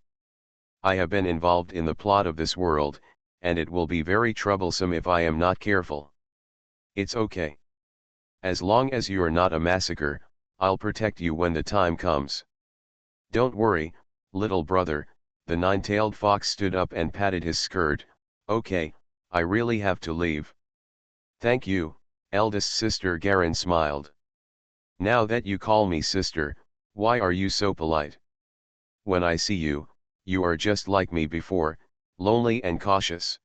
I have been involved in the plot of this world, and it will be very troublesome if I am not careful. It's okay. As long as you're not a massacre, I'll protect you when the time comes. Don't worry, little brother. The nine-tailed fox stood up and patted his skirt. Okay, I really have to leave. Thank you, eldest sister. Garen smiled. Now that you call me sister, why are you so polite? When I see you, you are just like me before, lonely and cautious.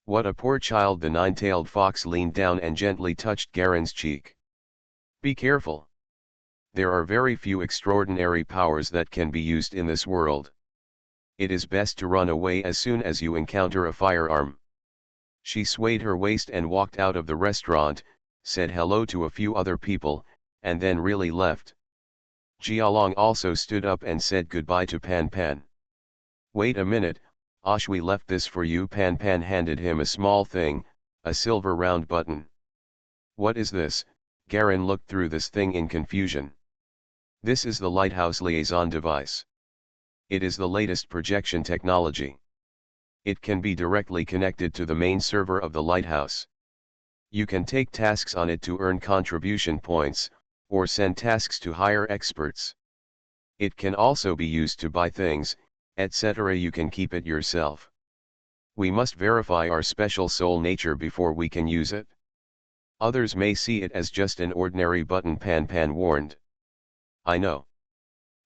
What a poor child. The nine-tailed fox leaned down and gently touched Garen's cheek. Be careful. There are very few extraordinary powers that can be used in this world. It is best to run away as soon as you encounter a firearm. She swayed her waist and walked out of the restaurant, said hello to a few other people, and then really left. Jialong also stood up and said goodbye to Pan Pan. Wait a minute, Ashwi left this for you. Pan Pan handed him a small thing, a silver round button. What is this? Garen looked through this thing in confusion. This is the lighthouse liaison device. It is the latest projection technology. It can be directly connected to the main server of the lighthouse. You can take tasks on it to earn contribution points, or send tasks to hire experts. It can also be used to buy things, etc. You can keep it yourself. We must verify our special soul nature before we can use it. Others may see it as just an ordinary button, Pan Pan warned. I know.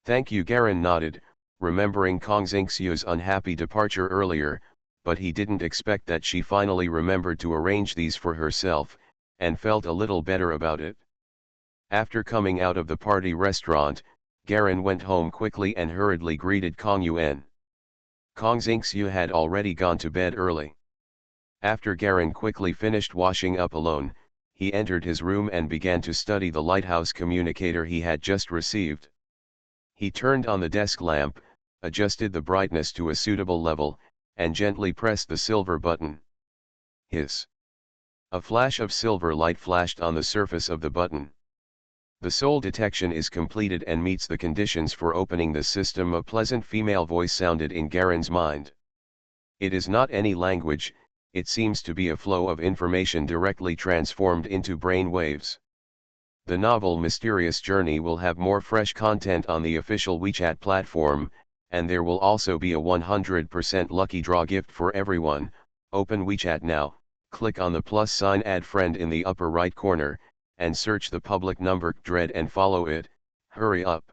Thank you. Garen nodded, remembering Kong Xingxiu's unhappy departure earlier, but he didn't expect that she finally remembered to arrange these for herself, and felt a little better about it. After coming out of the party restaurant, Garen went home quickly and hurriedly greeted Kong Yuan. Kong Xingxiu had already gone to bed early. After Garen quickly finished washing up alone, he entered his room and began to study the lighthouse communicator he had just received. He turned on the desk lamp, adjusted the brightness to a suitable level, and gently press the silver button. Hiss. A flash of silver light flashed on the surface of the button. The soul detection is completed and meets the conditions for opening the system. A pleasant female voice sounded in Garen's mind. It is not any language, it seems to be a flow of information directly transformed into brain waves. The novel Mysterious Journey will have more fresh content on the official WeChat platform, and there will also be a 100% lucky draw gift for everyone. Open WeChat now, click on the plus sign add friend in the upper right corner, and search the public number Dread and follow it. Hurry up.